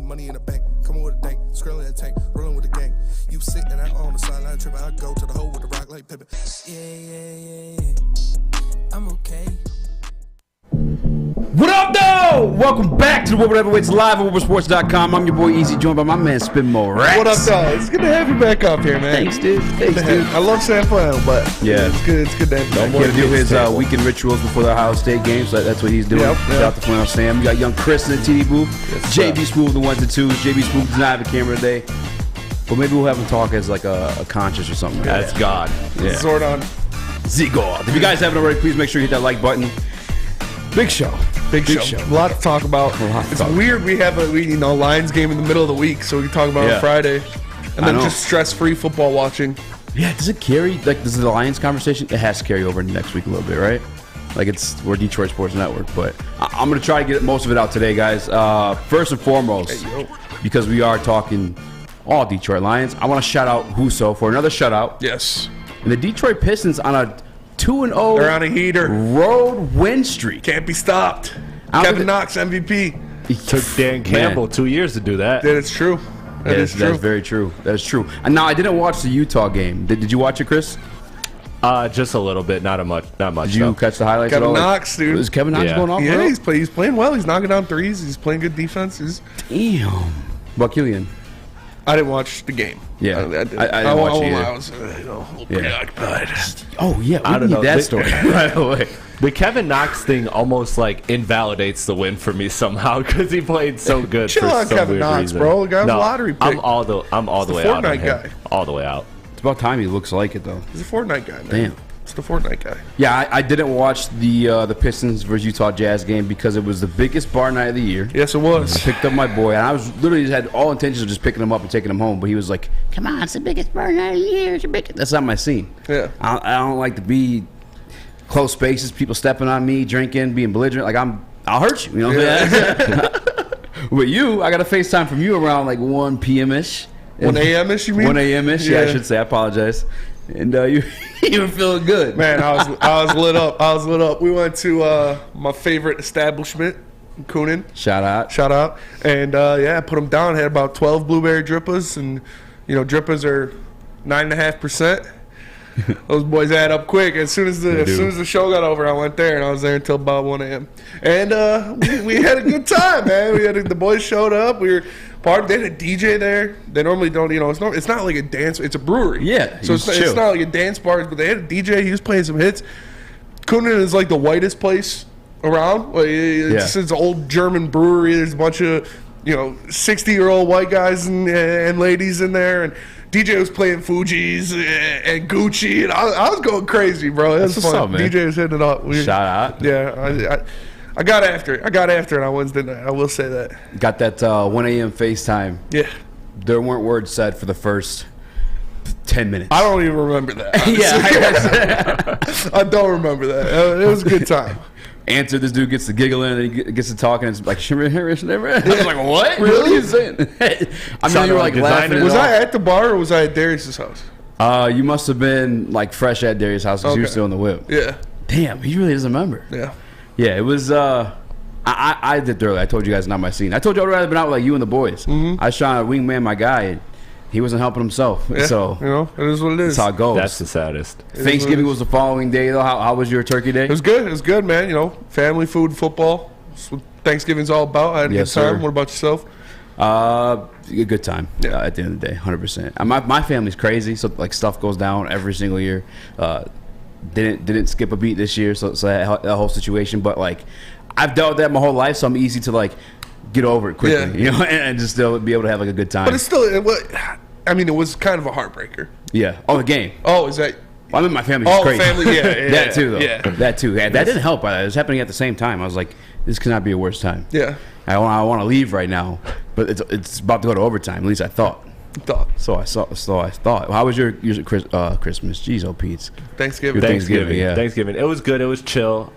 money in the bank. Coming with a dank, scrolling in the tank, rolling with the gang. You sitting out on the sideline tripping. I go to the hole with the rock like Pippin. Yeah. I'm okay. What up, though? Welcome back to the Woodward Heavyweights live at WoodwardSports.com. I'm your boy Easy, joined by my man Spin Morax. What up, though? It's good to have you back up here, man. Thanks, dude. I love San Flannel, but yeah, it's good to have you back. He's going to do his weekend rituals before the Ohio State game, so that's what he's doing. Shout out to Flannel Sam. You got young Chris in the TD booth. Yes, JB Smooth, the 1s and 2s. JB Smooth does not have a camera today, but maybe we'll have him talk as like a conscious or something. Yeah, that's God. Yeah. Zordon. Z-God. If you guys haven't already, please make sure you hit that like button. Big show. Big show. A lot to talk about. It's weird. We have a Lions game in the middle of the week, so we can talk about it on Friday, and then just stress-free football watching. Yeah, does it carry does the Lions conversation? It has to carry over into next week a little bit, right? Like we're Detroit Sports Network, but I'm gonna try to get most of it out today, guys. First and foremost, because we are talking all Detroit Lions, I want to shout out Huso for another shutout. Yes. And the Detroit Pistons on a 2-0. They're on a heater. Road win streak. Can't be stopped. Kevin Knox, MVP. It took Dan Campbell 2 years to do that. That is true. That's very true. That is true. And now I didn't watch the Utah game. Did you watch it, Chris? Just a little bit, not much. Did you catch the highlights Kevin at all? Knox, dude. Is Kevin Knox going off? Yeah, he's playing well. He's knocking down threes. He's playing good defense. Damn. What, Killian? I didn't watch the game. Yeah, I didn't watch it either. I was a little preoccupied. Oh, yeah, I don't know that story right away. The Kevin Knox thing almost invalidates the win for me somehow because he played so good. Chill on Kevin Knox, bro. The guy's a lottery pick. I'm all the way out on him. Guy. All the way out. It's about time he looks like it, though. He's a Fortnite guy, man. Damn. It's the Fortnite guy. Yeah, I didn't watch the Pistons versus Utah Jazz game because it was the biggest bar night of the year. Yes, it was. I picked up my boy, and I was literally just had all intentions of just picking him up and taking him home. But he was like, "Come on, it's the biggest bar night of the year. It's the biggest." That's not my scene. Yeah, I don't like to be close spaces, people stepping on me, drinking, being belligerent. I'll hurt you. You know what I'm saying? With you, I got a FaceTime from you around 1 p.m.-ish. 1 a.m.-ish, you mean? 1 a.m.-ish, yeah, I should say. I apologize. And you were feeling good. Man, I was lit up. We went to my favorite establishment, Coonan. Shout out. And I put them down. Had about 12 blueberry drippas, and drippas are 9.5%. Those boys add up quick. As soon as the show got over, I went there, and I was there until about 1 a.m. And we had a good time, man. The boys showed up. We were they had a DJ there. They normally don't, it's not like a dance. It's a brewery. Yeah, so it's not like a dance bar, but they had a DJ. He was playing some hits. Coonan is the whitest place around. It's an old German brewery. There's a bunch of 60-year-old white guys and ladies in there, and DJ was playing Fugees and Gucci, and I was going crazy, bro. It was fun. Up, man. DJ was hitting it up. Shout out. Yeah, I got after it on Wednesday night. I will say that. Got that 1 a.m. FaceTime. Yeah. There weren't words said for the first 10 minutes. I don't even remember that. Yeah. I don't remember that. It was a good time. Answer, this dude gets to giggling and he gets to talking. And it's like, I was like, what? Really? What are you saying? I mean, you were laughing. Was I at the bar or was I at Darius's house? You must have been fresh at Darius' house because you were still in the whip. Yeah. Damn, he really doesn't remember. Yeah. Yeah, it was. I did earlier. I told you guys not my scene. I told you I'd rather been out with you and the boys. Mm-hmm. I was trying to wingman my guy. And he wasn't helping himself. Yeah, so it is what it is. That's how it goes. That's the saddest. Thanksgiving was the following day though. How was your turkey day? It was good, man. Family, food, football. That's what Thanksgiving's all about. I had a good time. Sir. What about yourself? A good time. Yeah. At the end of the day, 100%. My family's crazy, so stuff goes down every single year. Didn't skip a beat this year, so that whole situation. But I've dealt with that my whole life, so I'm easy to get over it quickly, and just still be able to have a good time. But it's still, it was kind of a heartbreaker. Yeah. Oh, the game. Oh, is that? I mean, my family's crazy. Family, yeah. That too, though. Yeah. That too. Yeah, that didn't help. It was happening at the same time. I was like, this cannot be a worse time. Yeah. I want to leave right now, but it's about to go to overtime. At least I thought. So I thought. How was your Christmas? Jeez, oh Pete's. Thanksgiving. Yeah. Thanksgiving. It was good. It was chill.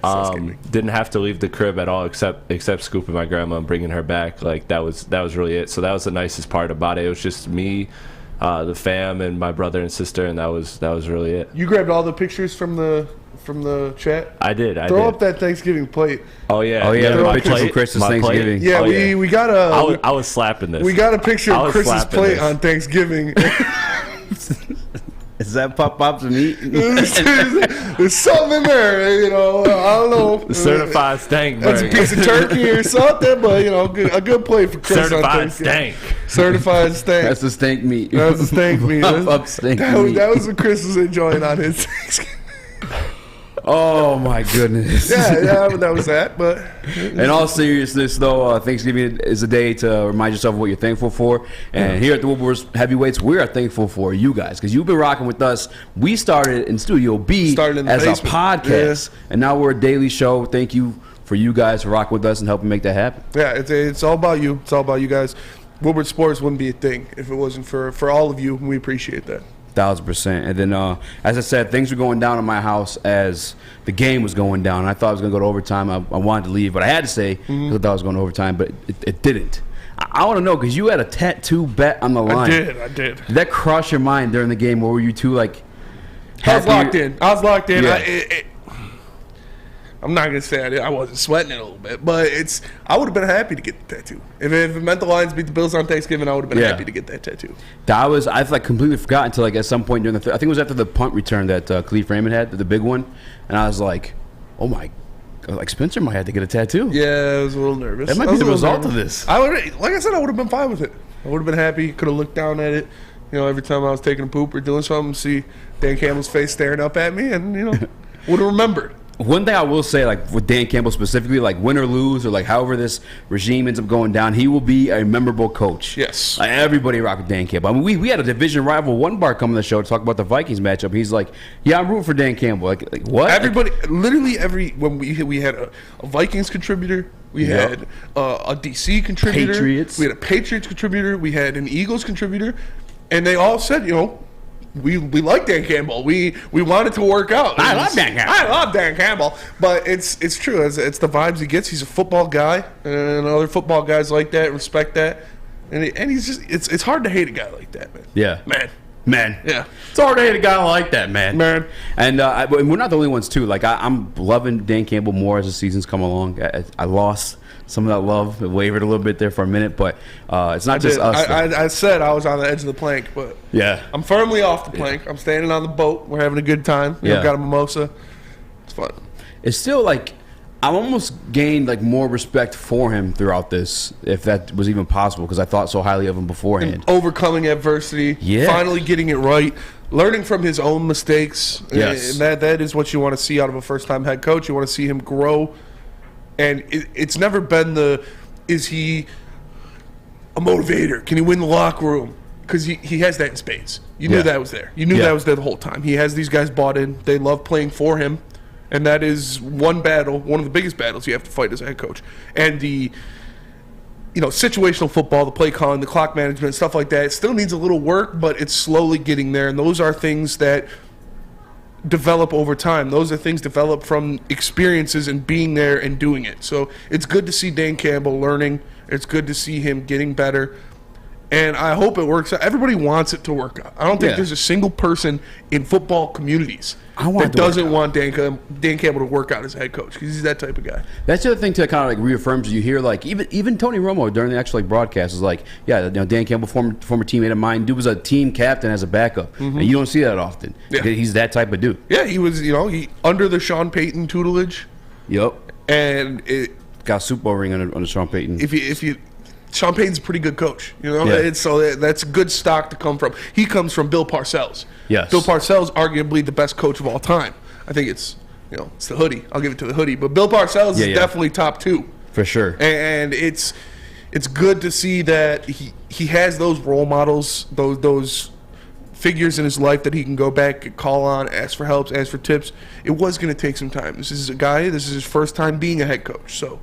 Didn't have to leave the crib at all, except scooping my grandma and bringing her back. That was really it. So that was the nicest part about it. It was just me, the fam, and my brother and sister, and that was really it. You grabbed all the pictures from the from the chat? I did. Throw up that Thanksgiving plate. Oh yeah. Oh yeah. My Picture plate. of Chris's My plate. Thanksgiving. Yeah, Oh, we got a. I was slapping this. We got a picture I of was Chris's slapping plate this. on Thanksgiving. Is that pop some meat? There's something in there, you know. I don't know. Certified stank. That's a burger. piece of turkey or something, but you know, a good plate for Chris on Certified Thanksgiving. stank. Certified stank. That's the stank meat. That's the stank meat. Up stank That meat. was what Chris was enjoying on his Thanksgiving. Oh my goodness. Yeah, that was that. But In all seriousness, though, Thanksgiving is a day to remind yourself of what you're thankful for. And here at the Woodward Heavyweights, we are thankful for you guys because you've been rocking with us. We started in Studio B Started in the as a basement. podcast, and now we're a daily show. Thank you for you guys for rocking with us and helping make that happen. yeah, it's all about you. It's all about you guys. Woodward Sports wouldn't be a thing if it wasn't for all of you. We appreciate that. 1,000%. And then, as I said, things were going down in my house as the game was going down. I thought I was going to go to overtime. I wanted to leave, but I had to stay because I thought I was going to overtime, but it didn't. I want to know because you had a tattoo bet on the line. I did. Did that cross your mind during the game, or were you two like? I was happy? locked in. Yeah. I'm not gonna say I wasn't sweating it a little bit, but I would have been happy to get the tattoo. If it meant the Lions beat the Bills on Thanksgiving, I would have been happy to get that tattoo. I've like completely forgotten until like at some point during I think it was after the punt return that Khalif Raymond had, the big one, and I was like, oh my, like Spencer might have to get a tattoo. Yeah, I was a little nervous. That might be the result of this. I would, like I said, I would have been fine with it. I would have been happy. Could have looked down at it. You know, every time I was taking a poop or doing something, see Dan Campbell's face staring up at me, and would have remembered. One thing I will say, like with Dan Campbell specifically, like win or lose, or like however this regime ends up going down, he will be a memorable coach. Yes. Like, everybody rock with Dan Campbell. I mean, we had a division rival, One Bar, come on the show to talk about the Vikings matchup. He's like, yeah, I'm rooting for Dan Campbell. Like what? Everybody, literally when we had a Vikings contributor, we had a DC contributor, Patriots. we had a Patriots contributor, we had an Eagles contributor, and they all said, we like Dan Campbell. We want it to work out. I love Dan Campbell. I love Dan Campbell. But it's true. It's the vibes he gets. He's a football guy, and other football guys like that respect that. And he's just it's hard to hate a guy like that, man. Yeah. Man. Yeah. It's hard to hate a guy like that, man. And but we're not the only ones, too. Like, I'm loving Dan Campbell more as the season's come along. I lost some of that love. It wavered a little bit there for a minute, but it's not just us. I said I was on the edge of the plank, but Yeah. I'm firmly off the plank. I'm standing on the boat. We're having a good time. Got a mimosa. It's fun. It's still like I've almost gained like more respect for him throughout this, if that was even possible, because I thought so highly of him beforehand. Overcoming adversity, finally getting it right, learning from his own mistakes. Yes. And that is what you want to see out of a first-time head coach. You want to see him grow. And it's never been is he a motivator? Can he win the locker room? Because he has that in spades. You knew that was there. You knew that was there the whole time. He has these guys bought in. They love playing for him. And that is one of the biggest battles you have to fight as a head coach. And the situational football, the play calling, the clock management, stuff like that, it still needs a little work, but it's slowly getting there. And those are things that develop over time. Those are things developed from experiences and being there and doing it. So it's good to see Dan Campbell learning. It's good to see him getting better. And I hope it works out. Everybody wants it to work out. I don't think there's a single person in football communities that doesn't want Dan Campbell to work out as a head coach, because he's that type of guy. That's the other thing to kind of like reaffirms. You hear like even Tony Romo during the actual like broadcast is like, Dan Campbell, former teammate of mine, dude was a team captain as a backup, and you don't see that often. Yeah. He's that type of dude. Yeah, he was he under the Sean Payton tutelage. Yep. And it got a Super Bowl ring on the Sean Payton. If you Sean Payton's a pretty good coach, so that's good stock to come from. He comes from Bill Parcells. Yes. Bill Parcells, arguably the best coach of all time. I think it's it's the hoodie. I'll give it to the hoodie. But Bill Parcells is definitely top 2. For sure. And it's good to see that he has those role models, those figures in his life that he can go back, call on, ask for help, ask for tips. It was going to take some time. This is his first time being a head coach, so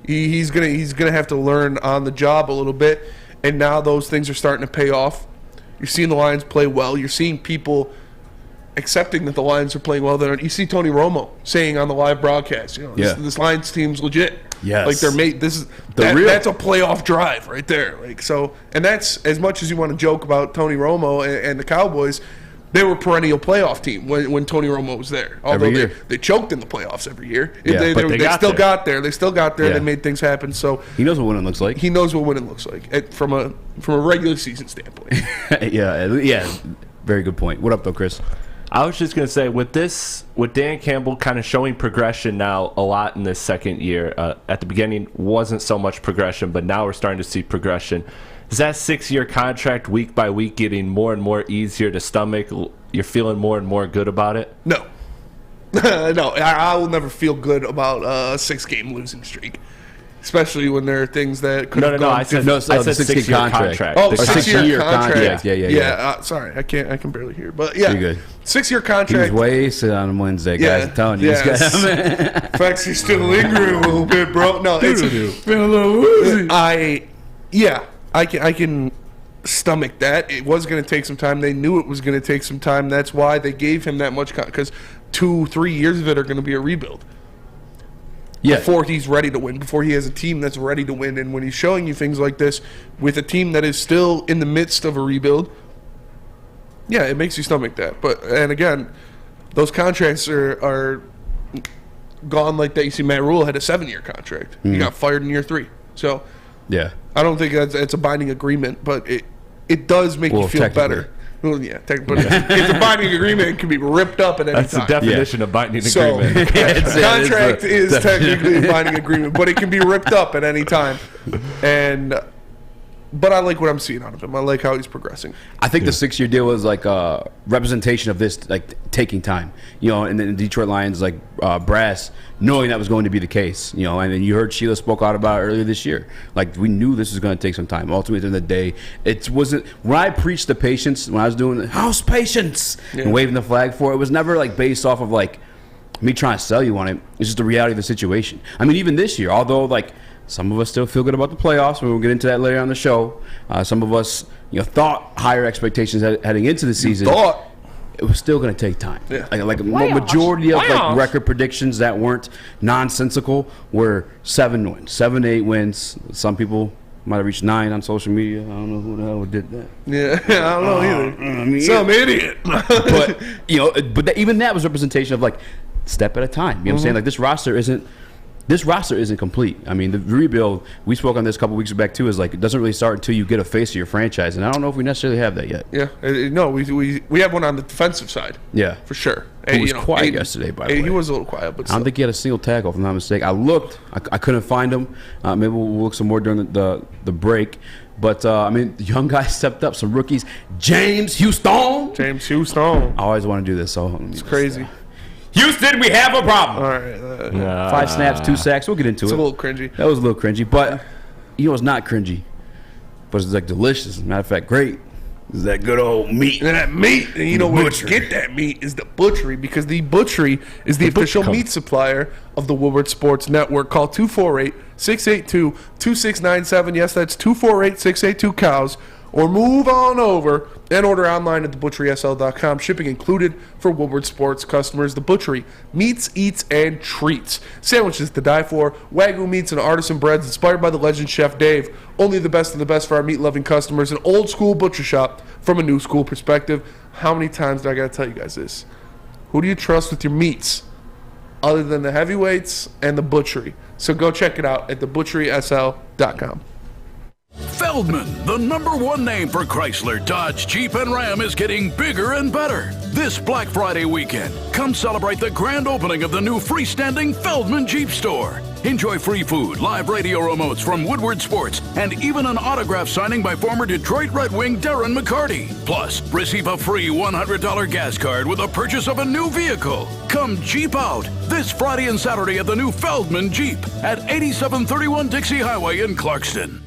he's gonna have to learn on the job a little bit, and now those things are starting to pay off. You're seeing the Lions play well. You're seeing people accepting that the Lions are playing well. You see Tony Romo saying on the live broadcast, this Lions team's legit. Yes. Like they're made. That's a playoff drive right there. Like so, and that's as much as you want to joke about Tony Romo and the Cowboys. They were a perennial playoff team when Tony Romo was there. Although Every year. they choked in the playoffs every year. Yeah, they still got there. They still got there. Yeah. They made things happen. So He knows what winning looks like. he knows what winning looks like from a regular season standpoint. yeah. Very good point. What up, though, Chris? I was just going to say, with Dan Campbell kind of showing progression now a lot in this second year, at the beginning wasn't so much progression, but now we're starting to see progression. Is that 6-year contract week by week getting more and more easier to stomach? You're feeling more and more good about it? No. No, I will never feel good about a 6-game losing streak. Especially when there are things that could have gone I said the 6-year contract. Oh, Or 6-year contract. Yeah. Sorry, I can barely hear, but yeah, You're good. 6-year He was contract. wasted on Wednesday, guys. Yeah, I'm telling you. yes. Facts are still lingering a little bit, bro. No, it's been a little woozy. I can stomach that. It was going to take some time. They knew it was going to take some time. That's why they gave him that much because 2-3 years of it are going to be a rebuild. Yeah. Before he's ready to win, before he has a team that's ready to win. And when he's showing you things like this with a team that is still in the midst of a rebuild, yeah, it makes you stomach that. And again, those contracts are gone like that. You see, Matt Rule had a 7-year contract. He got fired in year 3. So Yeah. I don't think it's a binding agreement, but it does make you feel better. Well, yeah, but it's a binding agreement. It can be ripped up at any That's time. the definition of binding So, agreement. contract is technically a binding agreement, but it can be ripped up at any time. But I like what I'm seeing out of him. I like how he's progressing. I think the 6-year deal was like a representation of this, like taking time, and then the Detroit Lions, like brass, knowing that was going to be the case, and then you heard Sheila spoke out about it earlier this year. Like, we knew this was going to take some time. Ultimately, at the end of the day, it wasn't, when I preached the patience, when I was doing the house patience and waving the flag for it, was never like based off of like me trying to sell you on it. It's just the reality of the situation. I mean, even this year, although like, some of us still feel good about the playoffs. We'll get into that later on the show. Some of us, thought higher expectations heading into the season. It was still going to take time. Yeah. Like a majority of like record predictions that weren't nonsensical were 7 wins, 7-8 wins. Some people might have reached 9 on social media. I don't know who the hell did that. Yeah, I don't know either. I mean, some idiot. but even that was representation of like step at a time. You know what I'm saying? Like, this roster isn't complete. I mean, the rebuild, we spoke on this a couple weeks back too, is like it doesn't really start until you get a face of your franchise, and I don't know if we necessarily have that yet. Yeah, no, we have one on the defensive side. Yeah, for sure. He was quiet yesterday, by the way. He was a little quiet, but I don't think he had a single tackle, if I'm not mistaken. I looked, I couldn't find him. Maybe we'll look some more during the break. But I mean, the young guys stepped up. Some rookies, James Houston. I always want to do this, so it's crazy. Houston, we have a problem. All right. 5 snaps, 2 sacks. We'll get into it. It's a little cringy. That was a little cringy, but it's not cringy. But it's like delicious. As a matter of fact, great. It's that good old meat. And that meat, and where you get that meat is the butchery, because the butchery is the official meat supplier of the Woodward Sports Network. Call 248-682-2697. Yes, that's 248-682-COWS. Or move on over and order online at thebutcherysl.com. Shipping included for Woodward Sports customers. The Butchery, meats, eats, and treats. Sandwiches to die for, Wagyu meats and artisan breads inspired by the legend Chef Dave. Only the best of the best for our meat-loving customers. An old-school butcher shop from a new-school perspective. How many times do I got to tell you guys this? Who do you trust with your meats other than the heavyweights and the Butchery? So go check it out at thebutcherysl.com. Feldman, the #1 name for Chrysler, Dodge, Jeep, and Ram, is getting bigger and better. This Black Friday weekend, come celebrate the grand opening of the new freestanding Feldman Jeep store. Enjoy free food, live radio remotes from Woodward Sports, and even an autograph signing by former Detroit Red Wing Darren McCarty. Plus, receive a free $100 gas card with the purchase of a new vehicle. Come Jeep out this Friday and Saturday at the new Feldman Jeep at 8731 Dixie Highway in Clarkston.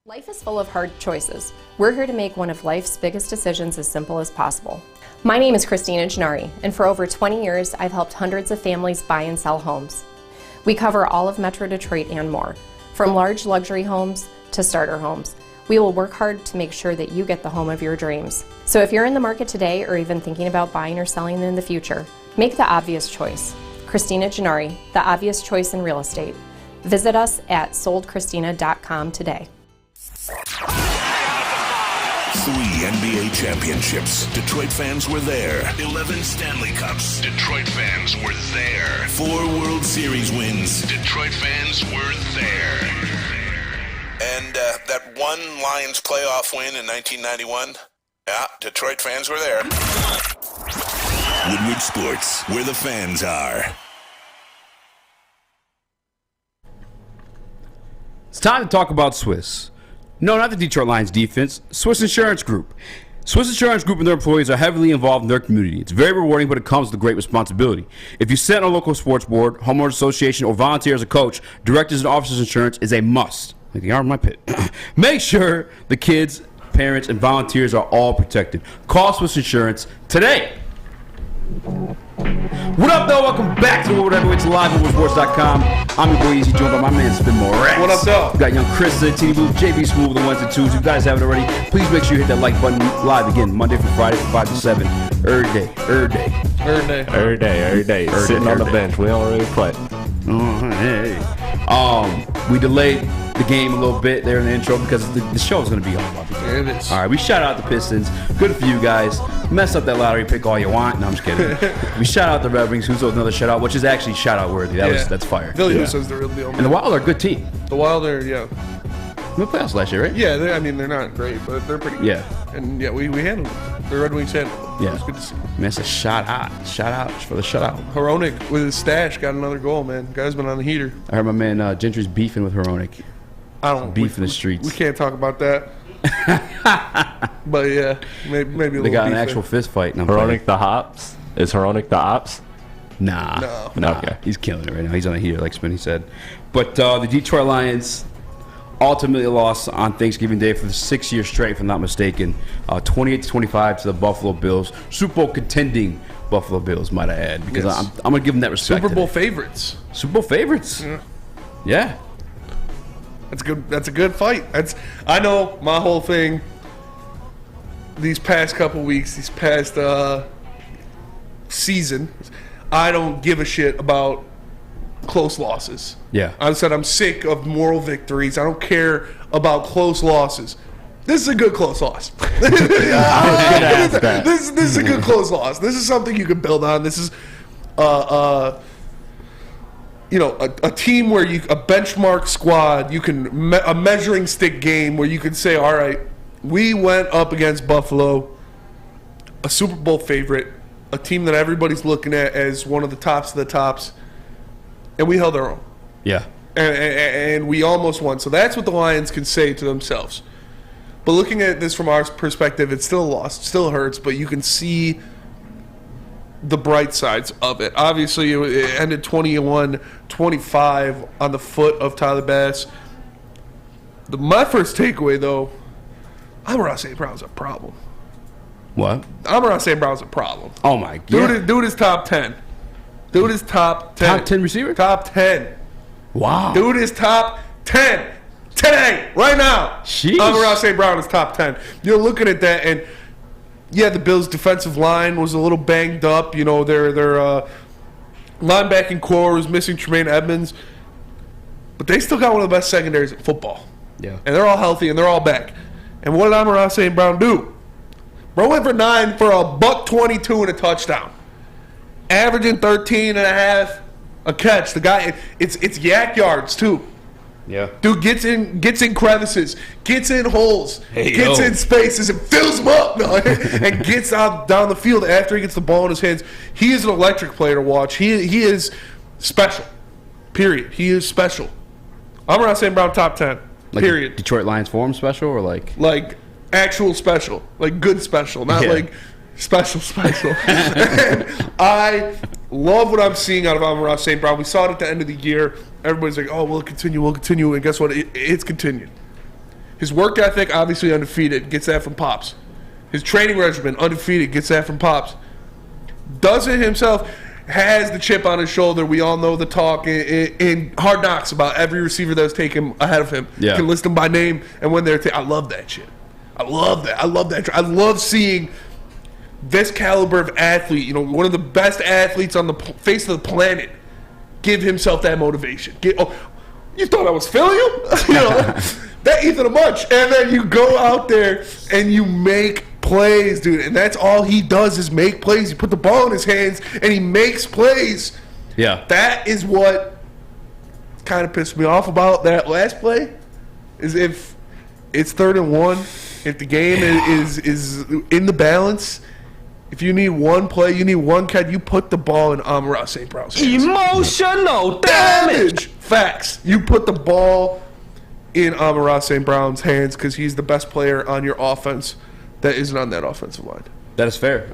Life is full of hard choices. We're here to make one of life's biggest decisions as simple as possible. My name is Christina Gennari, and for over 20 years, I've helped hundreds of families buy and sell homes. We cover all of Metro Detroit and more, from large luxury homes to starter homes. We will work hard to make sure that you get the home of your dreams. So if you're in the market today or even thinking about buying or selling in the future, make the obvious choice. Christina Gennari, the obvious choice in real estate. Visit us at soldchristina.com today. 3 NBA championships. Detroit fans were there. 11 Stanley Cups. Detroit fans were there. 4 World Series wins. Detroit fans were there. And that one Lions playoff win in 1991, yeah, Detroit fans were there. Woodward Sports, where the fans are. It's time to talk about Swiss. No, not the Detroit Lions defense. Swiss Insurance Group. Swiss Insurance Group and their employees are heavily involved in their community. It's very rewarding, but it comes with great responsibility. If you sit on a local sports board, homeowners association, or volunteer as a coach, directors and officers insurance is a must. Like the arm of my pit. Make sure the kids, parents, and volunteers are all protected. Call Swiss Insurance today. What up, though? Welcome back to the Woodward Heavyweights live at WoodwardSports.com. I'm your boy Easy, joined by my man Spin Morax. What up, though? We got young Chris, Teeny Blue, JB Smooth, the ones and twos. If you guys haven't already, please make sure you hit that like button. Live again Monday through Friday from 5 to 7. Every day. Sitting on the bench. We don't really play. We delayed the game a little bit there in the intro because the show is going to be all about the game. There it is. All right, we shout out the Pistons. Good for you guys. Mess up that lottery pick all you want. No, I'm just kidding. We shout out the Red Wings, who's another shout out, which is actually shout out worthy. That's fire. Philly Hoosa's the real deal, man. And the Wild are a good team. The Wild are, yeah. We made playoffs last year, right? Yeah, they're not great, but they're pretty good. Yeah. And yeah, we handled them. The Red Wings handled them. Yeah. It's good to see. Man, it's a shout out. Shout out for the shutout. Hronek with his stash got another goal, man. Guy's been on the heater. I heard my man Gentry's beefing with Hronek. I don't Beef in the streets. We can't talk about that. But yeah, maybe a little. They got an beef actual there. fist fight. Hronek the Hops? Is Hronek the Ops? Nah. No. Okay. He's killing it right now. He's on a heater, like Spinny said. But the Detroit Lions ultimately lost on Thanksgiving Day for the 6th year straight, if I'm not mistaken. 28-25 to the Buffalo Bills. Super Bowl contending Buffalo Bills, might I add, because Yes. I'm going to give them that respect. Super Bowl today. favorites. Super Bowl favorites. Yeah. That's good. That's a good fight. I know my whole thing. These past couple weeks, these past season, I don't give a shit about close losses. Yeah. I said I'm sick of moral victories. I don't care about close losses. This is a good close loss. This is a good close loss. This is something you can build on. This is a team where a benchmark squad, you can a measuring stick game where you can say, all right, we went up against Buffalo, a Super Bowl favorite, a team that everybody's looking at as one of the tops of the tops, and we held our own. Yeah. And we almost won. So that's what the Lions can say to themselves. But looking at this from our perspective, it's still a loss. It still hurts, but you can see the bright sides of it. Obviously, it ended 21-25 on the foot of Tyler Bass. My first takeaway, though, Amon-Ra St. Brown's a problem. What? Amon-Ra St. Brown's a problem. Oh, my God. Dude is top 10. Dude is top 10. Top 10 receiver? Top 10. Wow. Dude is top 10. Today, right now. Sheesh. Amon-Ra St. Brown is top 10. You're looking at that, and yeah, the Bills' defensive line was a little banged up. You know, their linebacking core was missing Tremaine Edmonds, but they still got one of the best secondaries in football. Yeah. And they're all healthy, and they're all back. And what did Amon-Ra St. Brown do? Bro went for 9 for $122 and a touchdown, averaging 13.5 a catch. The guy, it's yak yards too. Yeah. Dude gets in crevices, gets in holes, gets yo. in spaces, and fills them up, and gets out down the field after he gets the ball in his hands. He is an electric player to watch. He is special. Period. He is special. Amon-Ra St. Brown top 10. Like Period. Detroit Lions form special or like Actual special, like good special, not like special. And I love what I'm seeing out of Amon-Ra St. Brown. We saw it at the end of the year. Everybody's like, oh, we'll continue. And guess what? It's continued. His work ethic, obviously undefeated, gets that from Pops. His training regimen, undefeated, gets that from Pops. Does it himself, has the chip on his shoulder. We all know the talk in Hard Knocks about every receiver that was taken ahead of him. Yeah. You can list them by name and when they're taken. I love that shit. I love that. I love seeing this caliber of athlete, one of the best athletes on the face of the planet, give himself that motivation. You thought I was feeling him? that Ethan a bunch. And then you go out there and you make plays, dude. And that's all he does is make plays. You put the ball in his hands and he makes plays. Yeah. That is what kind of pissed me off about that last play, is if it's 3rd and 1, if the game is in the balance, if you need one play, you need one cut, you put the ball in Amon-Ra St. Brown's hands. Emotional damage. Facts. You put the ball in Amon-Ra St. Brown's hands because he's the best player on your offense that isn't on that offensive line. That is fair.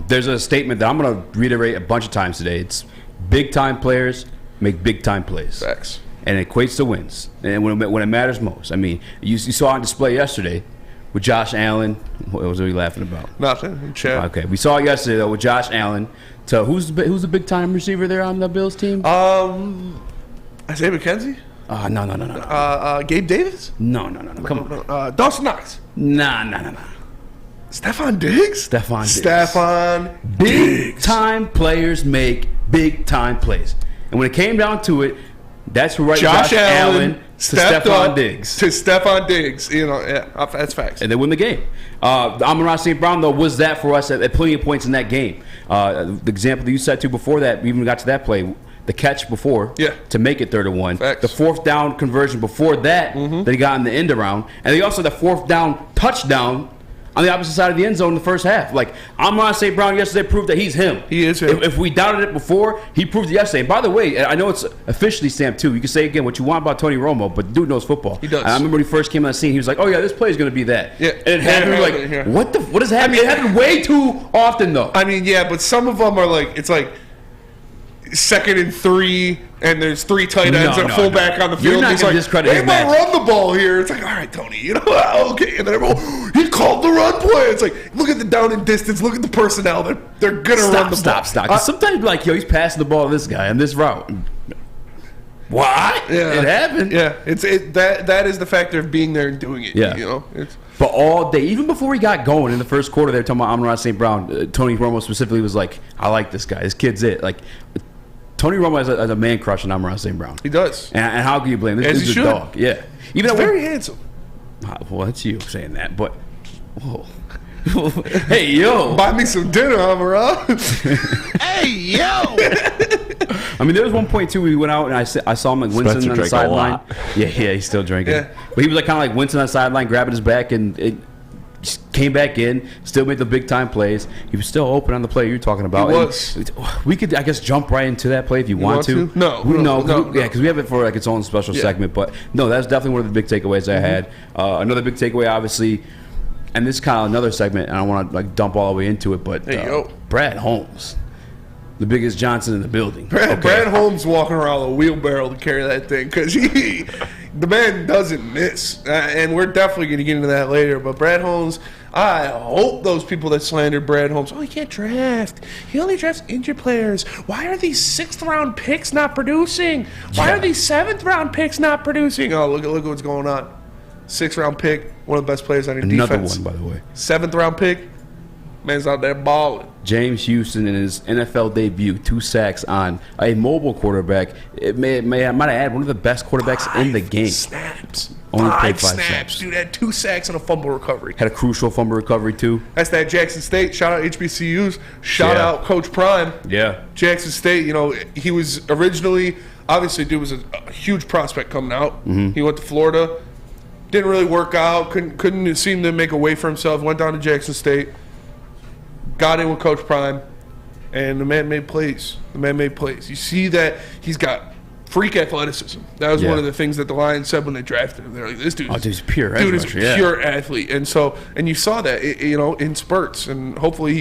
There's a statement that I'm going to reiterate a bunch of times today. It's big-time players make big-time plays. Facts. And it equates to wins. And when it matters most. I mean, you saw on display yesterday with Josh Allen. What was we laughing about? Nothing. Chat. Okay. We saw it yesterday, though, with Josh Allen. To who's the big-time receiver there on the Bills team? Isaiah McKenzie? No. Gabe Davis? No. Come on. Dawson Knox? Nah. Stephon Diggs? Stephon Big-time players make big-time plays. And when it came down to it, that's who Josh Allen to Stephon Diggs. To Stephon Diggs. You know, yeah, that's facts. And they win the game. Amon-Ra St. Brown, though, was that for us at plenty of points in that game. The example that you said to before that, we even got to that play, the catch before to make it 3rd and 1. Facts. The 4th down conversion before that that he got in the end around. And they also the 4th down touchdown on the opposite side of the end zone in the first half. Like, Amon-Ra St. Brown yesterday proved that he's him. He is him. If we doubted it before, he proved it yesterday. And by the way, I know it's officially stamped too. You can say again what you want about Tony Romo, but the dude knows football. He does. And I remember when he first came on the scene, he was like, "Oh yeah, this play is going to be that." Yeah. And it happened. What is happening? It happened way too often though. I mean, yeah, but some of them are like, it's like 2nd and 3, and there's 3 tight ends and a fullback on the field. You're not it's going to like, discredit his might match. run the ball here. It's like, all right, Tony, you know, okay. And then everyone, he called the run play. It's like, look at the down and distance. Look at the personnel. They're going to run the ball. Stop. 'Cause sometimes, like, he's passing the ball to this guy on this route. What? Yeah. It happened. Yeah, that is the factor of being there and doing it. Yeah. You know, But all day, even before he got going in the first quarter, they were talking about Amon-Ra St. Brown. Tony Romo specifically was like, "I like this guy. This kid's it." Like, Tony Romo has a man crush on Amon-Ra St. Brown. He does. And how can you blame him? This is a dog. Yeah. He's very handsome. Well, that's you saying that, but whoa. Hey, yo. Buy me some dinner, Amon-Ra. Hey, yo. I mean, there was one point, too, we went out and I saw him like wincing on the sideline. Yeah, he's still drinking. Yeah. But he was like kind of like wincing on the sideline, grabbing his back, and it just came back in, still made the big-time plays. He was still open on the play you're talking about. He was. And we could, I guess, jump right into that play if you want to. No. Yeah, because we have it for like its own special segment. But, no, that's definitely one of the big takeaways I had. Another big takeaway, obviously, and this is kind of another segment, and I don't want to like dump all the way into it, but Brad Holmes, the biggest Johnson in the building. Brad Holmes walking around with a wheelbarrow to carry that thing because the man doesn't miss. And we're definitely going to get into that later. But Brad Holmes, I hope those people that slandered Brad Holmes, he can't draft. He only drafts injured players. Why are these 6th-round picks not producing? Why are these 7th-round picks not producing? Oh, look at what's going on. 6th-round pick, one of the best players on your defense. Another one, by the way. 7th-round pick, man's out there balling. James Houston in his NFL debut, 2 sacks on a mobile quarterback. It might add one of the best quarterbacks in the game. Snaps. Only played 5 snaps. snaps. Dude had 2 sacks and a fumble recovery. Had a crucial fumble recovery too. That's that Jackson State. Shout out HBCUs. Shout out Coach Prime. Yeah. Jackson State, he was originally, obviously, dude was a huge prospect coming out. Mm-hmm. He went to Florida. Didn't really work out. Couldn't seem to make a way for himself. Went down to Jackson State. Got in with Coach Prime. And the man made plays. You see that he's got freak athleticism. That was one of the things that the Lions said when they drafted him. They're like, this dude is pure athlete. Dude is pure athlete. And you saw that, in spurts. And hopefully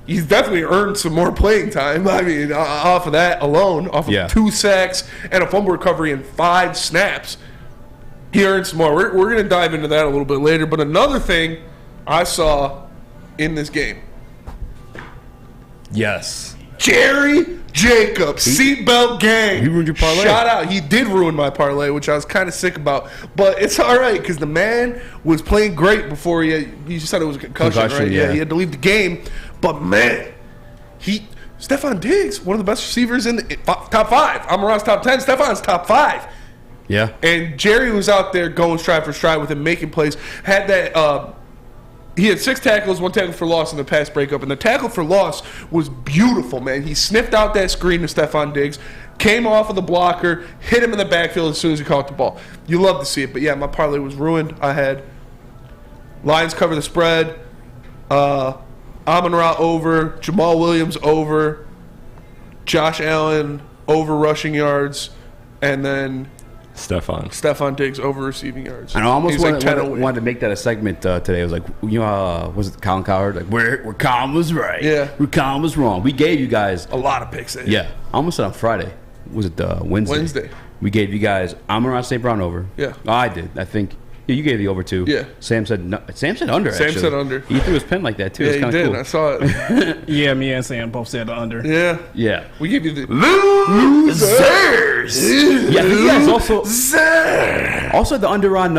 he's definitely earned some more playing time. I mean, off of that alone, off of 2 sacks and a fumble recovery in 5 snaps, he earned some more. We're going to dive into that a little bit later. But another thing I saw in this game. Yes. Jerry Jacobs, seatbelt gang. He ruined your parlay. Shout out. He did ruin my parlay, which I was kind of sick about. But it's all right because the man was playing great before you said it was a concussion, right? Yeah, he had to leave the game. But, man, Stephon Diggs, one of the best receivers in the top 5. Amon-Ra's top 10. Stephon's top 5. Yeah. And Jerry was out there going stride for stride with him, making plays. Had that. He had 6 tackles, 1 tackle for loss in the pass breakup, and the tackle for loss was beautiful, man. He sniffed out that screen to Stephon Diggs, came off of the blocker, hit him in the backfield as soon as he caught the ball. You love to see it, but yeah, my parlay was ruined. I had Lions cover the spread, Amon-Ra over, Jamal Williams over, Josh Allen over rushing yards, and then Stephon Diggs over receiving yards. And I almost He's wanted to make that a segment today. I was like, was it Colin Cowherd? Like, where Colin was right, where Colin was wrong. We gave you guys a lot of picks. Yeah, I almost said on Friday. Was it Wednesday? We gave you guys Amon-Ra St. Brown over. Yeah. Oh, I did. I think. Yeah, you gave the over too. Yeah. Sam said under. Sam actually. said under. He threw his pen like that too. Yeah, it's he did. Cool. I saw it. Yeah, me and Sam both said the under. Yeah. Yeah. We gave you the losers. Yeah, I think you guys also the under on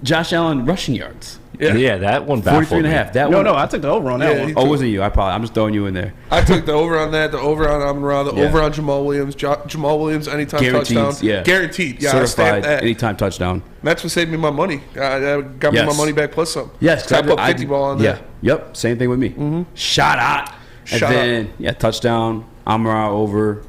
Josh Allen rushing yards. Yeah, that one baffled 43.5. That No, one. no, I took the over on that one. Oh, wasn't you? I'm just throwing you in there. I took the over on that, the over on Amon-Ra, the over on Jamal Williams. Jamal Williams anytime Guaranteed, touchdown. yeah. Guaranteed. Yeah, Certified I that. anytime touchdown. That's what saved me my money. I got me my money back plus some. Yes. I put 50 ball on that. Yep. Same thing with me. Mm-hmm. Shot out. And then, touchdown. Amon-Ra over.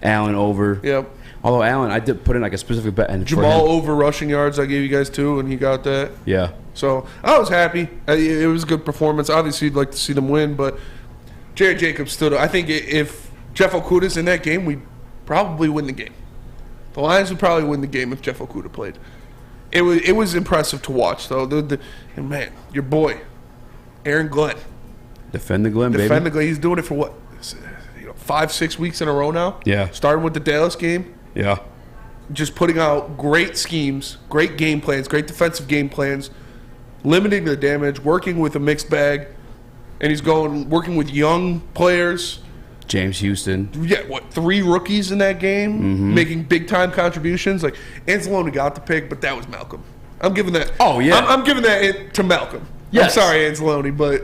Allen over. Yep. Although Allen, I did put in like a specific bet. And Jamal over rushing yards I gave you guys too, and he got that. Yeah. So I was happy. It was a good performance. Obviously, you'd like to see them win, but Jared Jacobs stood up. I think if Jeff Okuda's in that game, we'd probably win the game. The Lions would probably win the game if Jeff Okuda played. It was impressive to watch, though. And man, your boy, Aaron Glenn. Defend the Glenn, baby. Defend the Glenn. He's doing it for what? 5-6 weeks in a row now? Yeah. Starting with the Dallas game. Yeah. Just putting out great schemes, great game plans, great defensive game plans, limiting the damage, working with a mixed bag, and he's working with young players. James Houston. Yeah, 3 rookies in that game, making big time contributions. Like Anzalone got the pick, but that was Malcolm. I'm giving that. Oh yeah, I'm giving that to Malcolm. Yes. I'm sorry, Anzalone, but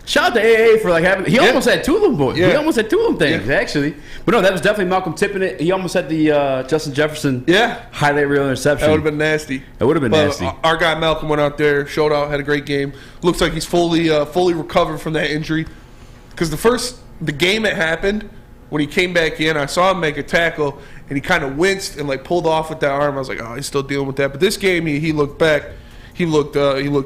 shout out to AA for like having. He almost had 2 of them boys. Yeah. He almost had 2 of them things actually. But no, that was definitely Malcolm tipping it. He almost had the Justin Jefferson. Highlight reel interception. That would have been nasty. It would have been nasty. Our guy Malcolm went out there, showed out, had a great game. Looks like he's fully recovered from that injury. Because the game it happened, when he came back in, I saw him make a tackle, and he kind of winced and like pulled off with that arm. I was like, oh, he's still dealing with that. But this game, he looked back. He looked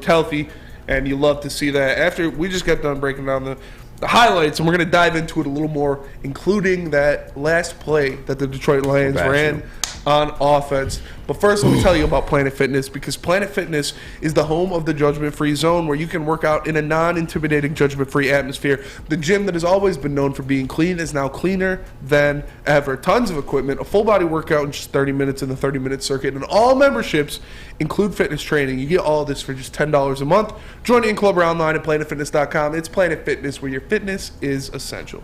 healthy, and you love to see that. After we just got done breaking down the highlights, and we're going to dive into it a little more, including that last play that the Detroit Lions ran on offense. But first, let me tell you about Planet Fitness, because Planet Fitness is the home of the judgment-free zone, where you can work out in a non-intimidating judgment-free atmosphere. The gym that has always been known for being clean is now cleaner than ever. Tons of equipment, a full-body workout in just 30 minutes in the 30-minute circuit, and all memberships include fitness training. You get all this for just $10 a month. Join the in-club or online at planetfitness.com. It's Planet Fitness, where your fitness is essential.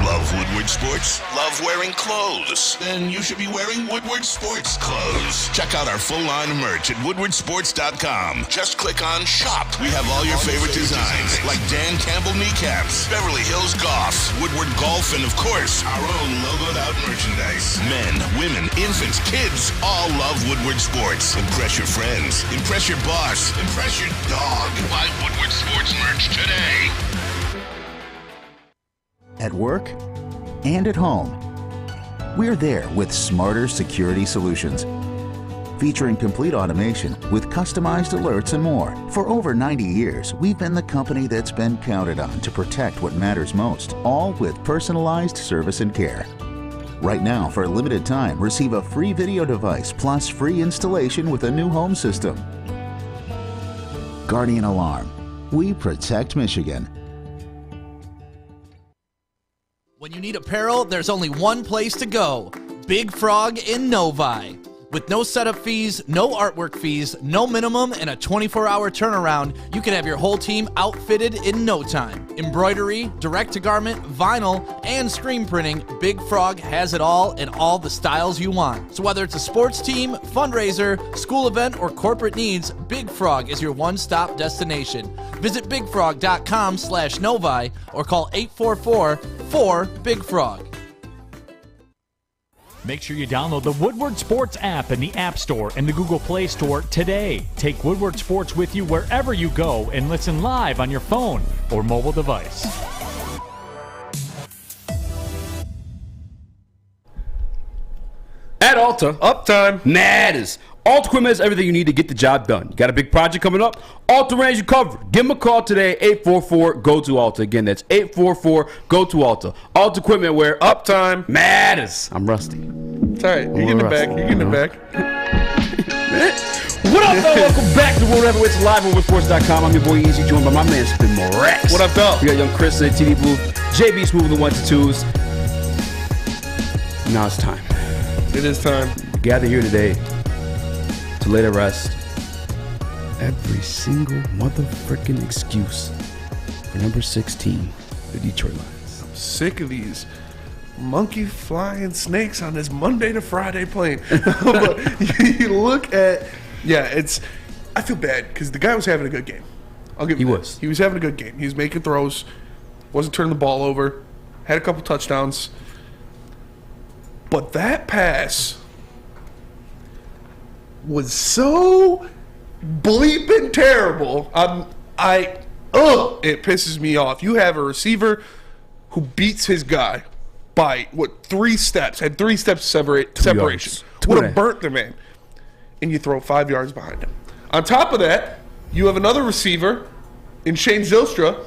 Love Woodward Sports? Love wearing clothes? Then you should be wearing Woodward Sports clothes. Check out our full line of merch at woodwardsports.com. Just click on shop. We have all your favorite designs, like Dan Campbell kneecaps, Beverly Hills Golf, Woodward Golf, and of course, our own logoed out merchandise. Men, women, infants, kids all love Woodward Sports. Impress your friends. Impress your boss. Impress your dog. Buy Woodward Sports merch today. At work and at home, we're there with smarter security solutions. Featuring complete automation with customized alerts and more. For over 90 years, we've been the company that's been counted on to protect what matters most, all with personalized service and care. Right now, for a limited time, receive a free video device plus free installation with a new home system. Guardian Alarm. We protect Michigan. When you need apparel, there's only one place to go. Big Frog in Novi. With no setup fees, no artwork fees, no minimum, and a 24-hour turnaround, you can have your whole team outfitted in no time. Embroidery, direct-to-garment, vinyl, and screen printing, Big Frog has it all in all the styles you want. So whether it's a sports team, fundraiser, school event, or corporate needs, Big Frog is your one-stop destination. Visit bigfrog.com/Novi or call 844-4-BIG-FROG. Make sure you download the Woodward Sports app in the App Store and the Google Play Store today. Take Woodward Sports with you wherever you go and listen live on your phone or mobile device. At Alta, Uptime matters. Alta Equipment has everything you need to get the job done. You got a big project coming up? Alta Range you covered. Give them a call today, 844-GO-TO-ALTA. Again, that's 844-GO-TO-ALTA. Alta Equipment where uptime matters. I'm rusty. It's all right. You're getting it back. You're getting it back. What up, though? Welcome back to World Heavyweights live on WoodSports.com. I'm your boy Easy, joined by my man Spin Morex. What up, though? We got young Chris in the TV booth. JB smoothing the 1s and 2s. Now it's time. It is time. We gather here today to lay to rest every single motherfucking excuse for number 16, the Detroit Lions. I'm sick of these monkey flying snakes on this Monday to Friday plane. But you look at, I feel bad because the guy was having a good game. I'll give him that. He was having a good game. He was making throws, wasn't turning the ball over, had a couple touchdowns. But that pass was so bleeping terrible. It pisses me off. You have a receiver who beats his guy by, 3 steps, had 3 steps separation. Would have burnt the man. And you throw 5 yards behind him. On top of that, you have another receiver in Shane Zylstra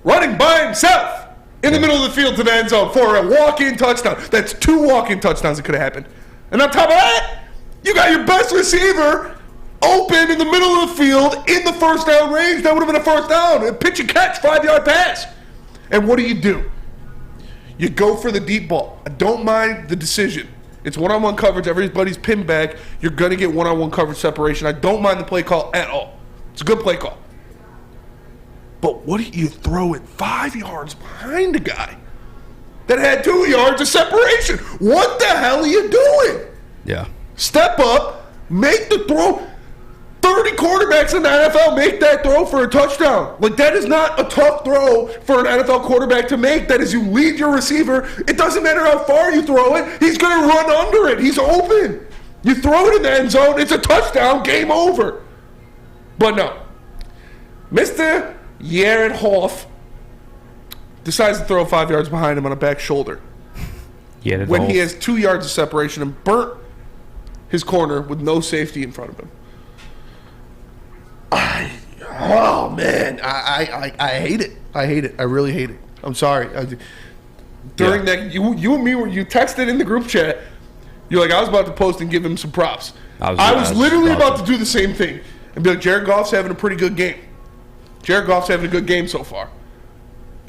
running by himself in the middle of the field to the end zone for a walk-in touchdown. That's 2 walk-in touchdowns that could have happened. And on top of that, you got your best receiver open in the middle of the field in the first down range. That would have been a first down. A pitch and catch, 5-yard pass. And what do? You go for the deep ball. I don't mind the decision. It's one-on-one coverage. Everybody's pinned back. You're going to get one-on-one coverage separation. I don't mind the play call at all. It's a good play call. But what do you throw it 5 yards behind a guy that had 2 yards of separation? What the hell are you doing? Yeah. Step up, make the throw. 30 quarterbacks in the NFL make that throw for a touchdown. Like, that is not a tough throw for an NFL quarterback to make. That is, you lead your receiver. It doesn't matter how far you throw it. He's going to run under it. He's open. You throw it in the end zone. It's a touchdown. Game over. But no. Mr. Jared Hoff decides to throw 5 yards behind him on a back shoulder. When he has 2 yards of separation and burnt his corner with no safety in front of him. I hate it. I hate it. I really hate it. I'm sorry. During that, you and me, you texted in the group chat. You're like, I was about to post and give him some props. I was literally about to do the same thing and be like, Jared Goff's having a pretty good game. Jared Goff's having a good game so far.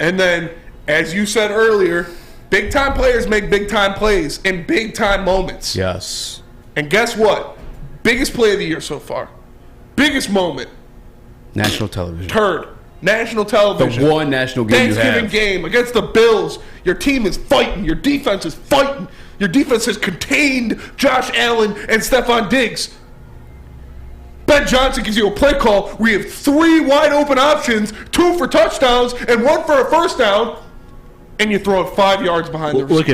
And then, as you said earlier, big-time players make big-time plays in big-time moments. Yes. And guess what? Biggest play of the year so far. Biggest moment. National television. Turd. National television. The one national game Thanksgiving game against the Bills. Your team is fighting. Your defense is fighting. Your defense has contained Josh Allen and Stephon Diggs. Ben Johnson gives you a play call. We have 3 wide open options, 2 for touchdowns and 1 for a first down, and you throw it 5 yards behind the receiver. Look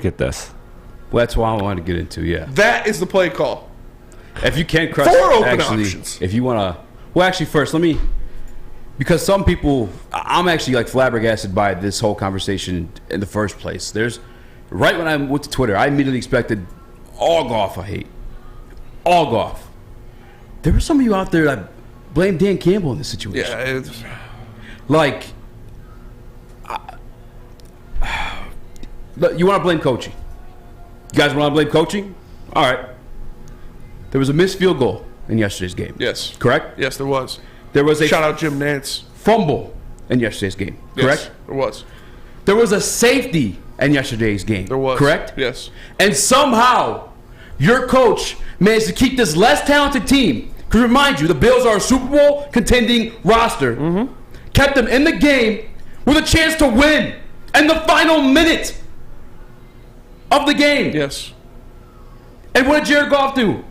at this. Well, that's what I want to get into, yeah. That is the play call. If you can crush 4 open options. If you want to, well, actually, first, because some people, I'm actually like flabbergasted by this whole conversation in the first place. Right when I went to Twitter, I immediately expected all golf I hate. All golf. There were some of you out there that blame Dan Campbell in this situation. Yeah, you want to blame coaching. You guys want to blame coaching? All right. There was a missed field goal in yesterday's game. Yes. Correct? Yes, there was. There was a shout out Jim Nantz fumble in yesterday's game. Correct? Yes, there was. There was a safety in yesterday's game. There was. Correct? Yes. And somehow your coach managed to keep this less talented team, because remind you, the Bills are a Super Bowl contending roster, kept them in the game with a chance to win in the final minute of the game. Yes. And what did Jared Goff do?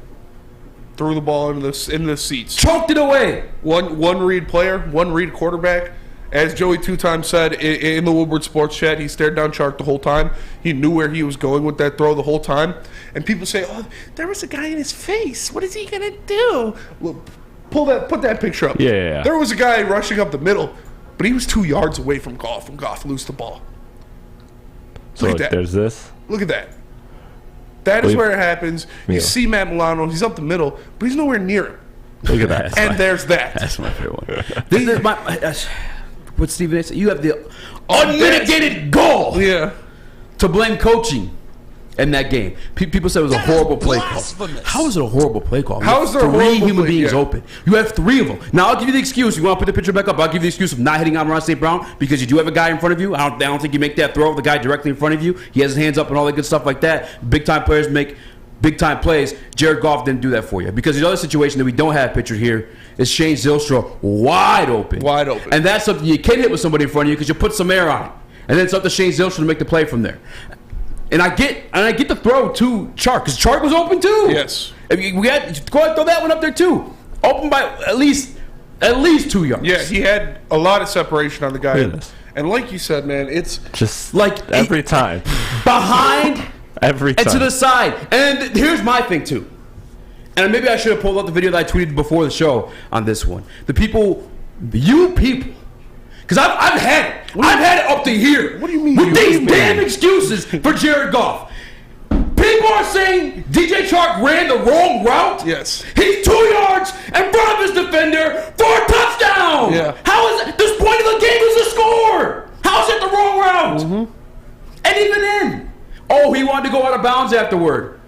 Threw the ball into the seats. Choked it away. One read player, one read quarterback. As Joey two-time said in the Woodward Sports Chat, he stared down Chark the whole time. He knew where he was going with that throw the whole time. And people say, oh, there was a guy in his face. What is he going to do? Well, put that picture up. Yeah. There was a guy rushing up the middle, but he was 2 yards away from Goff, and Goff loosed the ball. So Look at that. There's this. Look at that. That is where it happens. You see Matt Milano, he's up the middle, but he's nowhere near him. Look at that. And there's that. That's my favorite one. What Stephen A. said, you have the unmitigated gall to blame coaching in that game. People said it was a horrible play call. How is it a horrible play call? How is there three human beings open? You have 3 of them. Now, I'll give you the excuse. You want to put the picture back up? I'll give you the excuse of not hitting Amon St. Brown because you do have a guy in front of you. I don't think you make that throw of the guy directly in front of you. He has his hands up and all that good stuff like that. Big-time players make big-time plays. Jared Goff didn't do that for you. Because the other situation that we don't have pictured here is Shane Zylstra wide open. Wide open. And that's something you can hit with somebody in front of you because you put some air on it. And then it's up to Shane Zylstra to make the play from there. And I get the throw to Chark because Chark was open too. Yes. Go ahead and throw that one up there too. Open by at least 2 yards. Yeah, he had a lot of separation on the guy. And like you said, man, it's just like every time behind every time and to the side. And here's my thing too. And maybe I should have pulled up the video that I tweeted before the show on this one. You people. Because I've had it. I've had it up to here. What do you mean? With these damn excuses for Jared Goff. People are saying DJ Chark ran the wrong route. Yes. He's 2 yards in front of his defender for a touchdown. Yeah. How is it? This point of the game is a score. How is it the wrong route? Mm-hmm. And even then, he wanted to go out of bounds afterward.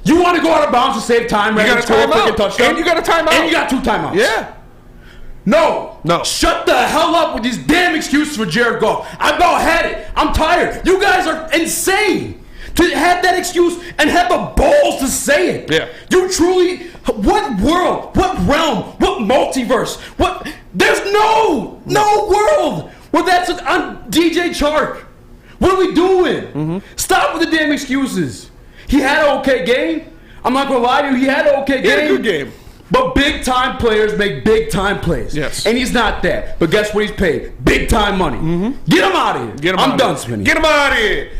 You want to go out of bounds to save time, right? You got a timeout. Touchdown. And you got a timeout. And you got 2 timeouts. Yeah. No. Shut the hell up with these damn excuses for Jared Goff. I've about had it. I'm tired. You guys are insane to have that excuse and have the balls to say it. Yeah. You truly, what world, what realm, what multiverse, there's no world where that's on DJ Chark. What are we doing? Mm-hmm. Stop with the damn excuses. He had an okay game. I'm not going to lie to you. He had an okay game. He had a good game. But big-time players make big-time plays. Yes. And he's not that. But guess what he's paid? Big-time money. Mm-hmm. Get him out of here. I'm done spinning. Get him out of here.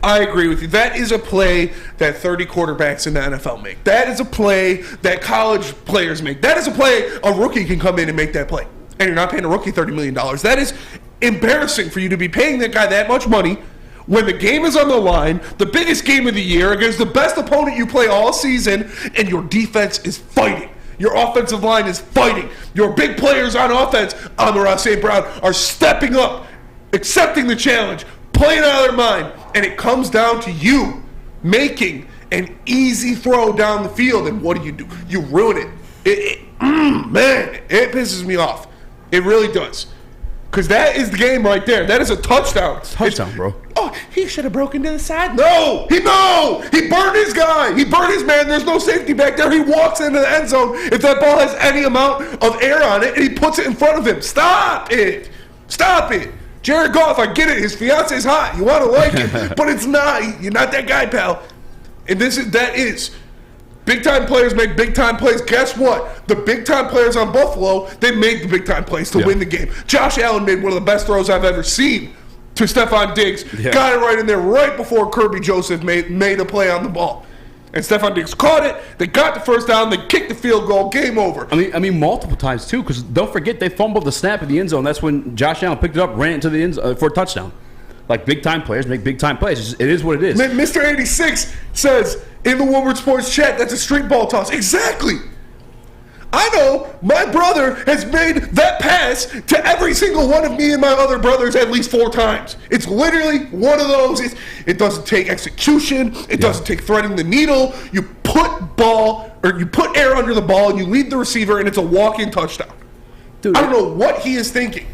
I agree with you. That is a play that 30 quarterbacks in the NFL make. That is a play that college players make. That is a play a rookie can come in and make that play. And you're not paying a rookie $30 million. That is embarrassing for you to be paying that guy that much money when the game is on the line, the biggest game of the year against the best opponent you play all season, and your defense is fighting. Your offensive line is fighting. Your big players on offense, Amon St. Brown, are stepping up, accepting the challenge, playing out of their mind, and it comes down to you making an easy throw down the field. And what do? You ruin it. Man, it pisses me off. It really does. Because that is the game right there. That is a touchdown. Touchdown, bro. Oh, he should have broken to the side. No! He burned his guy. He burned his man. There's no safety back there. He walks into the end zone if that ball has any amount of air on it, and he puts it in front of him. Stop it. Stop it. Jared Goff, I get it. His fiance's hot. You want to like it, but it's not. You're not that guy, pal. And that is. Big-time players make big-time plays. Guess what? The big-time players on Buffalo, they made the big-time plays to win the game. Josh Allen made one of the best throws I've ever seen to Stephon Diggs. Yeah. Got it right in there right before Kirby Joseph made a play on the ball. And Stephon Diggs caught it. They got the first down. They kicked the field goal. Game over. I mean, multiple times, too, because don't forget they fumbled the snap in the end zone. That's when Josh Allen picked it up, ran into the end zone for a touchdown. Like, big-time players make big-time plays. It is what it is. Mr. 86 says in the Woodward Sports chat, that's a street ball toss. Exactly. I know my brother has made that pass to every single one of me and my other brothers at least 4 times. It's literally one of those. It doesn't take execution. It doesn't take threading the needle. You put air under the ball, and you lead the receiver, and it's a walk-in touchdown. Dude, I don't know what he is thinking.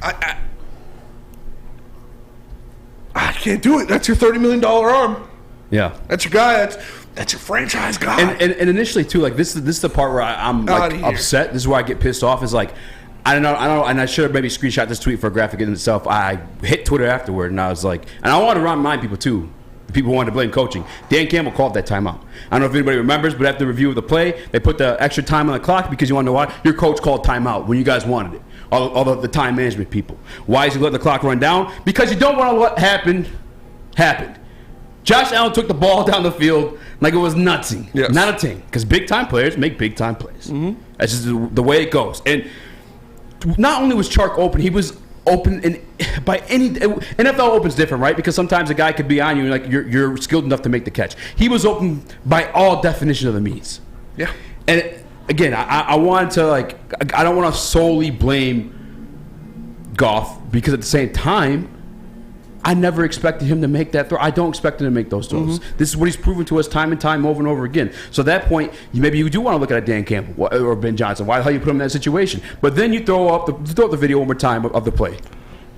I can't do it. That's your $30 million arm. Yeah. That's your guy. That's your franchise guy. And initially, too, like, this is the part where I'm like, upset. This is where I get pissed off. Is like, I don't know, and I should have maybe screenshot this tweet for a graphic in itself. I hit Twitter afterward, and I was like, and I want to remind people, too, people who wanted to blame coaching. Dan Campbell called that timeout. I don't know if anybody remembers, but after the review of the play, they put the extra time on the clock because you want to know why? Your coach called timeout when you guys wanted it. all the time management people. Why is he letting the clock run down? Because you don't want to let happen. Josh Allen took the ball down the field like it was nothing. Yes. Not a thing. Because big-time players make big-time plays. That's just the way it goes. And not only was Chark open, he was open by any NFL opens different, right? Because sometimes a guy could be on you and like you're skilled enough to make the catch. He was open by all definition of the means. Yeah. And again, I wanted to I don't want to solely blame Goff because at the same time, I never expected him to make that throw. I don't expect him to make those throws. This is what he's proven to us time and time over and over again. So at that point, maybe you do want to look at Dan Campbell or Ben Johnson. Why the hell you put him in that situation? But then you throw up the video one more time of the play.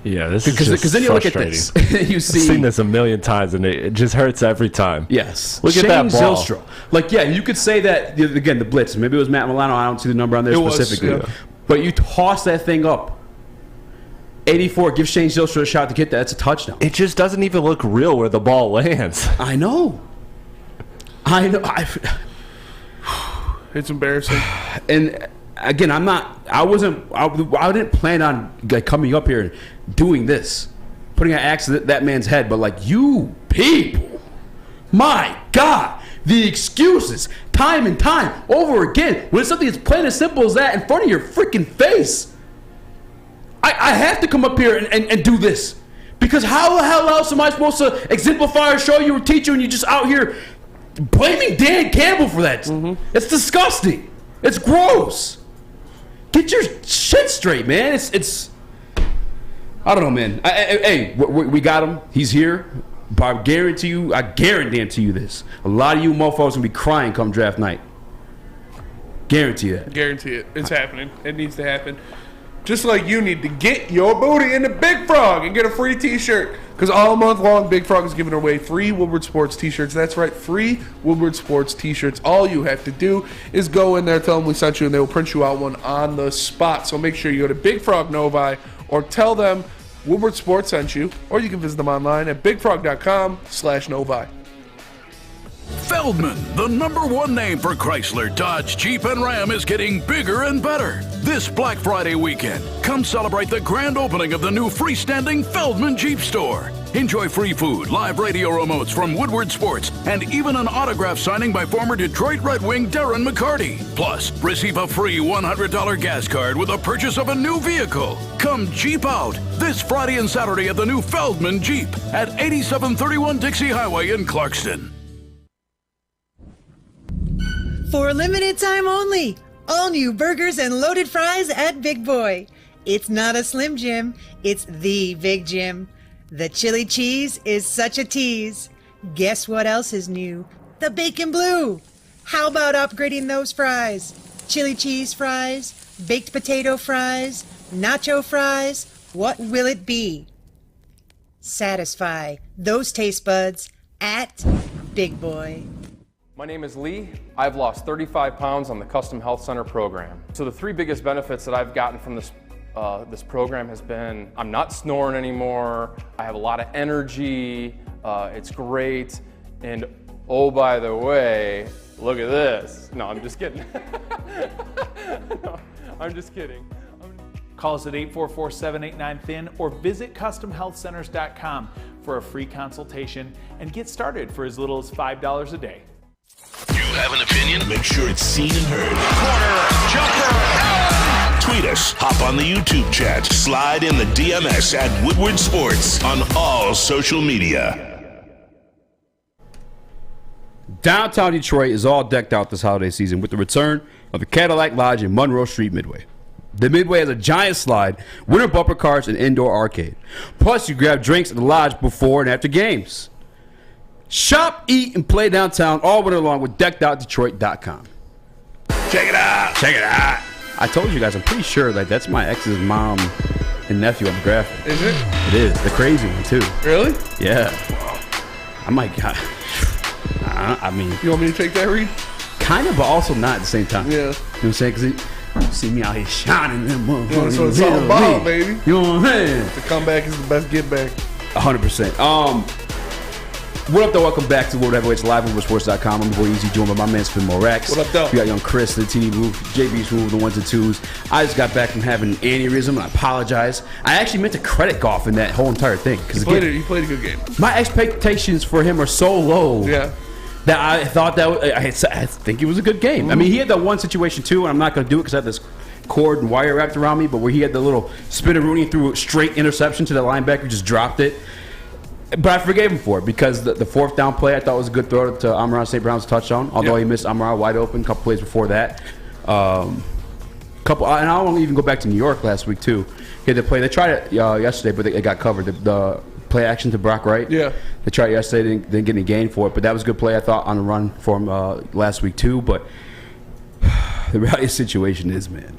Yeah, this is just because then you look at this. You see, I've seen this a million times, and it just hurts every time. Yes. Look at that ball. Zylstra. You could say that, again, the blitz. Maybe it was Matt Milano. I don't see the number on there specifically. Yeah. But you toss that thing up. 84, give Shane Zylstra a shot to get that. That's a touchdown. It just doesn't even look real where the ball lands. I know. It's embarrassing. And again, I didn't plan on coming up here and doing this, putting an axe to that man's head. But you people, my God, the excuses, time and time over again, when it's something as plain as simple as that in front of your freaking face. I have to come up here and do this. Because how the hell else am I supposed to exemplify or show you or teach you and you're just out here blaming Dan Campbell for that? It's disgusting. It's gross. Get your shit straight, man. It's I don't know, man. Hey, we got him. He's here. But I guarantee you this. A lot of you mofos gonna be crying come draft night. Guarantee that. Guarantee it. It's happening. It needs to happen. Just like you need to get your booty into Big Frog and get a free t-shirt. Because all month long, Big Frog is giving away free Woodward Sports t-shirts. That's right, free Woodward Sports t-shirts. All you have to do is go in there, tell them we sent you, and they will print you out one on the spot. So make sure you go to Big Frog Novi or tell them Woodward Sports sent you, or you can visit them online at bigfrog.com/Novi. Feldman, the #1 name for Chrysler, Dodge, Jeep, and Ram, is getting bigger and better. This Black Friday weekend, come celebrate the grand opening of the new freestanding Feldman Jeep store. Enjoy free food, live radio remotes from Woodward Sports, and even an autograph signing by former Detroit Red Wing Darren McCarty. Plus, receive a free $100 gas card with the purchase of a new vehicle. Come Jeep out this Friday and Saturday at the new Feldman Jeep at 8731 Dixie Highway in Clarkston. For a limited time only, all new burgers and loaded fries at Big Boy. It's not a Slim Jim, it's the Big Jim. The chili cheese is such a tease. Guess what else is new? The bacon blue. How about upgrading those fries? Chili cheese fries, baked potato fries, nacho fries. What will it be? Satisfy those taste buds at Big Boy. My name is Lee. I've lost 35 pounds on the Custom Health Center program. So the 3 biggest benefits that I've gotten from this program has been I'm not snoring anymore, I have a lot of energy, it's great, and oh, by the way, look at this. No, I'm just kidding. No, I'm just kidding. Call us at 844-789-THIN or visit CustomHealthCenters.com for a free consultation and get started for as little as $5 a day. You have an opinion? Make sure it's seen and heard. Corner, jumper, tweet us, hop on the YouTube chat, slide in the DMS at Woodward Sports on all social media. Downtown Detroit is all decked out this holiday season with the return of the Cadillac Lodge in Monroe Street Midway. The Midway has a giant slide, winter bumper cars, and indoor arcade. Plus, you grab drinks at the lodge before and after games. Shop, eat, and play downtown all winter long with deckedoutdetroit.com. Check it out. Check it out. I told you guys, I'm pretty sure that's my ex's mom and nephew on the graphic. Is it? It is. The crazy one, too. Really? Yeah. I might got... I mean... You want me to take that read? Kind of, but also not at the same time. Yeah. You know what I'm saying? Because you see me out here shining them motherfuckers. Yeah, that's what it's all about, baby. You know what I'm saying? The comeback is the best get back. 100%. What up, though? Welcome back to World Heavyweights Live on WoodwardSports.com. I'm your boy Easy, joined by my man Spin Morax. What up, though? We got young Chris, the TD Roof, JB's Roof, the ones and twos. I just got back from having an aneurysm, and I apologize. I actually meant to credit Goff in that whole entire thing. He played a good game. My expectations for him are so low. Yeah. That I thought that I think it was a good game. I mean, he had that one situation too, and I'm not going to do it because I have this cord and wire wrapped around me. But where he had the little spin-a-rooney threw a straight interception to the linebacker, who just dropped it. But I forgave him for it because the fourth down play I thought was a good throw to Amon-Ra St. Brown's touchdown. Although he missed Amon-Ra wide open a couple plays before that. And I want to even go back to New York last week too. He had to play. They tried it yesterday, but it got covered. The play action to Brock Wright. Yeah. They tried it yesterday, didn't get any gain for it, but that was a good play I thought on the run for him last week too. But the reality of the situation is, man,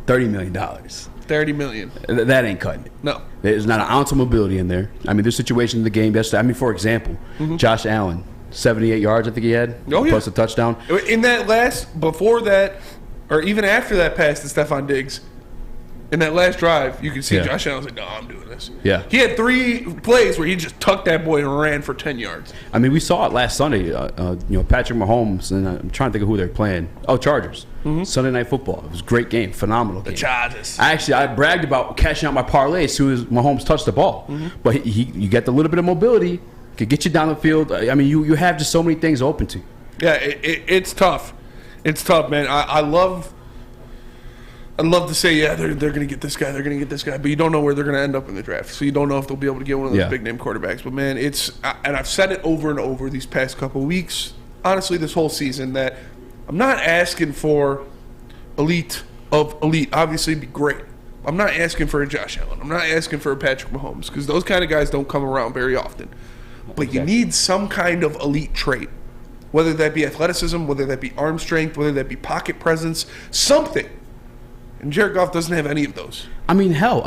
$30 million. $30 million. That ain't cutting it. No. There's not an ounce of mobility in there. I mean, there's situations in the game yesterday. I mean, for example, Josh Allen, 78 yards I think he had, plus a touchdown. In that before that, or even after that pass to Stephon Diggs, in that last drive, you can see Josh Allen's like, no, I'm doing this. Yeah. He had 3 plays where he just tucked that boy and ran for 10 yards. I mean, we saw it last Sunday. Patrick Mahomes, and I'm trying to think of who they're playing. Oh, Chargers. Sunday Night Football. It was a great game. Phenomenal game. The Chargers. I bragged about cashing out my parlay as soon as Mahomes touched the ball. But you get the little bit of mobility, could get you down the field. I mean, you have just so many things open to you. Yeah, it's tough. It's tough, man. I'd love to say, they're going to get this guy, but you don't know where they're going to end up in the draft. So you don't know if they'll be able to get one of those big-name quarterbacks. But, man, and I've said it over and over these past couple of weeks, honestly, this whole season, that I'm not asking for elite of elite. Obviously, it'd be great. I'm not asking for a Josh Allen. I'm not asking for a Patrick Mahomes because those kind of guys don't come around very often. But you need some kind of elite trait, whether that be athleticism, whether that be arm strength, whether that be pocket presence, something. And Jared Goff doesn't have any of those. I mean, hell,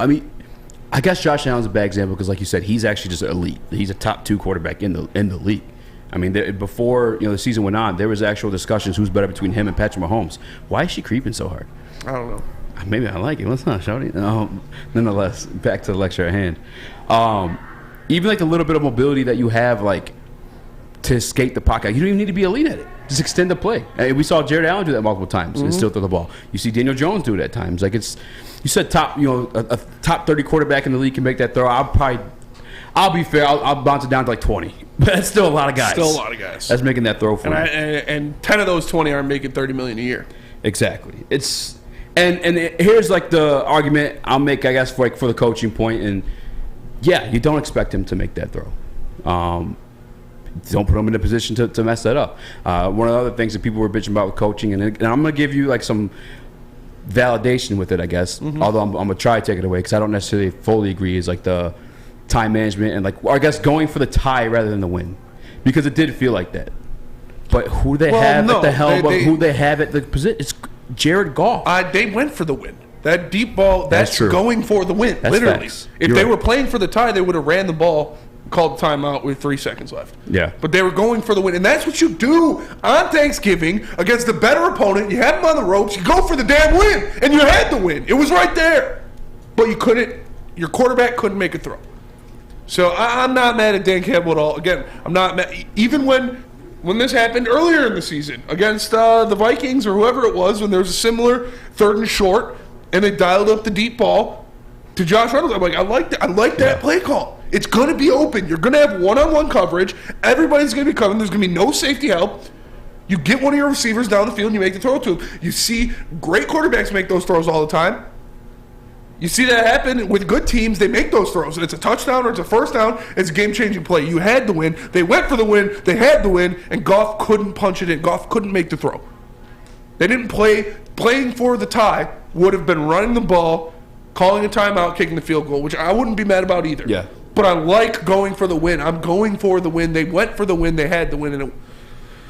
I guess Josh Allen's a bad example because, like you said, he's actually just elite. He's a top 2 quarterback in the league. I mean, before the season went on, there was actual discussions who's better between him and Patrick Mahomes. Why is she creeping so hard? I don't know. Maybe I like it. Let's not shout it. Nonetheless, back to the lecture at hand. Even like the little bit of mobility that you have, like to escape the pocket, you don't even need to be elite at it. Just extend the play. We saw Jared Allen do that multiple times and still throw the ball. You see Daniel Jones do it at times. Like you said, a top 30 quarterback in the league can make that throw. I'll be fair. I'll bounce it down to like 20. But that's still a lot of guys. Still a lot of guys. That's making that throw for you. And 10 of those 20 are making $30 million a year. Exactly. Here's like the argument I'll make, I guess, for the coaching point. And you don't expect him to make that throw. Don't put him in a position to mess that up. One of the other things that people were bitching about with coaching, and I'm going to give you like some validation with it, I guess. Although I'm going to try to take it away because I don't necessarily fully agree. Is like the time management and I guess going for the tie rather than the win, because it did feel like that. But who they have at the helm, who they have at the position, it's Jared Goff. They went for the win. That deep ball, that's going for the win. That's literally. Facts. If they were playing for the tie, they would have ran the ball, called timeout with 3 seconds left. Yeah. But they were going for the win. And that's what you do on Thanksgiving against a better opponent. You have them on the ropes. You go for the damn win. And you had the win. It was right there. But you couldn't. Your quarterback couldn't make a throw. So I'm not mad at Dan Campbell at all. Again, I'm not mad. Even when this happened earlier in the season against the Vikings or whoever it was, when there was a similar 3rd and short, and they dialed up the deep ball to Josh Reynolds, I'm like, I like that play call. It's going to be open. You're going to have one-on-one coverage. Everybody's going to be covering. There's going to be no safety help. You get one of your receivers down the field and you make the throw to him. You see great quarterbacks make those throws all the time. You see that happen with good teams. They make those throws. And it's a touchdown or it's a first down. It's a game-changing play. You had the win. They went for the win. They had the win. And Goff couldn't punch it in. Goff couldn't make the throw. They didn't play. Playing for the tie would have been running the ball, calling a timeout, kicking the field goal, which I wouldn't be mad about either. Yeah. But I like going for the win. I'm going for the win. They went for the win. They had the win. And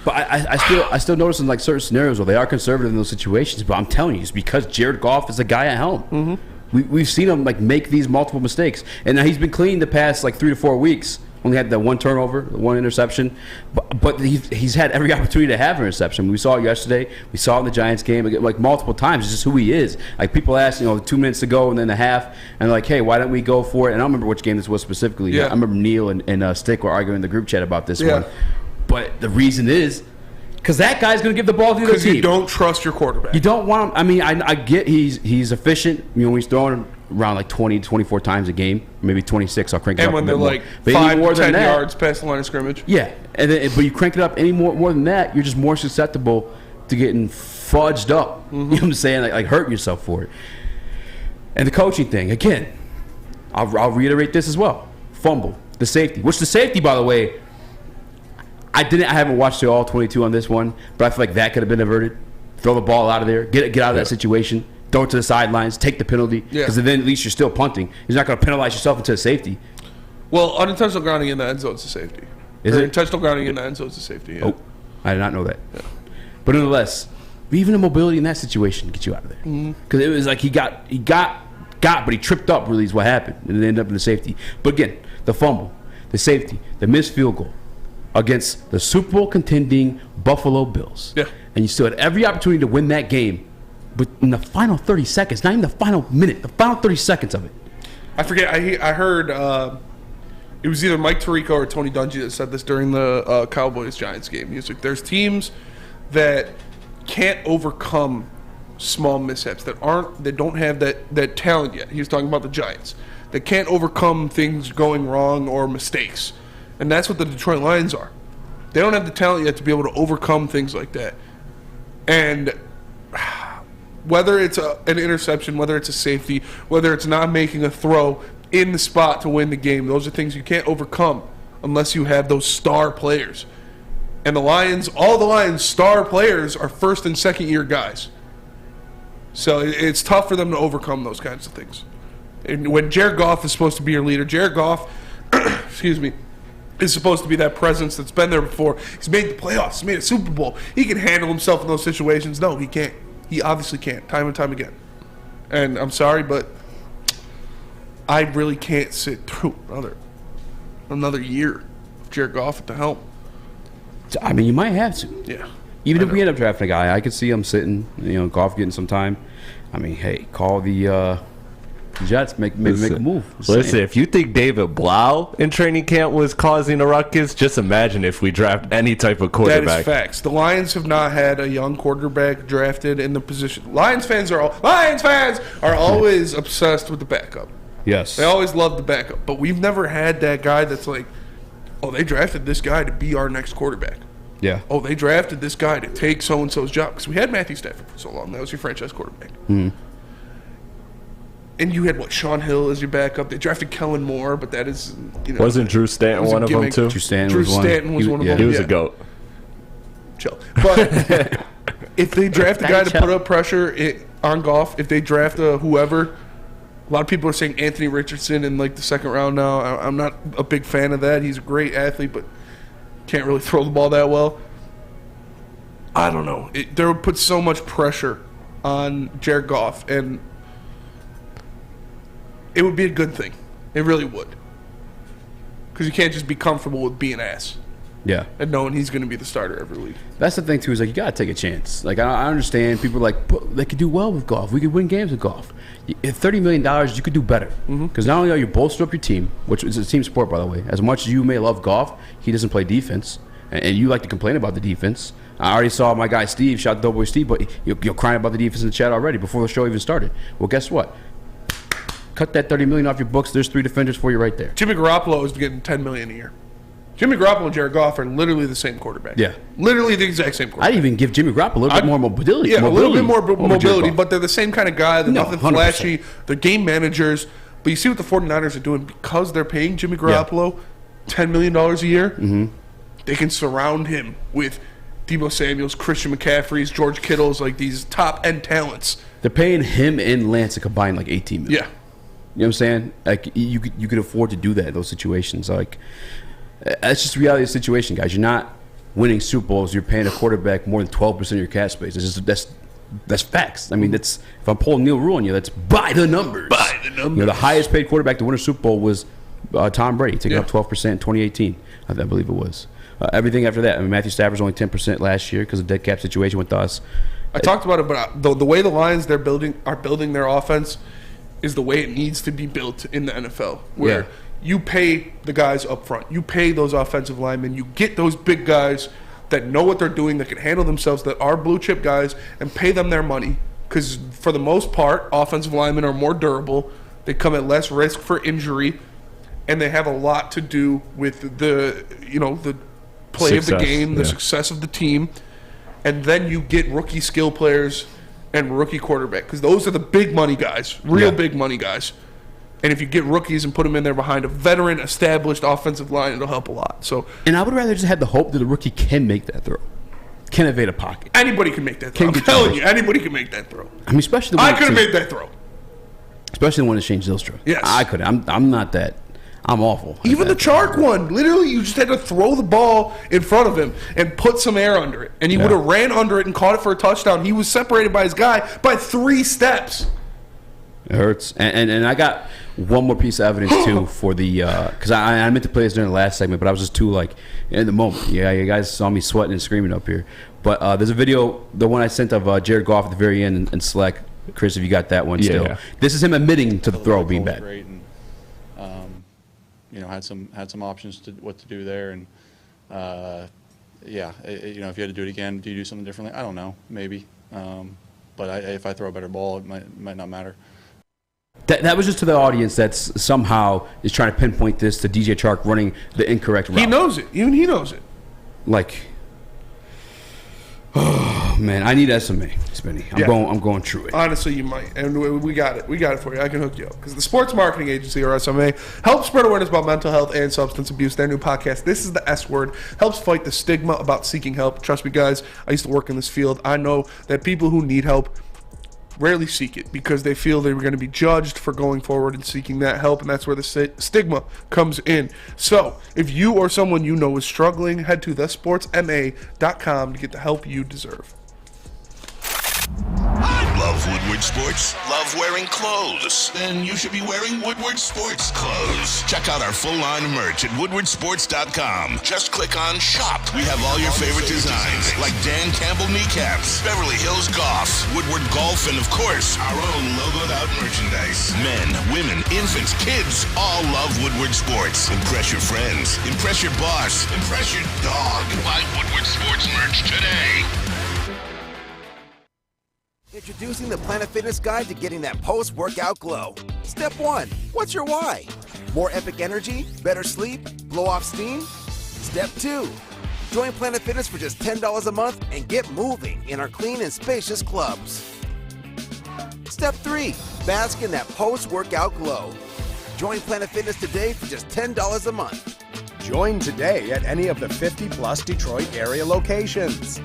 But I still notice in like certain scenarios where they are conservative in those situations. But I'm telling you, it's because Jared Goff is the guy at helm. We've seen him like make these multiple mistakes, and now he's been clean the past like 3 to 4 weeks Only had that one turnover, one interception, but he's had every opportunity to have an interception. We saw it yesterday. We saw it in the Giants game like multiple times. It's just who he is. Like people ask, 2 minutes to go and then a half, and like, hey, why don't we go for it? And I don't remember which game this was specifically. Yeah. I remember Neil and Stick were arguing in the group chat about this one. But the reason is because that guy's going to give the ball to the other team. Because you don't trust your quarterback. You don't want him. I mean, I get he's efficient. When he's throwing around like 20 to 24 times a game, maybe 26. I'll crank it up. And when they're like 5 to 10 yards past the line of scrimmage. Yeah, but you crank it up any more than that, you're just more susceptible to getting fudged up. Mm-hmm. You know what I'm saying? Like hurting yourself for it. And the coaching thing again. I'll reiterate this as well. Fumble, the safety. Which the safety, by the way, I haven't watched all 22 on this one, but I feel like that could have been averted. Throw the ball out of there. Get out of that situation. Throw it to the sidelines. Take the penalty. Because then at least you're still punting. You're not going to penalize yourself into a safety. Well, unintentional grounding in the end zone is a safety. Is it? Intentional grounding in the end zone is a safety. Yeah. Oh, I did not know that. Yeah. But nonetheless, even the mobility in that situation gets you out of there. Because it was like he got, but he tripped up. Really, is what happened, and it ended up in the safety. But again, the fumble, the safety, the missed field goal against the Super Bowl contending Buffalo Bills. Yeah. And you still had every opportunity to win that game. But in the final 30 seconds, not even the final minute, the final 30 seconds of it. I forget. I heard it was either Mike Tirico or Tony Dungy that said this during the Cowboys-Giants game. He was like, there's teams that can't overcome small mishaps, that don't have that talent yet. He was talking about the Giants. That can't overcome things going wrong or mistakes. And that's what the Detroit Lions are. They don't have the talent yet to be able to overcome things like that. And whether it's an interception, whether it's a safety, whether it's not making a throw in the spot to win the game, those are things you can't overcome unless you have those star players. And all the Lions' star players are first and second year guys. So it's tough for them to overcome those kinds of things. And when Jared Goff is supposed to be your leader, Jared Goff, excuse me, is supposed to be that presence that's been there before. He's made the playoffs. He's made a Super Bowl. He can handle himself in those situations. No, he can't. He obviously can't, time and time again. And I'm sorry, but I really can't sit through another year of Jared Goff at the helm. I mean, you might have to. Yeah. Even if we end up drafting a guy, I could see him sitting, Goff getting some time. I mean, hey, call the Jets, make a move. Listen, if you think David Blau in training camp was causing a ruckus, just imagine if we draft any type of quarterback. That is facts. The Lions have not had a young quarterback drafted in the position. Lions fans are always obsessed with the backup. Yes. They always love the backup. But we've never had that guy that's like, oh, they drafted this guy to be our next quarterback. Yeah. Oh, they drafted this guy to take so-and-so's job. Because we had Matthew Stafford for so long. That was your franchise quarterback. Mm-hmm. And you had, Sean Hill as your backup. They drafted Kellen Moore, but that is, Wasn't Drew Stanton one of them, too? Drew Stanton was one of them. He was a GOAT. Chill. But if they draft a guy to put up pressure on Goff, if they draft whoever, a lot of people are saying Anthony Richardson in, the second round now. I'm not a big fan of that. He's a great athlete, but can't really throw the ball that well. I don't know. There would put so much pressure on Jared Goff, and it would be a good thing. It really would. Because you can't just be comfortable with being ass. Yeah. And knowing he's going to be the starter every week. That's the thing, too, is you got to take a chance. I understand people are they could do well with Goff. We could win games with Goff. At $30 million, you could do better. Because not only are you bolstering up your team, which is a team sport, by the way, as much as you may love Goff, he doesn't play defense. And you like to complain about the defense. I already saw my guy Steve, shout out to Doughboy Steve, but you're crying about the defense in the chat already before the show even started. Well, guess what? Cut that $30 million off your books. There's 3 defenders for you right there. Jimmy Garoppolo is getting $10 million a year. Jimmy Garoppolo and Jared Goff are literally the same quarterback. Yeah. Literally the exact same quarterback. I'd even give Jimmy Garoppolo a little bit more mobility. Yeah, a little bit more mobility, but they're the same kind of guy. They're nothing 100%. flashy. They're game managers. But you see what the 49ers are doing because they're paying Jimmy Garoppolo $10 million a year. Mm-hmm. They can surround him with Deebo Samuels, Christian McCaffrey's, George Kittle's, these top-end talents. They're paying him and Lance to combine $18 million. Yeah. You know what I'm saying? You could afford to do that in those situations. That's just the reality of the situation, guys. You're not winning Super Bowls. You're paying a quarterback more than 12% of your cap space. That's facts. I mean, if I'm pulling Neil Rule on you, that's by the numbers. By the numbers. The highest paid quarterback to win a Super Bowl was Tom Brady taking Yeah. up 12% in 2018, I believe it was. Everything after that. I mean, Matthew Stafford's only 10% last year because of the dead cap situation with us. I talked about it, but the way the Lions are building their offense is the way it needs to be built in the NFL, where you pay the guys up front, you pay those offensive linemen, you get those big guys that know what they're doing, that can handle themselves, that are blue chip guys, and pay them their money. Because for the most part, offensive linemen are more durable, they come at less risk for injury, and they have a lot to do with the play of the game, the success of the team. And then you get rookie skill players and rookie quarterback, because those are the big money guys, big money guys. And if you get rookies and put them in there behind a veteran, established offensive line, it'll help a lot. So, and I would rather just have the hope that the rookie can make that throw, can evade a pocket. Anybody can make that throw. I'm telling you, anybody can make that throw. I mean, especially the one I could have made that throw. Especially the one that changed Zylstra. Yes, I could. I'm not that. I'm awful. Even the Chark one, literally, you just had to throw the ball in front of him and put some air under it, and he would have ran under it and caught it for a touchdown. He was separated by his guy by 3 steps. It hurts. And I got one more piece of evidence too for the because I meant to play this during the last segment, but I was just too in the moment. Yeah, you guys saw me sweating and screaming up here. But there's a video, the one I sent of Jared Goff at the very end and Slack. Chris, if you got that one still. Yeah. This is him admitting to the throw being bad. Great and, had some options to what to do there, and if you had to do it again, do you do something differently? I don't know, maybe. But if I throw a better ball, it might not matter. That was just to the audience that's somehow is trying to pinpoint this to DJ Chark running the incorrect route. He knows it. Even he knows it. Oh man, I need SMA, Spinny. I'm going through it. Honestly, you might, and we got it. We got it for you. I can hook you up because the Sports Marketing Agency, or SMA, helps spread awareness about mental health and substance abuse. Their new podcast, This is the S Word, helps fight the stigma about seeking help. Trust me, guys. I used to work in this field. I know that people who need help rarely seek it because they feel they were going to be judged for going forward and seeking that help, and that's where the stigma comes in. So if you or someone you know is struggling, head to thesportsma.com to get the help you deserve. Love Woodward Sports? Love wearing clothes? Then you should be wearing Woodward Sports clothes. Check out our full line of merch at woodwardsports.com. Just click on shop. We have all your favorite designs, like Dan Campbell kneecaps, Beverly Hills Golf, Woodward Golf, and of course, our own logoed out merchandise. Men, women, infants, kids all love Woodward Sports. Impress your friends. Impress your boss. Impress your dog. Buy Woodward Sports merch today. Introducing the Planet Fitness Guide to getting that post-workout glow. Step 1. What's your why? More epic energy? Better sleep? Blow off steam? Step 2. Join Planet Fitness for just $10 a month and get moving in our clean and spacious clubs. Step 3. Bask in that post-workout glow. Join Planet Fitness today for just $10 a month. Join today at any of the 50-plus Detroit area locations.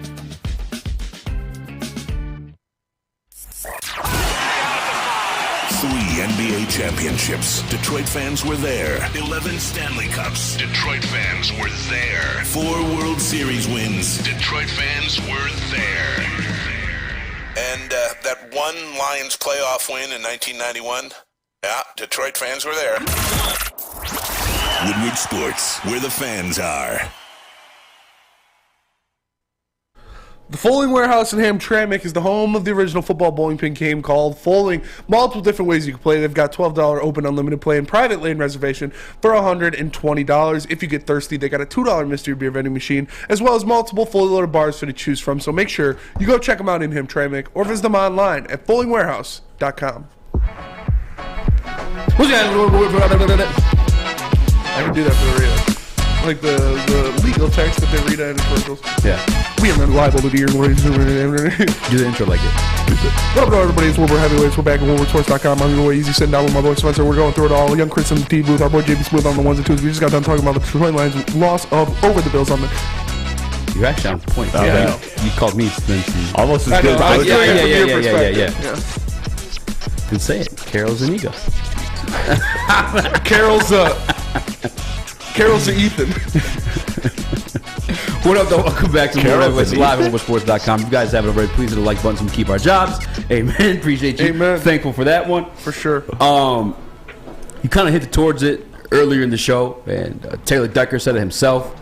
3 NBA championships. Detroit fans were there. 11 Stanley Cups. Detroit fans were there. 4 World Series wins. Detroit fans were there. And that one Lions playoff win in 1991, Detroit fans were there. Woodward Sports, where the fans are. The Folding Warehouse in Hamtramck is the home of the original football bowling pin game called Folding. Multiple different ways you can play. They've got $12 open unlimited play and private lane reservation for $120. If you get thirsty, they got a $2 mystery beer vending machine, as well as multiple fully loaded bars for you to choose from. So make sure you go check them out in Hamtramck or visit them online at foldingwarehouse.com. I can do that for the real. Like the legal text that they read out in commercials. Yeah. We are not liable to the ear. Do the intro like it. What up, everybody? It's Woodward Heavyweights. We're back at WoodwardSports.com. I'm your way easy sitting down with my boy Spencer. We're going through it all. Young Chris in the T booth. Our boy JB Smooth on the ones and twos. We just got done talking about the Detroit Lions' loss of over the Bills on the. You actually on point. Yeah. You called me Spencer. Almost as good. Yeah. Then say it. Carol's an ego. Carol's the Ethan. What up, though? Welcome back to More Heavyweights live at WoodwardSports.com. You guys haven't already, please hit the like button so we keep our jobs. Amen. Appreciate you. Amen. Thankful for that one. For sure. You kind of hinted towards it earlier in the show, and Taylor Decker said it himself,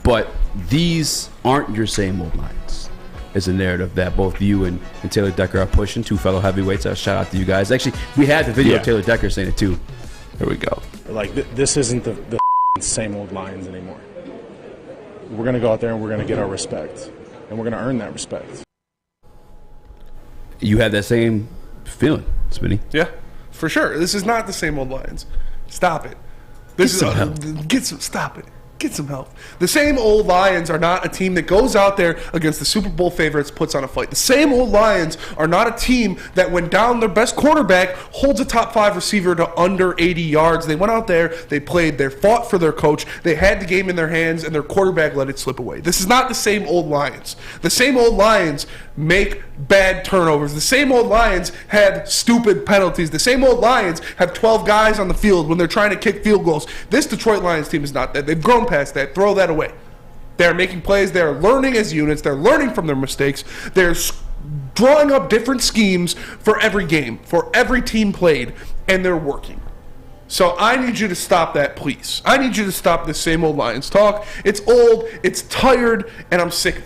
but these aren't your same old Lions. It's a narrative that both you and Taylor Decker are pushing, two fellow heavyweights. Shout out to you guys. Actually, we had the video of Taylor Decker saying it too. Here we go. Like, this isn't the same old Lions anymore. We're going to go out there and we're going to get our respect, and we're going to earn that respect. You had that same feeling, Spinny. Yeah, for sure. This is not the same old Lions. Stop it. Stop it. Get some help. The same old Lions are not a team that goes out there against the Super Bowl favorites, puts on a fight. The same old Lions are not a team that when down their best quarterback holds a top 5 receiver to under 80 yards. They went out there, they played, they fought for their coach, they had the game in their hands, and their quarterback let it slip away. This is not the same old Lions. The same old Lions make bad turnovers. The same old Lions had stupid penalties. The same old Lions have 12 guys on the field when they're trying to kick field goals. This Detroit Lions team is not that. They've grown past that. Throw that away. They're making plays. They're learning as units. They're learning from their mistakes. They're drawing up different schemes for every game, for every team played, and they're working. So I need you to stop that, please. I need you to stop this same old Lions talk. It's old, it's tired, and I'm sick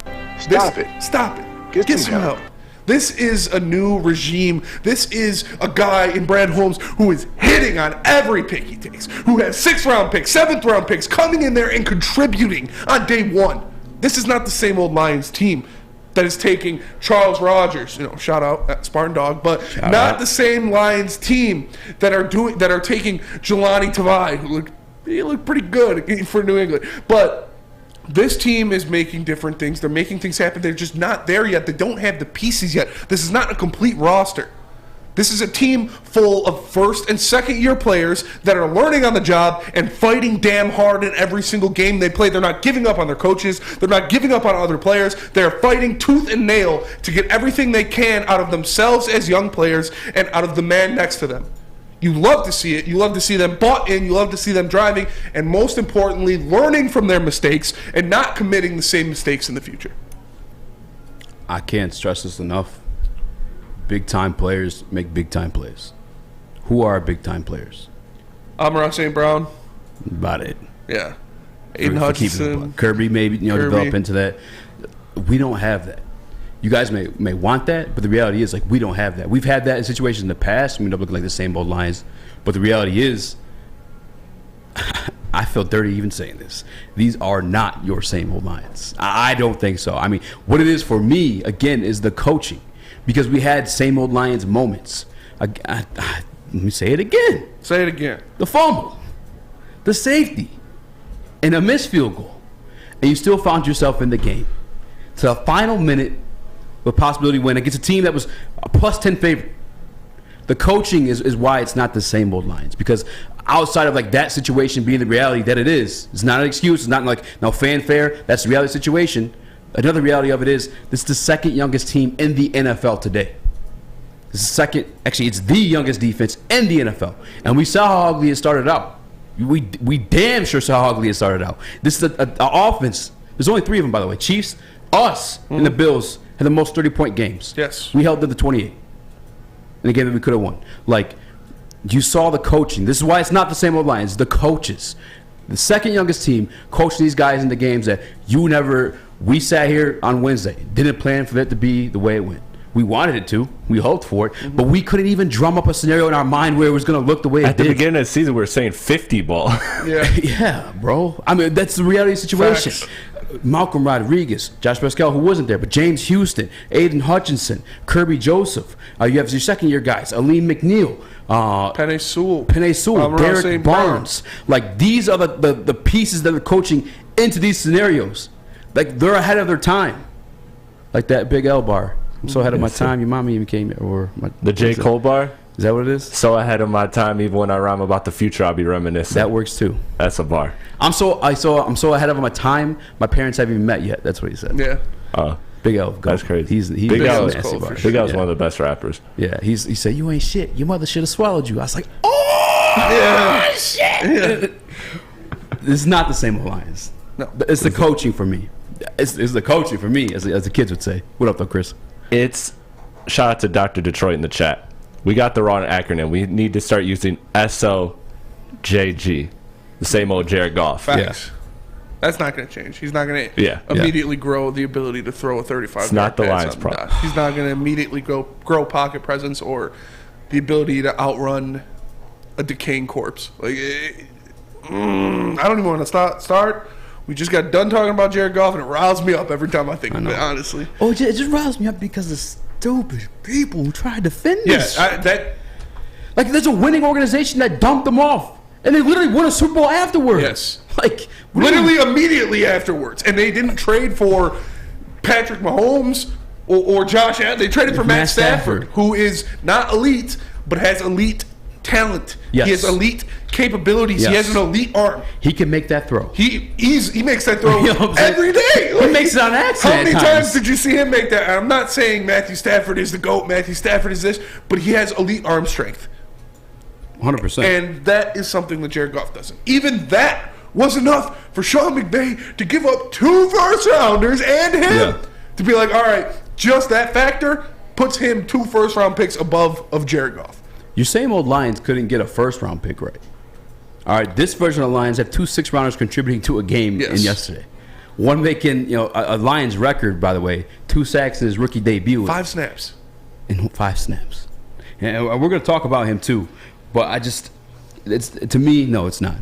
of it. Stop it. Get some help. This is a new regime. This is a guy in Brad Holmes who is hitting on every pick he takes, who has 6th-round picks, 7th-round picks, coming in there and contributing on day one. This is not the same old Lions team that is taking Charles Rogers, shout out at Spartan Dog, but not the same Lions team that are taking Jelani Tavai, who look pretty good for New England, but this team is making different things. They're making things happen. They're just not there yet. They don't have the pieces yet. This is not a complete roster. This is a team full of first and second year players that are learning on the job and fighting damn hard in every single game they play. They're not giving up on their coaches. They're not giving up on other players. They're fighting tooth and nail to get everything they can out of themselves as young players and out of the man next to them. You love to see it. You love to see them bought in. You love to see them driving. And most importantly, learning from their mistakes and not committing the same mistakes in the future. I can't stress this enough. Big-time players make big-time plays. Who are big-time players? Amon-Ra St. Brown. About it. Yeah. Aiden Hutchinson. Kirby maybe develop into that. We don't have that. You guys may want that, but the reality is, we don't have that. We've had that in situations in the past. We end up looking like the same old Lions. But the reality is, I feel dirty even saying this. These are not your same old Lions. I don't think so. I mean, what it is for me, again, is the coaching. Because we had same old Lions moments. Let me say it again. Say it again. The fumble, the safety, and a missed field goal. And you still found yourself in the game. To the final minute, with possibility win against a team that was a +10 favorite. The coaching is why it's not the same old Lions. Because outside of that situation being the reality that it is, it's not an excuse. It's not no fanfare. That's the reality situation. Another reality of it is this is the second youngest team in the NFL today. This is it's the youngest defense in the NFL. And we saw how ugly it started out. We damn sure saw how ugly it started out. This is an offense. There's only 3 of them, by the way. Chiefs, us, and the Bills had the most 30-point games. Yes. We held them to 28 in a game that we could have won. You saw the coaching. This is why it's not the same old Lions. The coaches. The second youngest team coached these guys into games that we sat here on Wednesday, didn't plan for it to be the way it went. We wanted it to. We hoped for it. But we couldn't even drum up a scenario in our mind where it was going to look the way it did. At the beginning of the season, we were saying 50 ball. Yeah, bro. I mean, that's the reality of the situation. Facts. Malcolm Rodriguez, Josh Pascal, who wasn't there, but James Houston, Aiden Hutchinson, Kirby Joseph. You have your second-year guys, Aleem McNeil, Penei Sewell, Derek St. Barnes. These are the pieces that are coaching into these scenarios. They're ahead of their time. Like that Big L bar. I'm so ahead of my time, your mama even came here. The J. Cole bar? Is that what it is? So ahead of my time, even when I rhyme about the future, I'll be reminiscing. That works too. That's a bar. I'm so ahead of my time. My parents haven't even met yet. That's what he said. Yeah. Big L. That's crazy. He's Big L is nasty bar. Big L is one of the best rappers. Yeah. He said, "You ain't shit. Your mother should have swallowed you." I was like, "Oh shit!" Yeah. This is not the same old Lions. No. It's the coaching for me. It's the coaching for me, as the kids would say. What up, though, Chris? Shout out to Dr. Detroit in the chat. We got the wrong acronym. We need to start using SO JG, the same old Jared Goff. Facts. That's not going to change. He's not going to immediately grow the ability to throw a 35. It's not the Lions' problem. He's not going to immediately grow pocket presence or the ability to outrun a decaying corpse. Like, I don't even want to start. We just got done talking about Jared Goff, and it riles me up every time I think of it, honestly. Oh, it just riles me up because of stupid people who try to defend this. Like, there's a winning organization that dumped them off, and they literally won a Super Bowl afterwards. Yes. Like, literally immediately afterwards. And they didn't trade for Patrick Mahomes or Josh Allen. They traded for Matt Stafford, who is not elite, but has elite talent. Yes. He has elite capabilities. Yes. He has an elite arm. He can make that throw. He makes that throw every day. He makes it on accident. How many times did you see him make that? I'm not saying Matthew Stafford is the GOAT. Matthew Stafford is this, but he has elite arm strength. 100%. And that is something that Jared Goff doesn't. Even that was enough for Sean McVay to give up 2 first-rounders and him to be like, all right, just that factor puts him 2 first-round picks above of Jared Goff. Your same old Lions couldn't get a first-round pick right. All right, this version of the Lions have 2 6-rounders contributing to a game in yesterday. One making, a Lions record, by the way, 2 sacks in his rookie debut. 5 snaps. And 5 snaps. And we're going to talk about him, too. But to me, no, it's not.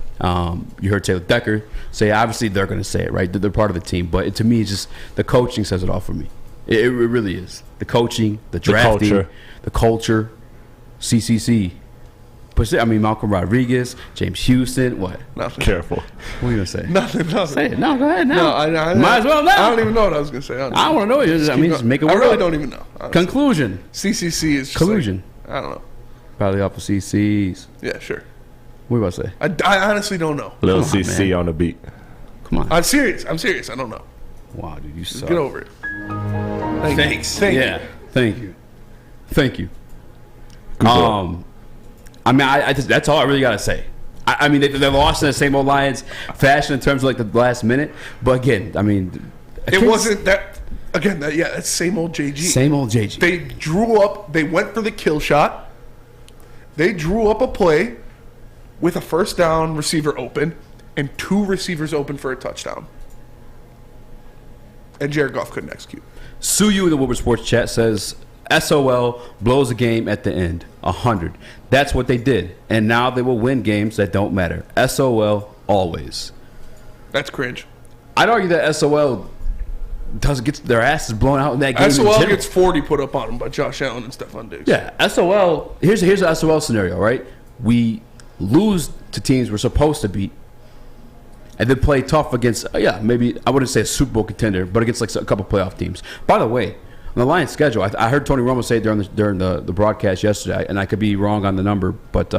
You heard Taylor Decker say, obviously they're going to say it, right? They're part of the team. But to me, it's just the coaching says it all for me. It really is. The coaching, the drafting, the culture, CCC. Malcolm Rodriguez, James Houston, what? Nothing. Careful. What are you going to say? Nothing. Say it. No, go ahead now. No, I might as well now. I don't even know what I was going to say. I want to know. Just make it work. I really don't even know. Honestly. Conclusion. CCC is just collusion. I don't know. Probably off of CC's. Yeah, sure. What are you about to say? I honestly don't know. Little CC on the beat. Come on. I'm serious. I don't know. Wow, dude, you suck. Get over it. Thanks. Thank you. Thank you. That's all I really gotta say. They lost in the same old Lions fashion in terms of like the last minute. But again, it wasn't that. Again, that's same old JG. Same old JG. They drew up. They went for the kill shot. They drew up a play with a first down receiver open and 2 receivers open for a touchdown. And Jared Goff couldn't execute. Suyu in the Woodward Sports chat says, SOL blows a game at the end. 100. That's what they did. And now they will win games that don't matter. SOL always. That's cringe. I'd argue that SOL doesn't get their asses blown out in that game. SOL gets 40 put up on them by Josh Allen and Stephon Diggs. Yeah, SOL. Here's an SOL scenario, right? We lose to teams we're supposed to beat, and then play tough against, maybe I wouldn't say a Super Bowl contender, but against like a couple playoff teams. By the way, on the Lions schedule, I heard Tony Romo say during the broadcast yesterday, and I could be wrong on the number, but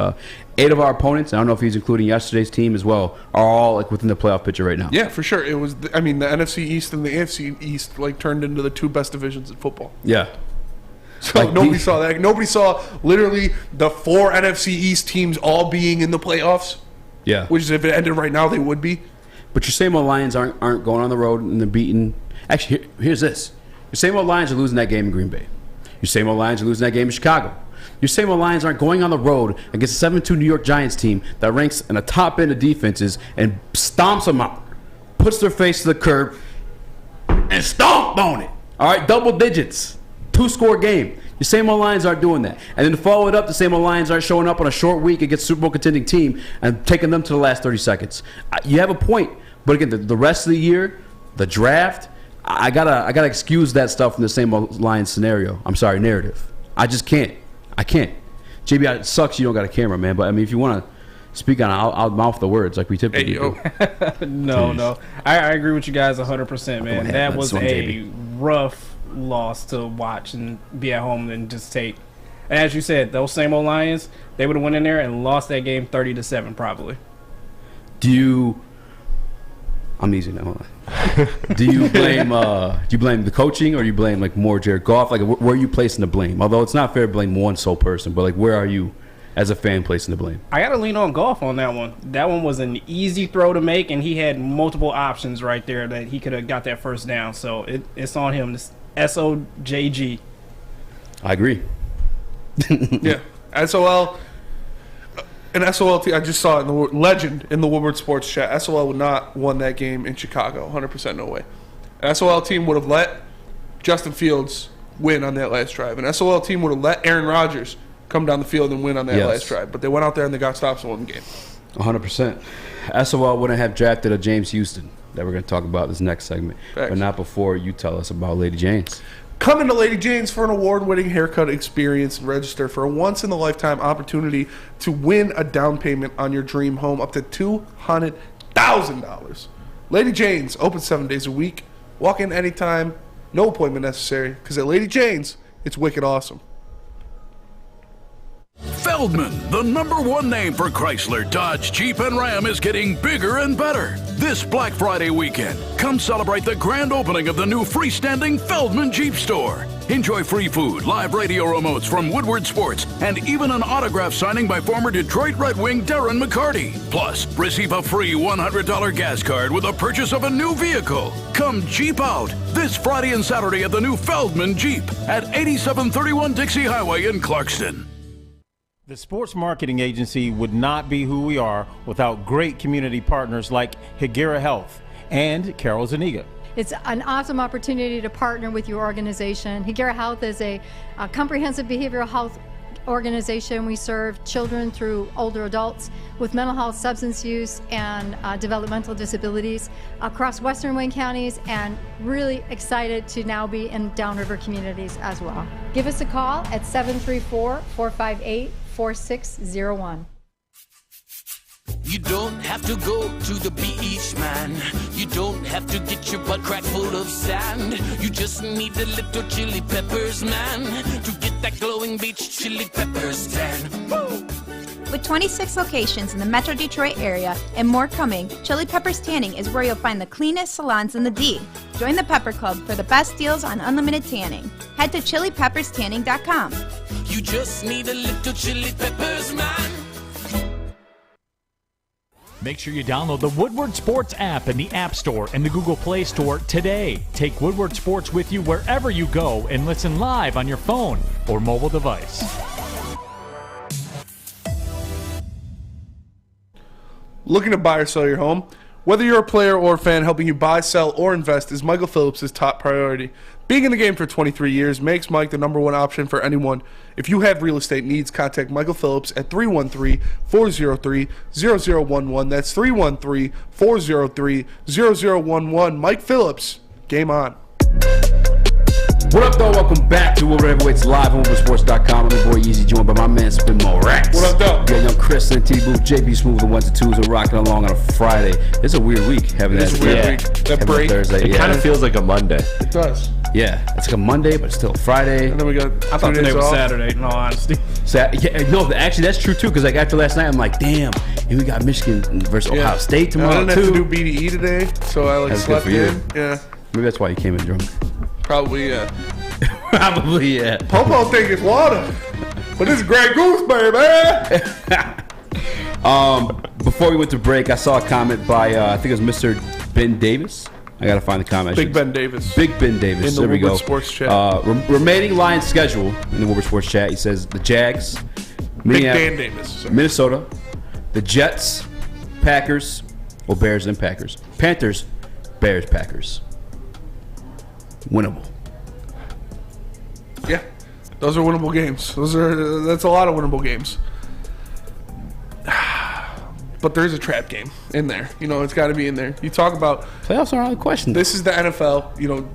8 of our opponents, I don't know if he's including yesterday's team as well, are all like within the playoff picture right now. Yeah, for sure. It was. The NFC East and the AFC East turned into the 2 best divisions in football. Yeah. So nobody saw that. Nobody saw literally the 4 NFC East teams all being in the playoffs. Yeah. Which is, if it ended right now, they would be. But your same old Lions aren't going on the road and they're beating. Actually, here's this. Your same old Lions are losing that game in Green Bay. Your same old Lions are losing that game in Chicago. Your same old Lions aren't going on the road against a 7-2 New York Giants team that ranks in the top end of defenses and stomps them out, puts their face to the curb, and stomped on it. All right, double digits, 2-score game. Your same old Lions aren't doing that. And then to follow it up, the same old Lions aren't showing up on a short week against a Super Bowl contending team and taking them to the last 30 seconds. You have a point, but again, the rest of the year, the draft, I gotta excuse that stuff from the same old Lions scenario. I'm sorry, narrative. I just can't. I can't. JB, it sucks you don't got a camera, man. But if you want to speak on it, I'll mouth the words like we typically do. No. I agree with you guys 100%, man. That was a rough loss to watch and be at home and just take. And as you said, those same old Lions, they would have went in there and lost that game 30-7 probably. I'm easy now. Do you blame the coaching, or do you blame like more Jared Goff? Like, where are you placing the blame? Although it's not fair to blame one sole person, but like, where are you as a fan placing the blame? I gotta lean on Goff on that one. That one was an easy throw to make, and he had multiple options right there that he could have got that first down. So it's on him. This SOJG. I agree. Yeah, SOL. And SOL team, I just saw it in the legend in the Woodward Sports chat. SOL would not won that game in Chicago. 100% no way. An SOL team would have let Justin Fields win on that last drive. An SOL team would have let Aaron Rodgers come down the field and win on that last drive. But they went out there and they got stops and won the game. 100%. SOL wouldn't have drafted a James Houston that we're going to talk about this next segment. Facts. But not before you tell us about Lady Jane's. Come into Lady Jane's for an award-winning haircut experience and register for a once-in-a-lifetime opportunity to win a down payment on your dream home up to $200,000. Lady Jane's, open 7 days a week. Walk in anytime, no appointment necessary, because at Lady Jane's, it's wicked awesome. Feldman, the #1 name for Chrysler, Dodge, Jeep, and Ram, is getting bigger and better. This Black Friday weekend, come celebrate the grand opening of the new freestanding Feldman Jeep store. Enjoy free food, live radio remotes from Woodward Sports, and even an autograph signing by former Detroit Red Wing Darren McCarty. Plus, receive a free $100 gas card with the purchase of a new vehicle. Come Jeep out this Friday and Saturday at the new Feldman Jeep at 8731 Dixie Highway in Clarkston. The Sports Marketing Agency would not be who we are without great community partners like Higuera Health and Carol Zaniga. It's an awesome opportunity to partner with your organization. Higuera Health is a comprehensive behavioral health organization. We serve children through older adults with mental health, substance use, and developmental disabilities across Western Wayne counties, and really excited to now be in downriver communities as well. Give us a call at 734-458-4601. You don't have to go to the beach, man. You don't have to get your butt crack full of sand. You just need a little chili peppers, man, to get that glowing beach chili peppers tan. Woo! With 26 locations in the Metro Detroit area and more coming, Chili Peppers Tanning is where you'll find the cleanest salons in the D. Join the Pepper Club for the best deals on unlimited tanning. Head to chilipepperstanning.com. You just need a little chili peppers, man. Make sure you download the Woodward Sports app in the App Store and the Google Play Store today. Take Woodward Sports with you wherever you go and listen live on your phone or mobile device. Looking to buy or sell your home? Whether you're a player or a fan, helping you buy, sell, or invest is Michael Phillips' top priority. Being in the game for 23 years makes Mike the #1 option for anyone. If you have real estate needs, contact Michael Phillips at 313-403-0011. That's 313-403-0011. Mike Phillips, game on. What up, though? Welcome back to Woodward Heavyweights live on WoodwardSports.com. I'm your boy Easy, joined by my man Spin Morax. What up, though? We got young Chris and T Booth, JB Smooth, the 1s and 2s, and rocking along on a Friday. It's a weird week having that. It's a weird week. That break. Thursday. It kind of feels like a Monday. It does. Yeah, it's like a Monday, but it's still a Friday. And then we got I thought today was Saturday, in all honesty. No, actually, that's true, too, because like after last night, I'm like, damn, and we got Michigan versus Ohio State tomorrow, I didn't have to do BDE today, so I that's slept good for in. Yeah. Maybe that's why you came in drunk. Probably, yeah. Probably, yeah. Popo think it's water, but it's Grey Goose, baby. Before we went to break, I saw a comment by I think it was Mr. Ben Davis. I gotta find the comment. Big Ben Davis. Big Ben Davis. In the there we Woodward go. Sports chat. Remaining Lions schedule in the Woodward Sports chat. He says the Jags, Big Dan Davis. Sorry. Minnesota, the Jets, Packers, well Bears and Packers, Panthers, Bears, Packers. Winnable. Yeah, those are winnable games. That's a lot of winnable games. But there's a trap game in there. You know, it's got to be in there. You talk about playoffs aren't out of the question. This is the NFL. You know,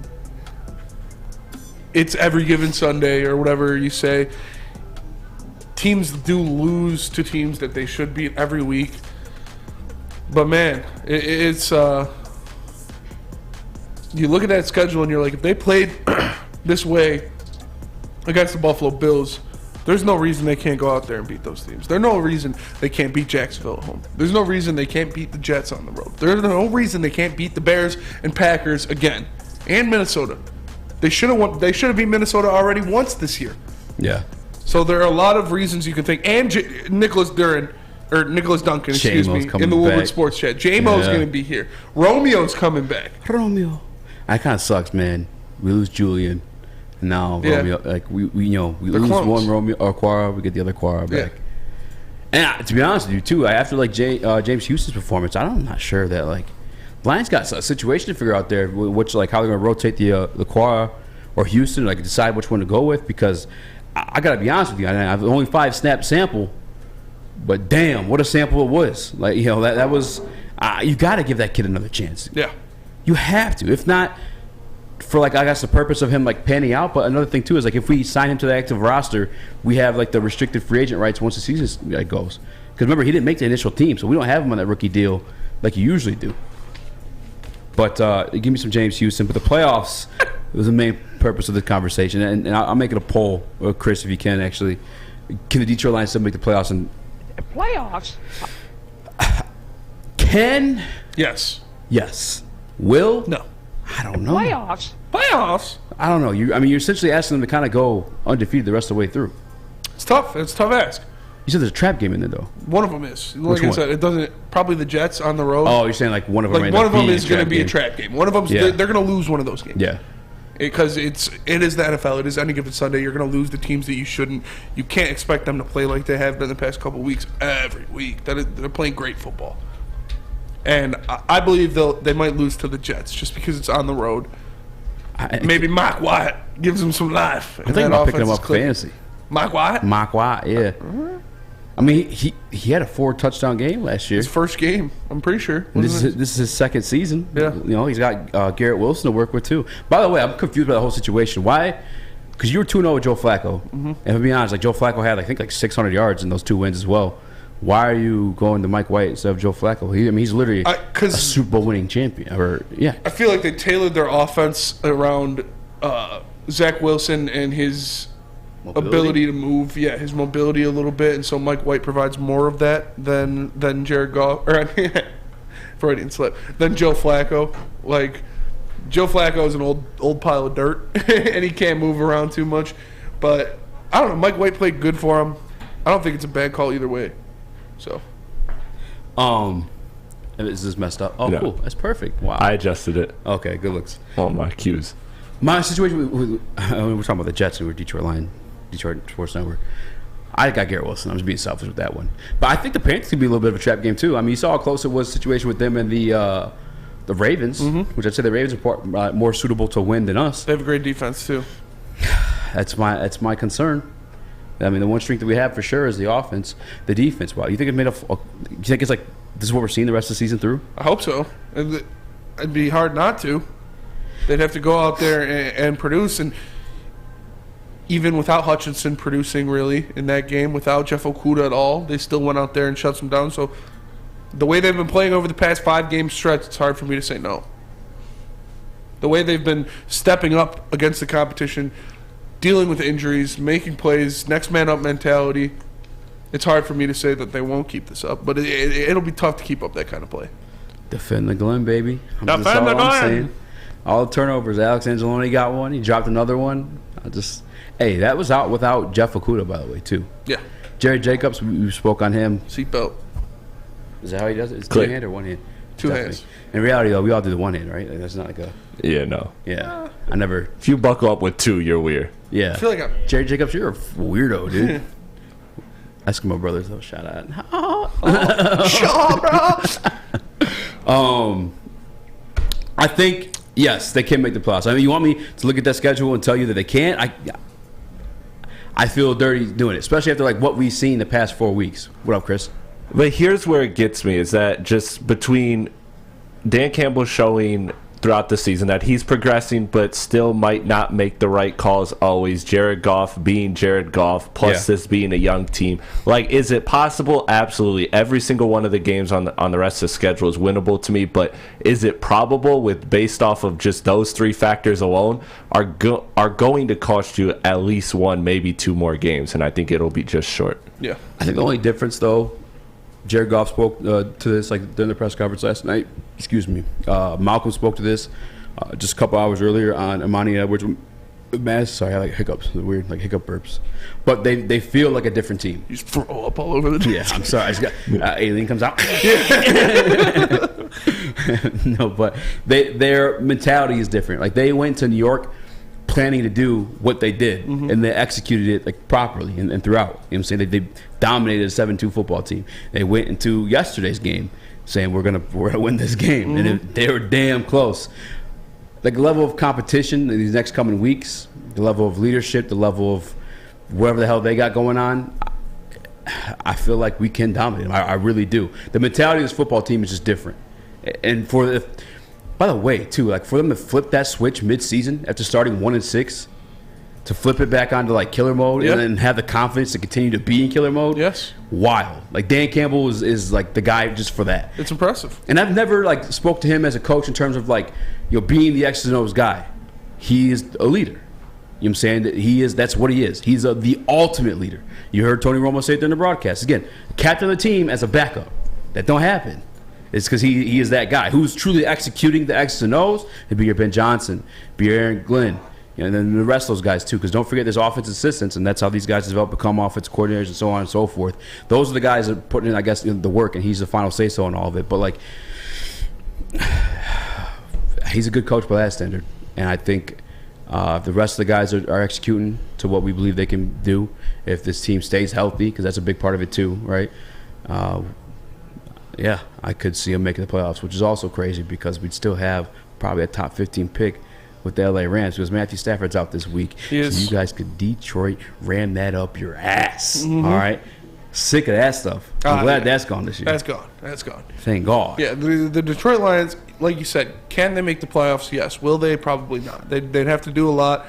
it's every given Sunday or whatever you say. Teams do lose to teams that they should beat every week. But man, it's you look at that schedule and you're like, if they played this way against the Buffalo Bills, there's no reason they can't go out there and beat those teams. There's no reason they can't beat Jacksonville at home. There's no reason they can't beat the Jets on the road. There's no reason they can't beat the Bears and Packers again, and Minnesota. They should have won. They should have beat Minnesota already once this year. Yeah. So there are a lot of reasons you can think. And Nicholas Duncan, excuse me, in the Woodward Sports chat. J-Mo's going to be here. Romeo's coming back. Romeo. That kind of sucks, man. We lose Julian. Now Romeo, like we lose clones. one Romeo or Quara, we get the other Quara back. And to be honest with you, too, after like James Houston's performance, I'm not sure that like Lions got a situation to figure out there, which like how they're going to rotate the Quara or Houston, like decide which one to go with. Because I got to be honest with you, I have only 5 snap sample, but damn, what a sample it was! Like that was you got to give that kid another chance. Yeah, you have to. If not, for like I guess the purpose of him like panning out. But another thing too is like if we sign him to the active roster, we have like the restricted free agent rights once the season goes. Because remember, he didn't make the initial team, so we don't have him on that rookie deal like you usually do. But give me some James Houston. But the playoffs was the main purpose of the conversation, and I'll make it a poll, Chris, if you can actually. Can the Detroit Lions still make the playoffs? And playoffs? Can? Yes. Yes. Will? No. I don't know. Playoffs? I don't know. You're essentially asking them to kind of go undefeated the rest of the way through. It's tough. It's a tough ask. You said there's a trap game in there, though. One of them is. Which Like I one? said, it doesn't. Probably the Jets on the road. Oh, you're saying like one of them. Like one of them is going to be a trap game. One of them, Yeah. they're going to lose one of those games. Yeah. Because it is the NFL. It is any given Sunday. You're going to lose the teams that you shouldn't. You can't expect them to play like they have been the past couple of weeks every week. They're playing great football. And I believe they might lose to the Jets just because it's on the road. Maybe Mike White gives them some life. I'm thinking about picking him up for fantasy. Mike White? Mike White, yeah. I mean, he had a 4-touchdown game last year. His first game, I'm pretty sure. And this is his second season. Yeah. He's got Garrett Wilson to work with, too. By the way, I'm confused by the whole situation. Why? Because you were 2-0 with Joe Flacco. And to be honest, like Joe Flacco had, I think, like 600 yards in those 2 wins as well. Why are you going to Mike White instead of Joe Flacco? He's literally a Super Bowl winning champion. I feel like they tailored their offense around Zach Wilson and his ability to move. Yeah, his mobility a little bit, and so Mike White provides more of that than Jared Goff or Freudian slip than Joe Flacco. Like Joe Flacco is an old pile of dirt, and he can't move around too much. But I don't know. Mike White played good for him. I don't think it's a bad call either way. So, is this messed up? Oh, No. cool. That's perfect. Wow. I adjusted it. Okay, good looks. All my cues. My situation we're talking about the Jets, who were Detroit Sports Network. I got Garrett Wilson. I'm just being selfish with that one. But I think the Panthers could be a little bit of a trap game too. I mean, you saw how close it was situation with them and the Ravens, which I'd say the Ravens are more suitable to win than us. They have a great defense too. That's my concern. I mean, the one strength that we have for sure is the offense. The defense, wow. You think you think it's like this is what we're seeing the rest of the season through? I hope so. It'd be hard not to. They'd have to go out there and produce, and even without Hutchinson producing really in that game, without Jeff Okudah at all, they still went out there and shut them down. So the way they've been playing over the past 5-game stretch, it's hard for me to say no. The way they've been stepping up against the competition, dealing with injuries, making plays, next man up mentality, it's hard for me to say that they won't keep this up. But it'll be tough to keep up that kind of play. Defend the Glen, baby. Defend the Glen. All the turnovers. Alex Angeloni got one. He dropped another one. Hey, that was out without Jeff Okudah, by the way, too. Yeah. Jerry Jacobs, we spoke on him. Seatbelt. Is that how he does it? It's Click. 2 hand or 1 hand? Two hands. In reality, though, we all do the 1 hand, right? Like, that's not like a... Yeah, no. Yeah. I never... If you buckle up with 2, you're weird. Yeah. I feel like Jerry Jacobs, you're a weirdo, dude. Eskimo Brothers, though. Shout out. I think, yes, they can make the playoffs. I mean, you want me to look at that schedule and tell you that they can't? I feel dirty doing it, especially after like what we've seen the past 4 weeks. What up, Chris? But here's where it gets me, is that just between Dan Campbell showing throughout the season that he's progressing but still might not make the right calls always, Jared Goff being Jared Goff, plus this being a young team. Like, is it possible? Absolutely. Every single one of the games on the rest of the schedule is winnable to me, but is it probable, with based off of just those 3 factors alone, are going to cost you at least 1, maybe 2 more games, and I think it'll be just short. Yeah. I think the only difference, though, Jared Goff spoke to this like during the press conference last night. Excuse me. Malcolm spoke to this just a couple hours earlier on Imani Edwards. Sorry, I like hiccups. They're weird, like hiccup burps. But they feel like a different team. You just throw up all over the desk. Yeah, I'm sorry. I just got alien comes out. No, but their mentality is different. Like, they went to New York, planning to do what they did, and they executed it like properly and throughout. You know what I'm saying? They dominated a 7-2 football team. They went into yesterday's game saying we're gonna win this game, and they were damn close. Like the level of competition in these next coming weeks, the level of leadership, the level of whatever the hell they got going on, I feel like we can dominate them. I really do. The mentality of this football team is just different. And by the way, too, like for them to flip that switch mid-season after starting 1-6, to flip it back onto like killer mode and then have the confidence to continue to be in killer mode. Yes. Wild. Like Dan Campbell is like the guy just for that. It's impressive. And I've never like spoke to him as a coach in terms of like, being the X's and O's guy. He is a leader. You know what I'm saying? That that's what he is. He's the ultimate leader. You heard Tony Romo say it during the broadcast. Again, captain of the team as a backup. That don't happen. It's because he is that guy who's truly executing the X's and O's. It'd be your Ben Johnson, be your Aaron Glenn, and then the rest of those guys too. Because don't forget, there's offensive assistants, and that's how these guys develop, become offensive coordinators, and so on and so forth. Those are the guys that are putting in, I guess, the work, and he's the final say so on all of it. But like, he's a good coach by that standard, and I think if the rest of the guys are executing to what we believe they can do, if this team stays healthy, because that's a big part of it too, right? Yeah, I could see them making the playoffs, which is also crazy because we'd still have probably a top 15 pick with the LA Rams because Matthew Stafford's out this week. Yes. So you guys could Detroit ram that up your ass. All right? Sick of that stuff. I'm glad that's gone this year. That's gone. That's gone. Thank God. Yeah, the Detroit Lions, like you said, can they make the playoffs? Yes. Will they? Probably not. They'd have to do a lot.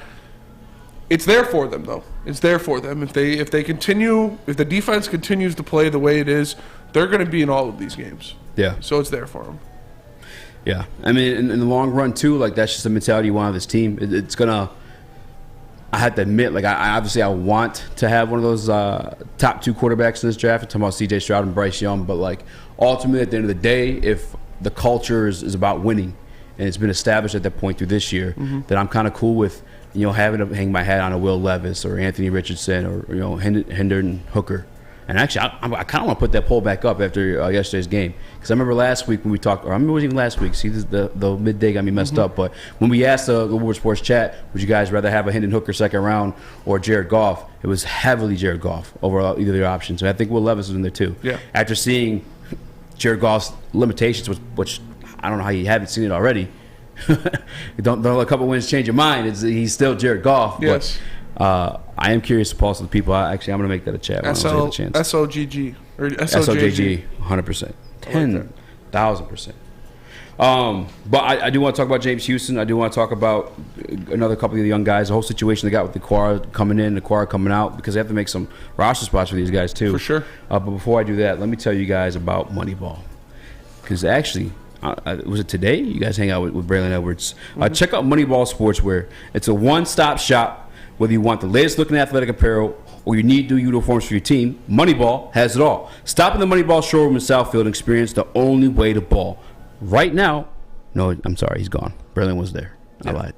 It's there for them, though. It's there for them. If they continue, if the defense continues to play the way it is, they're going to be in all of these games. Yeah. So it's there for them. Yeah. I mean, in the long run, too, like, that's just the mentality you want of this team. It's going to – I have to admit, like, I obviously I want to have one of those top 2 quarterbacks in this draft. I'm talking about C.J. Stroud and Bryce Young. But, like, ultimately, at the end of the day, if the culture is about winning and it's been established at that point through this year, then I'm kind of cool with, having to hang my hat on a Will Levis or Anthony Richardson or, Hendon Hooker. And actually, I kind of want to put that poll back up after yesterday's game. Because I remember last week when we talked, or I remember it was even last week. See, the midday got me messed up. But when we asked the Woodward Sports chat, would you guys rather have a Hendon Hooker second round or Jared Goff? It was heavily Jared Goff over either of their options. And I think Will Levis was in there too. Yeah. After seeing Jared Goff's limitations, which I don't know how you haven't seen it already. don't let a couple wins change your mind. He's still Jared Goff. Yes. But I am curious to pulse of the people. I'm going to make that a chat. SOGG. Or SOJG, 100%. 10,000%. But I do want to talk about James Houston. I do want to talk about another couple of the young guys, the whole situation they got with the Quara coming in, the Quara coming out, because they have to make some roster spots for these guys too. For sure. But before I do that, let me tell you guys about Moneyball. Because actually, was it today? You guys hang out with Braylon Edwards. Check out Moneyball Sportswear. It's a one-stop shop. Whether you want the latest looking athletic apparel or you need new uniforms for your team, Moneyball has it all. Stop in the Moneyball showroom in Southfield and experience the only way to ball. Right now, no, I'm sorry, he's gone. Berlin was there. I lied.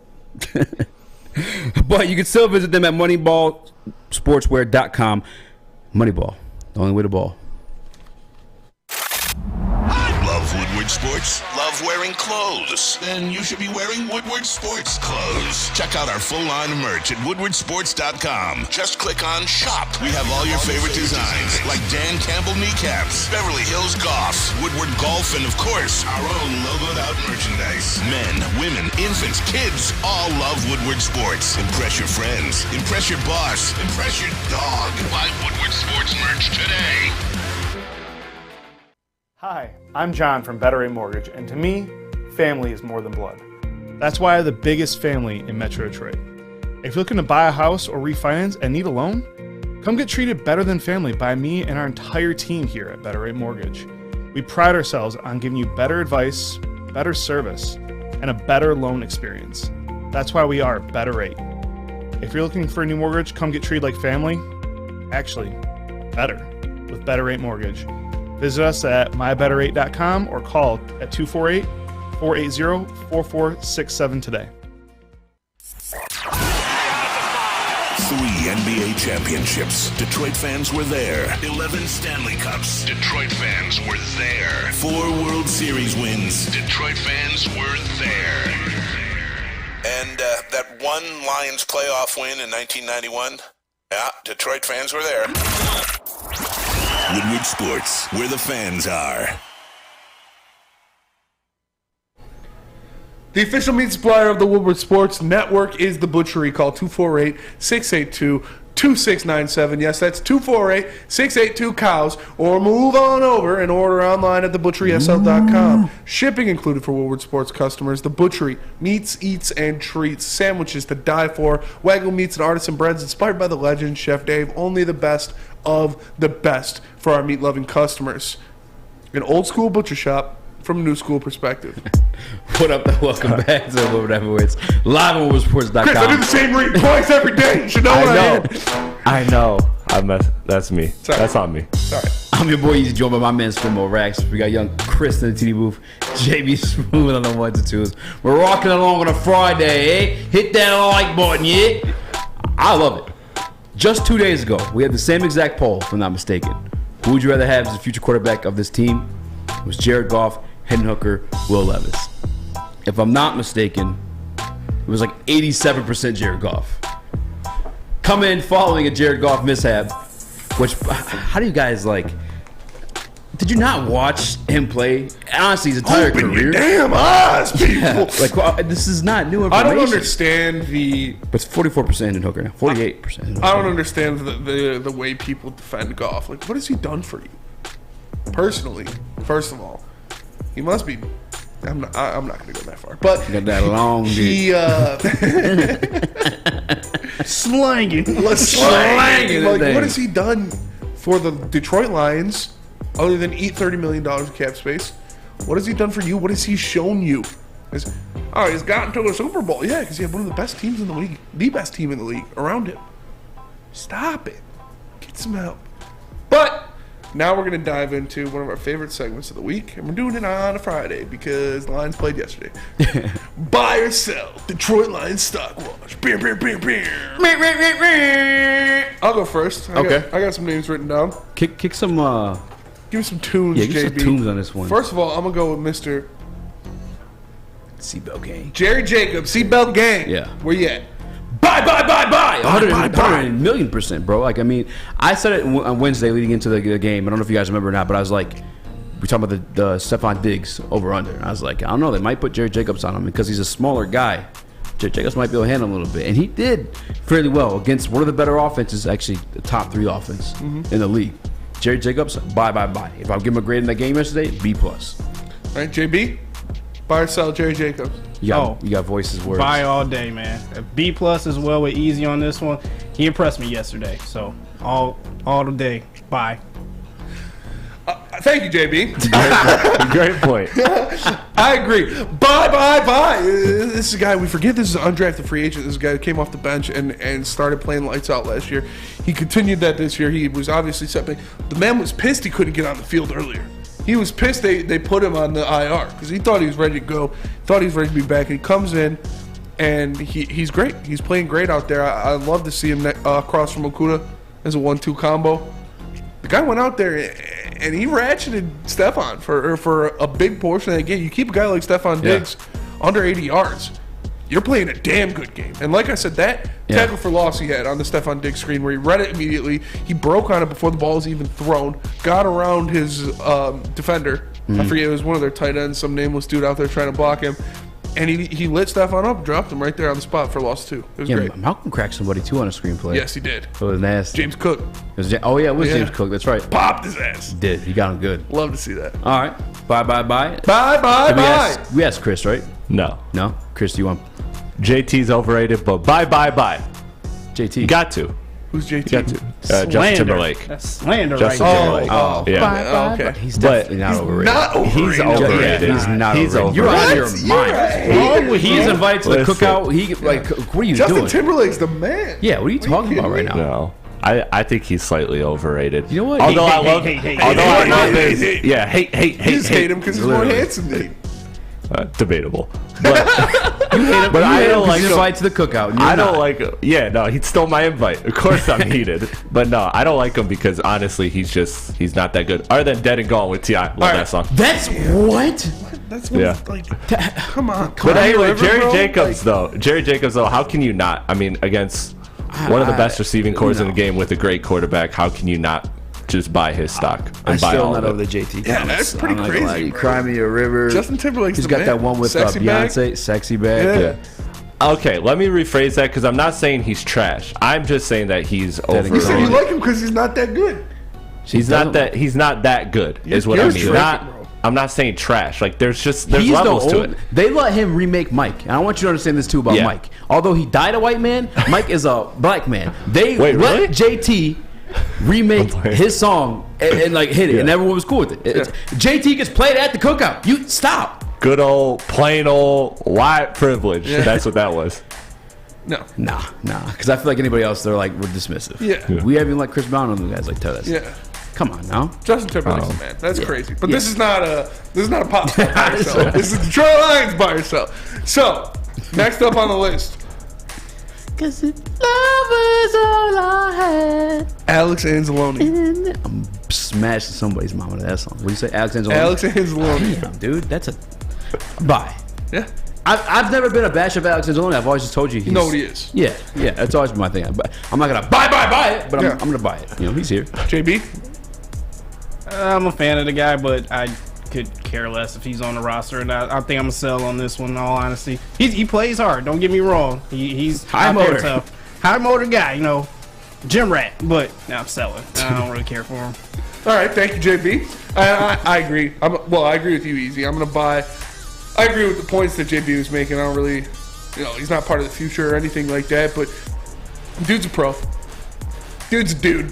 But you can still visit them at moneyballsportswear.com. Moneyball, the only way to ball. Love Woodward Sports? Love wearing clothes? Then you should be wearing Woodward Sports clothes. Check out our full line of merch at woodwardsports.com. Just click on Shop. We have all your favorite designs, like Dan Campbell kneecaps, Beverly Hills Golf, Woodward Golf, and of course, our own logoed out merchandise. Men, women, infants, kids all love Woodward Sports. Impress your friends. Impress your boss. Impress your dog. Buy Woodward Sports merch today. Hi, I'm John from Better Rate Mortgage, and to me, family is more than blood. That's why I have the biggest family in Metro Detroit. If you're looking to buy a house or refinance and need a loan, come get treated better than family by me and our entire team here at Better Rate Mortgage. We pride ourselves on giving you better advice, better service, and a better loan experience. That's why we are Better Rate. If you're looking for a new mortgage, come get treated like family. Actually, better with Better Rate Mortgage. Visit us at mybetterrate.com or call at 248-480-4467 today. 3 NBA championships. Detroit fans were there. 11 Stanley Cups. Detroit fans were there. 4 World Series wins. Detroit fans were there. And that one Lions playoff win in 1991? Yeah, Detroit fans were there. Woodward Sports, where the fans are. The official meat supplier of the Woodward Sports Network is the Butchery. Call 248-682-2697. Yes, that's 248-682-COWS. Or move on over and order online at thebutcherysl.com. Shipping included for Woodward Sports customers. The Butchery. Meats, eats, and treats. Sandwiches to die for. Wagyu meats and artisan breads inspired by the legend Chef Dave. Only the best of the best for our meat-loving customers. An old-school butcher shop from a new school perspective. What up, welcome back to Woodward Heavyweights, live on WoodwardSports.com. Chris, I do the same read twice every day. You should know what I know. That's me. Sorry. That's on me. Sorry. I'm your boy, Easy, joined by my man, Spimo Rax. We got young Chris in the TV booth, JB Smooth on the ones and twos. We're rocking along on a Friday, eh? Hit that like button, yeah? I love it. Just 2 days ago, we had the same exact poll, if I'm not mistaken. Who would you rather have as the future quarterback of this team? It was Jared Goff, Hendon Hooker, Will Levis. If I'm not mistaken, it was like 87% Jared Goff. Come in following a Jared Goff mishap, which, how do you guys like? Did you not watch him play? Honestly, his entire Open career. your damn eyes, people. Yeah, like, well, this is not new information. I don't understand the. But it's 44% Hendon Hooker now. 48%. I don't understand the way people defend Goff. Like, what has he done for you? Personally, first of all, he must be. I'm not going to go that far. But got that long slanging. Like, what has he done for the Detroit Lions other than eat $30 million of cap space? What has he done for you? What has he shown you? He's gotten to a Super Bowl. Yeah, because he had one of the best teams in the league, the best team in the league around him. Stop it. Get some help. But now we're going to dive into one of our favorite segments of the week, and we're doing it on a Friday because the Lions played yesterday. Buy or sell, Detroit Lions stock watch. I'll go first. I got some names written down. Kick some. Give me some tunes, yeah, give JB. some tunes on this one. First of all, I'm going to go with Mr. Seatbelt Gang. Jerry Jacobs, Seatbelt Gang. Yeah. Where you at? Buy. 100 million%, bro. Like, I mean, I said it on Wednesday leading into the game. I don't know if you guys remember or not, but I was like, we're talking about the Stephon Diggs over-under. And I was like, I don't know. They might put Jerry Jacobs on him because he's a smaller guy. Jerry Jacobs might be able to handle him a little bit. And he did fairly well against one of the better offenses, actually the top 3 offense in the league. Jerry Jacobs, buy. If I give him a grade in that game yesterday, B+. All right, JB, buy or sell Jerry Jacobs? You got voices, words. Buy all day, man. B+ as well with Easy on this one. He impressed me yesterday, so all the day. Buy. Thank you, JB. Great point. I agree. Buy. This is a guy, we forget this is an undrafted free agent. This is a guy who came off the bench and started playing lights out last year. He continued that this year. He was obviously something. The man was pissed he couldn't get on the field earlier. He was pissed they put him on the IR because he thought he was ready to go. Thought he was ready to be back. And he comes in and he's great. He's playing great out there. I love to see him across from Okuda as a 1-2 combo. The guy went out there and he ratcheted Stephon for a big portion of that game. You keep a guy like Stephon Diggs under 80 yards, you're playing a damn good game. And like I said, that tackle for loss he had on the Stephon Diggs screen where he read it immediately, he broke on it before the ball was even thrown, got around his defender. I forget, it was one of their tight ends, some nameless dude out there trying to block him. And he lit Stephon up, dropped him right there on the spot for loss 2. It was great. Malcolm cracked somebody too on a screenplay. Yes, he did. It was nasty. James Cook. It was James Cook. That's right. Popped his ass. He did. He got him good. Love to see that. All right. Buy. Buy. We asked Chris, right? No. Chris, do you want? JT's overrated, but buy. JT. Got to. Who's JT? Got to. Justin Timberlake. That's slander Justin right Timberlake. Oh, yeah. Okay. He's definitely not overrated. Not overrated. He's overrated. He's not He's overrated. You're out of your mind. He's invited to the cookout. What are you Justin doing? Timberlake's the man. Yeah, what are you talking about right now? No. I think he's slightly overrated. You know what? Although I love hate. hate. You just hate him because he's more handsome than you. Debatable. But You hate him, but I don't like him. him. Invite to the cookout. I don't like him. Yeah, no, he stole my invite. Of course I'm heated. But no, I don't like him because honestly, he's not that good. Other than Dead and Gone with T.I. Love that song. That's what? That's Come on. But anyway, Jerry Jacobs though, how can you not? I mean, against one of the best receiving cores in the game with a great quarterback, how can you not just buy his stock and I'm buy still all not of over it? the JT. Yeah, that's pretty crazy. Cry Me a River. Justin Timberlake's He's the got man. that one with Sexy Beyonce, Bag. Sexy Bag. Yeah. Okay, let me rephrase that because I'm not saying he's trash. I'm just saying that he's over. You said you like him because he's not that good. He's not that good. Is what I You're mean. tripping, bro. I'm not saying trash. Like there's He's levels to it. They let him remake Mike. And I want you to understand this too about Yeah. Mike. Although he died a white man, Mike is a black man. They Wait, let really? JT remake his song and like hit it, and everyone was cool with it. JT gets played at the cookout. You stop. Good old plain old white privilege. Yeah. That's what that was. No. Nah. Because I feel like anybody else, they're like, we're dismissive. Yeah. We haven't like Chris Brown on the guys like tell us. Yeah. Come on now. Justin Timberlake's the man. That's Yeah. crazy. But Yeah. this is not a pop star by yourself. This is Detroit Lions by yourself. So, next up on the list, Cause love is all I had. Alex Anzalone. I'm smashing somebody's mama to that song. What do you say, Alex Anzalone? Alex Anzalone. Damn, dude, that's a bye. Yeah. I've never been a bash of Alex Anzalone. I've always just told you You know what he is. Yeah, that's always been my thing. I'm not gonna buy it, but I'm gonna buy it. You know, he's here. JB? I'm a fan of the guy, but I could care less if he's on the roster or not. I think I'm gonna sell on this one. In all honesty, he plays hard. Don't get me wrong. He's High motor. high motor guy. You know, gym rat. But now I'm selling. I don't really care for him. All right, thank you, JB. I agree. I agree with you, Easy. I'm gonna buy. I agree with the points that JB was making. I don't really, he's not part of the future or anything like that. But dude's a pro. Dude's a dude.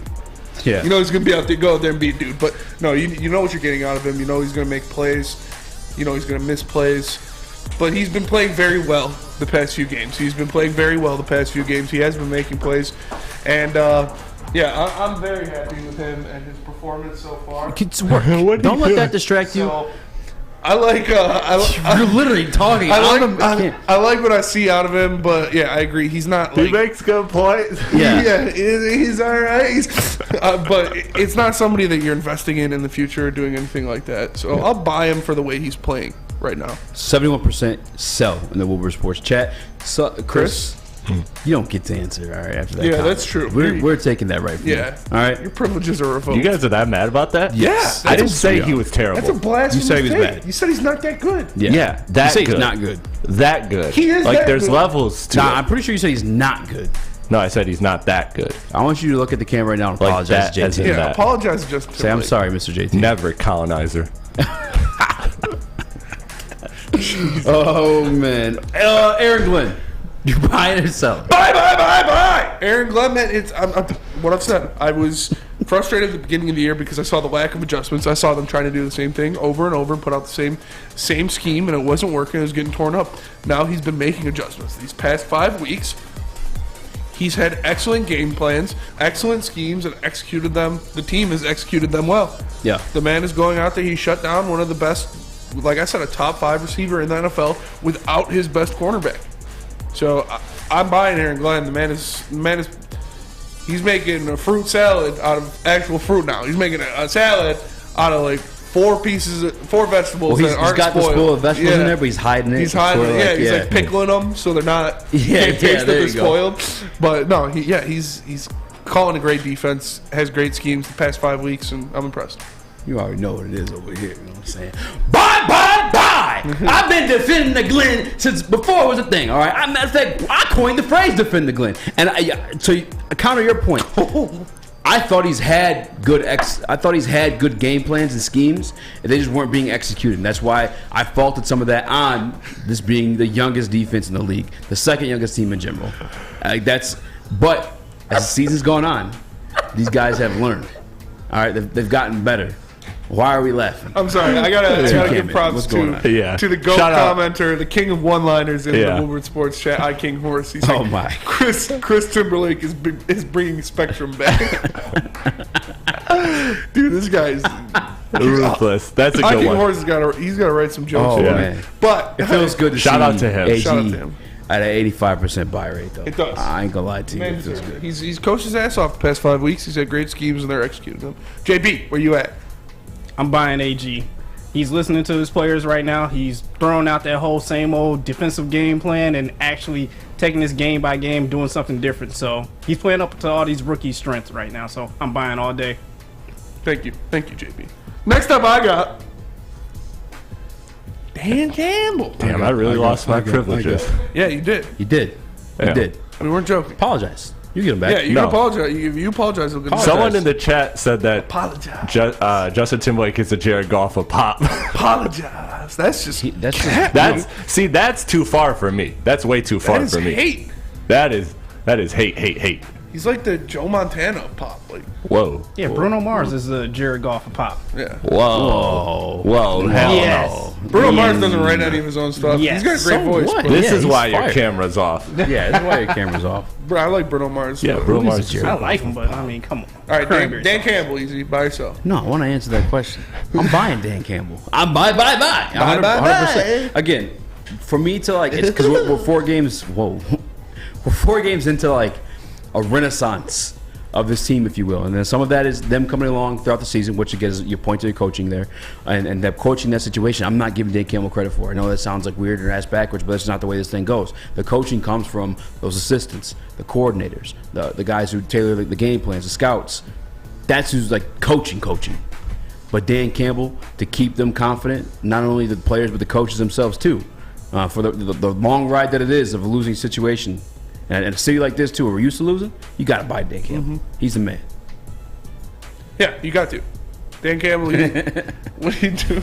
Yeah. You know he's gonna be out there, go out there and be a dude. But no, you know what you're getting out of him. You know he's gonna make plays. You know he's gonna miss plays. But he's been playing very well the past few games. He has been making plays, and I'm very happy with him and his performance so far. Don't let that distract you. So, I like. You're literally talking. I like what I see out of him, but yeah, I agree. He's not. He makes good points. Yeah, he's all right. But it's not somebody that you're investing in the future or doing anything like that. So I'll buy him for the way he's playing right now. 71% sell in the Woodward Sports chat. So, Chris, you don't get to answer. All right, after that. Yeah, comment. that's true. We're taking that right from you. Yeah. All right. Your privileges are revoked. You guys are that mad about that? Yes. I didn't say he was terrible. That's a blasphemous You said he was take. bad. You said he's not that good. Yeah, that you say good. he's not good. That good. He is like that there's good. levels to Nah, it. I'm pretty sure you said he's not good. No, I said he's not that good. I want you to look at the camera right now and Like apologize that, to as JT. in Yeah, that. apologize to Justin Say I'm Timberlake. sorry, Mr. JT. Never colonizer. Oh man, Aaron Glenn, you buying or selling? Bye. Aaron Glenn, man, what I've said. I was frustrated at the beginning of the year because I saw the lack of adjustments. I saw them trying to do the same thing over and over, put out the same scheme, and it wasn't working. It was getting torn up. Now he's been making adjustments. These past 5 weeks, he's had excellent game plans, excellent schemes, and executed them. The team has executed them well. Yeah. The man is going out there. He shut down one of the best, like I said, a top 5 receiver in the NFL without his best cornerback. So I'm buying Aaron Glenn. The man is he's making a fruit salad out of actual fruit now. He's making a salad out of like 4 vegetables that aren't he's got spoiled. the spoiled vegetables in there, but he's hiding it. He's hiding it. Sort of He's like pickling them so they're not can't taste that there they're you go. spoiled. But no, he's calling a great defense, has great schemes the past 5 weeks, and I'm impressed. You already know what it is over here. You know what I'm saying? Bye. I've been defending the Glen since before it was a thing. All right. Matter of fact, I coined the phrase "defend the Glen." And to counter your point, I thought he's had good game plans and schemes, and they just weren't being executed. And that's why I faulted some of that on this being the youngest defense in the league, the second youngest team in general. But as the season's gone on, these guys have learned. All right, they've gotten better. Why are we laughing? I'm sorry. I gotta give props What's going on? to the GOAT Shout out. commenter, the king of one-liners in Yeah. the Woodward Sports chat, I King Horse. He's Oh like, my! Chris Timberlake is bringing Spectrum back. Dude, this guy's Ruthless. That's a I good think one. Horse he's got to write some jokes. Oh, Yeah. man. But It feels good to Shout see out to him. AG Shout out to him. at an 85% buy rate, though. It does. I ain't gonna lie to you. Man, It feels good. he's coached his ass off the past 5 weeks. He's had great schemes and they're executing them. JB, where you at? I'm buying AG. He's listening to his players right now. He's throwing out that whole same old defensive game plan and actually taking this game by game, doing something different. So he's playing up to all these rookie strengths right now. So I'm buying all day. Thank you, JB. Next up, I got Dan Campbell. Damn, I really lost my privileges. Yeah, you did. You did. Yeah. You did. We weren't joking. Apologize. You get him back. Yeah, you can apologize. If you apologize, he'll get him Someone back. in the chat said that Justin Timberlake is the Jared Goff of pop. Apologize. That's just that's too far for me. That's way too far That is for me. hate. That is hate. He's like the Joe Montana of pop. Like, Whoa. Yeah, Bruno Mars is the Jared Goff of pop. yeah. Whoa. Hell Yes. no. Bruno Mars doesn't write any of his own stuff. Yes. He's got a great voice. what? But, This Yeah, is he's why your fired. camera's off. Yeah, that's why your camera's off. bro, I like Bruno Mars. Yeah, but- Bruno Mars. I like him, but I mean, come on. All right, Cranberry Dan sauce. Campbell, easy by yourself. No, I want to answer that question. I'm buying Dan Campbell. I'm buy. 100%. Again, for me to like, it's because we're 4 games. Whoa, we're 4 games into like a renaissance of this team, if you will, and then some of that is them coming along throughout the season, which again is your point to your coaching there, and that coaching that situation. I'm not giving Dan Campbell credit for. I know that sounds like weird or ass backwards, but that's not the way this thing goes. The coaching comes from those assistants, the coordinators, the guys who tailor the game plans, the scouts. That's who's like coaching. But Dan Campbell, to keep them confident, not only the players but the coaches themselves too, for the long ride that it is of a losing situation. And in a city like this too, where we're used to losing, you got to buy Dan Campbell. He's the man. Yeah, you got to. Dan Campbell, what do you do?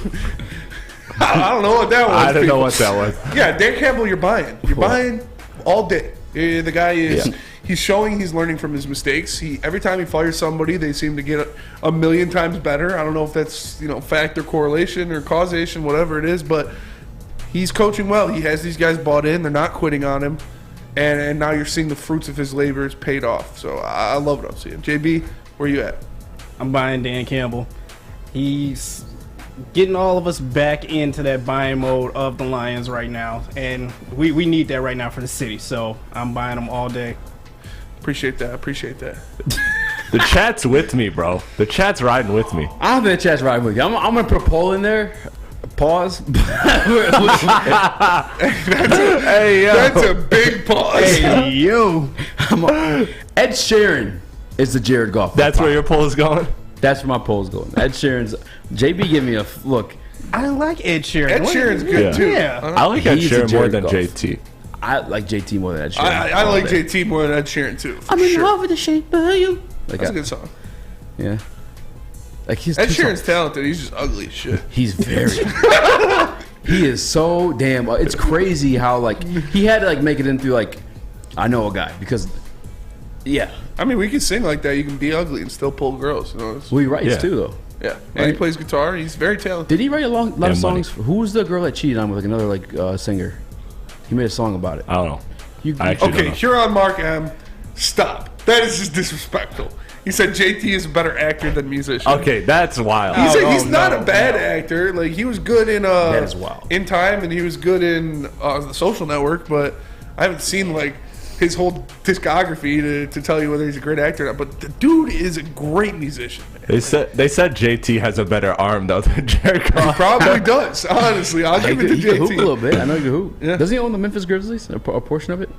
I don't know what that was. I don't know people. what that was. Yeah, Dan Campbell, you're buying. You're buying all day. The guy is. Yeah. He's showing he's learning from his mistakes. Every time he fires somebody, they seem to get a million times better. I don't know if that's fact or correlation or causation, whatever it is, but he's coaching well. He has these guys bought in. They're not quitting on him, and now you're seeing the fruits of his labors paid off. So I love what I'm seeing. JB, where you at? I'm buying Dan Campbell. He's getting all of us back into that buying mode of the Lions right now, and we need that right now for the city. So I'm buying them all day. Appreciate that. The chat's with me, bro. The chat's riding with me. I don't think the chat's riding with you. I'm gonna put a poll in there. Pause. Hey, yo. That's a big pause. Hey, yo. Ed Sheeran is the Jared Goff. That's where your poll is going? That's where my poll's going. Ed Sheeran's. JB, give me a look. I like Ed Sheeran. Ed Sheeran's good too. Yeah. I like Ed He's a Sheeran more Jared than Goff. JT. I like JT more than Ed Sheeran. I like JT more than Ed Sheeran too. I'm in love with the shape of you. Like That's a good song. Yeah. Like he's Ed Sheeran's talented. He's just ugly as shit. He's very. He is so damn. It's crazy how like he had to like make it in through like I know a guy because yeah. I mean, we can sing like that. You can be ugly and still pull girls. Well, he writes too though. Yeah, and he plays guitar. He's very talented. Did he write a lot of songs? Who was the girl that cheated on with like another like singer? He made a song about it. I don't know. Okay, Huron Mark M. Stop. That is just disrespectful. He said JT is a better actor than musician. Okay, that's wild. He's not a bad actor. Like he was good in That is wild. In Time, and he was good in The Social Network. But I haven't seen like his whole discography to tell you whether he's a great actor or not. But the dude is a great musician. Man. They said JT has a better arm though than Jared Goff. He probably does. Honestly, I'll give it to He can JT. hoop a little bit. I know he can hoop. Yeah. Does he own the Memphis Grizzlies? A portion of it?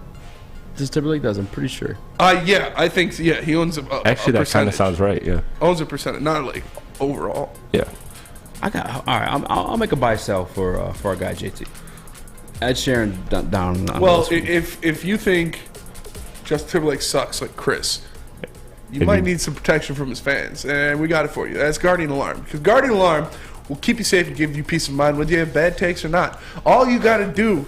Just Timberlake does. I'm pretty sure. Yeah, I think yeah. He owns Actually, that kind of sounds right. Yeah. Owns a percentage, not like overall. Yeah. I got all right. I'll make a buy sell for our guy JT. Ed Sheeran down. On Well, this one. if you think Justin Timberlake sucks like Chris, you might need some protection from his fans, and we got it for you. That's Guardian Alarm, because Guardian Alarm will keep you safe and give you peace of mind whether you have bad takes or not. All you got to do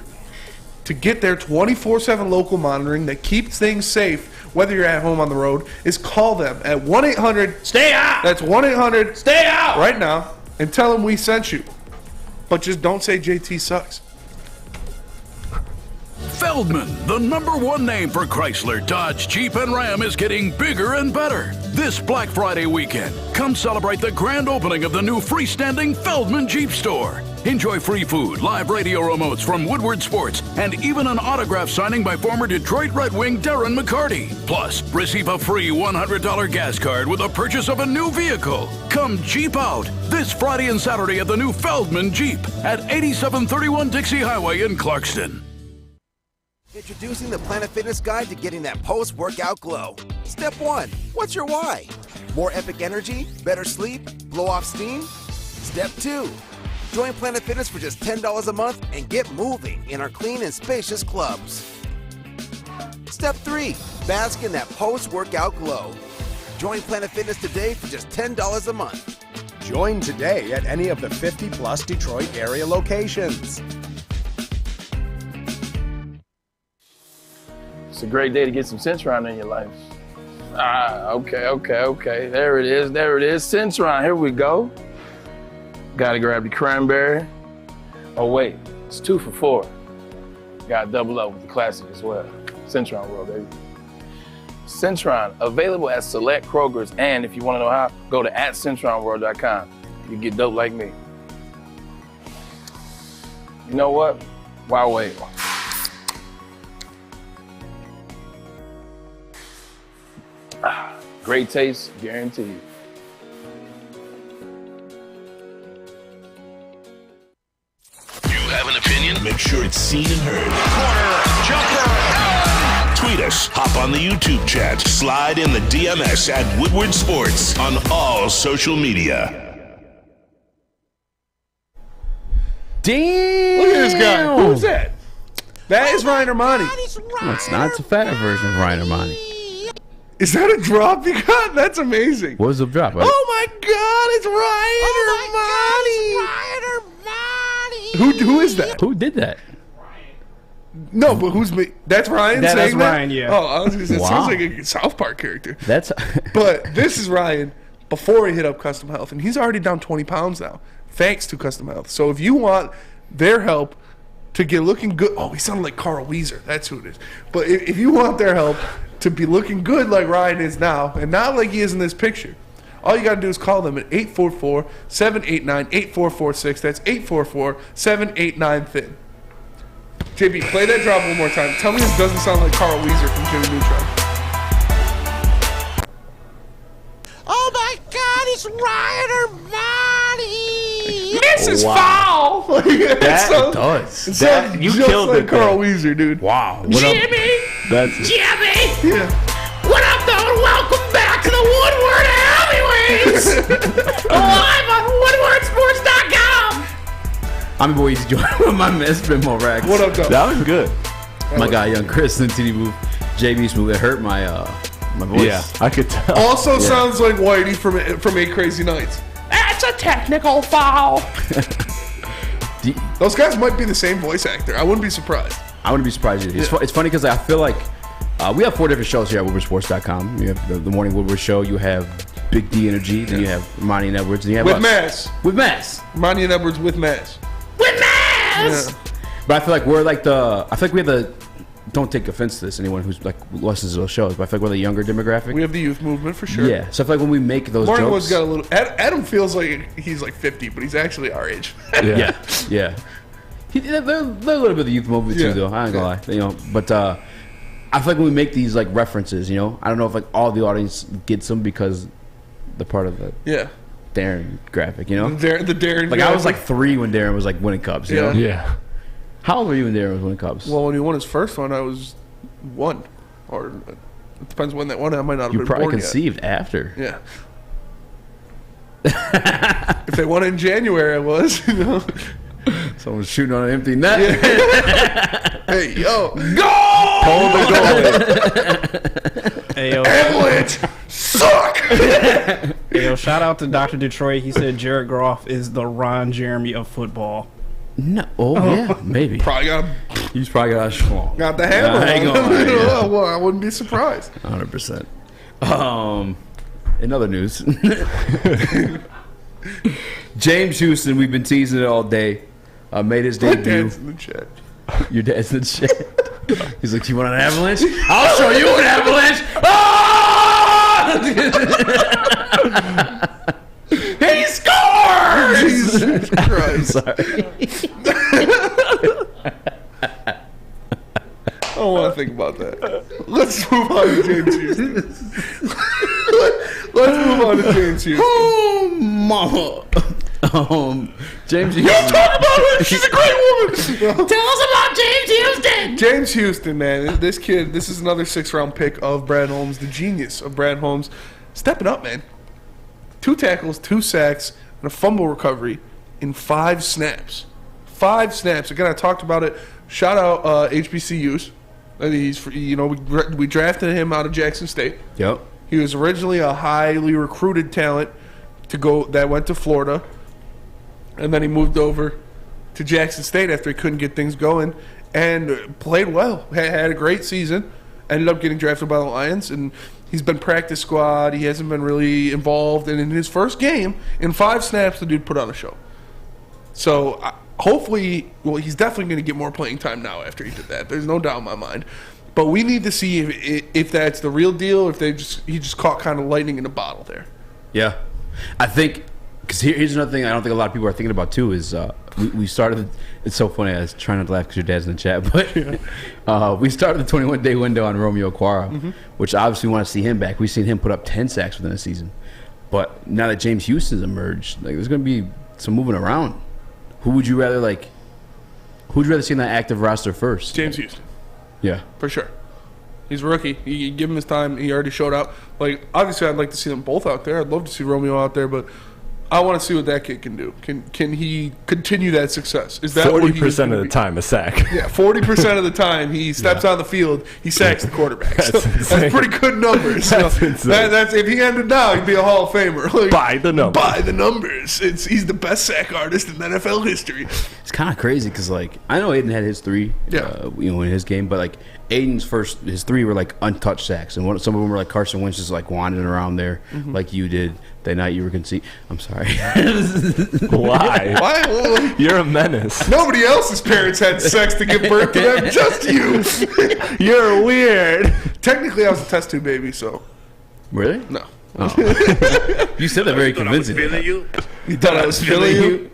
to get their 24/7 local monitoring that keeps things safe, whether you're at home on the road, is call them at 1-800 Stay out. That's 1-800 Stay out right now, and tell them we sent you. But just don't say JT sucks. Feldman, the #1 name for Chrysler, Dodge, Jeep, and Ram, is getting bigger and better. This Black Friday weekend, come celebrate the grand opening of the new freestanding Feldman Jeep store. Enjoy free food, live radio remotes from Woodward Sports, and even an autograph signing by former Detroit Red Wing Darren McCarty. Plus, receive a free $100 gas card with the purchase of a new vehicle. Come Jeep out this Friday and Saturday at the new Feldman Jeep at 8731 Dixie Highway in Clarkston. Introducing the Planet Fitness Guide to getting that post-workout glow. Step 1. What's your why? More epic energy? Better sleep? Blow off steam? Step 2. Join Planet Fitness for just $10 a month and get moving in our clean and spacious clubs. Step 3. Bask in that post-workout glow. Join Planet Fitness today for just $10 a month. Join today at any of the 50-plus Detroit area locations. It's a great day to get some Centron in your life. Okay. There it is. Centron, here we go. Gotta grab the cranberry. Oh wait, it's 2 for $4. Gotta double up with the classic as well. Centron World, baby. Centron, available at select Krogers, and if you wanna know how, go to @CentronWorld.com. You get dope like me. You know what? Why wait? Great taste, guaranteed. Have an opinion? Make sure it's seen and heard. Corner, jumper, Tweet us, hop on the YouTube chat, slide in the DMS at Woodward Sports on all social media. Damn! Look at this guy. Who's that? That is Ryan Armani. No, it's not. It's a fatter version of Ryan Armani. Is that a drop you got? That's amazing. What was the drop? Oh my God! It's Ryan Armani. Who is that? Who did that? No, but who's me? That's Ryan saying That's that? Ryan, yeah. Oh, I was gonna say, it Wow. sounds like a South Park character. That's But this is Ryan before he hit up Custom Health, and he's already down 20 pounds now, thanks to Custom Health. So if you want their help to get looking good, oh, he sounded like Carl Weezer. That's who it is. But if you want their help to be looking good like Ryan is now, and not like he is in this picture, all you got to do is call them at 844-789-8446. That's 844-789-FIN. JB, play that drop one more time. Tell me this doesn't sound like Carl Weezer from Jimmy Neutron. Oh my God, it's Ryan Armani! Mrs. Foul! That does. It That- sounds you just killed like it Carl there. Weezer, dude. Wow. What up? Jimmy! That's Jimmy! Yeah. What up, though? Welcome back to the Woodward Heavyweights! Live on WoodwardSports.com! I'm boy Easy Joy with my man Spin More Racks. What up, though? That was good. My guy Young Chris and TD Move. JB Smooth. It hurt my my voice. Yeah, I could tell. Also sounds like Whitey from 8 Crazy Nights. That's a technical foul! Those guys might be the same voice actor. I wouldn't be surprised. I wouldn't be surprised either. It's funny because I feel like we have 4 different shows here at WoodwardSports.com. You have the Morning Woodward Show. You have Big D Energy. Then you have Monty and Edwards. And you have With us. Mass. With Mass. Monty and Edwards with Mass. With Mass! Yeah. But I feel like we're like I feel like we have the. Don't take offense to this, anyone who's like listens to those shows, but I feel like we're the younger demographic. We have the youth movement for sure. Yeah. So I feel like when we make those Morning jokes. Wood's got a little. Adam feels like he's like 50, but he's actually our age. Yeah. They're a little bit of the youth movement too, though. I ain't gonna lie, But I feel like when we make these like references, I don't know if like all the audience gets them because they're part of the Darren graphic, The Darren. Like I was like 3 when Darren was like winning cups. You know? Yeah. How old were you when Darren was winning cups? Well, when he won his first one, I was 1, or it depends when that one. I might not have You been probably born conceived after. yet. Yeah. If they won in January, I was. Someone's shooting on an empty net. Hey, yo, go! Hold the Hey, yo. Avalanche suck. Hey, yo, shout out to Dr. Detroit. He said Jared Goff is the Ron Jeremy of football. No. Oh, yeah, maybe. Probably got He's probably got a schlong. got the hammer. I ain't gonna lie, yeah. Well, I wouldn't be surprised. 100%. In other news, James Houston, we've been teasing it all day, made his My debut. dad's in the chat. Your dad's in the chat. He's like, "You want an avalanche? I'll show you an avalanche." Ah! He scores! Jesus Christ! Sorry. I don't want to think about that. Let's move on to James Houston. Let's move on to James Houston. Oh, mama. James Houston. Don't talk about her. She's a great woman. Tell us about James Houston. James Houston, man. This kid, this is another 6th-round pick of Brad Holmes, the genius of Brad Holmes. Stepping up, man. 2 tackles, 2 sacks, and a fumble recovery in 5 snaps. 5 snaps. Again, I talked about it. Shout out HBCUs. He's, we drafted him out of Jackson State. Yep. He was originally a highly recruited talent that went to Florida, and then he moved over to Jackson State after he couldn't get things going, and played well. Had a great season. Ended up getting drafted by the Lions, and he's been practice squad. He hasn't been really involved, and in his first game, in 5 snaps, the dude put on a show. So hopefully, he's definitely going to get more playing time now after he did that. There's no doubt in my mind. But we need to see if that's the real deal, if he just caught kind of lightning in a bottle there. Yeah. I think, because here's another thing I don't think a lot of people are thinking about too, is we started, it's so funny, I was trying not to laugh because your dad's in the chat, but we started the 21-day window on Romeo Okwara, which obviously we want to see him back. We've seen him put up 10 sacks within a season. But now that James Houston's emerged, there's going to be some moving around. Who would you rather see in that active roster first? James Houston. Yeah. For sure. He's a rookie. You give him his time. He already showed out. Obviously, I'd like to see them both out there. I'd love to see Romeo out there, but I want to see what that kid can do. Can he continue that success? Is that 40% of the time a sack? Yeah, 40% of the time he steps on the field, he sacks the quarterback. That's pretty good numbers. That's insane. That's if he ended now, he'd be a Hall of Famer. By the numbers. By the numbers. He's the best sack artist in NFL history. It's kind of crazy because, I know Aiden had his 3, in his game, but, his 3 were, untouched sacks. And some of them were, Carson Wentz just, wandering around there like you did that night you were conceding. I'm sorry. Why? Why? You're a menace. Nobody else's parents had sex to give birth to them, just you. You're weird. Technically, I was a test tube baby, so. Really? No. Oh. You said that very convincingly. You thought I was feeling you?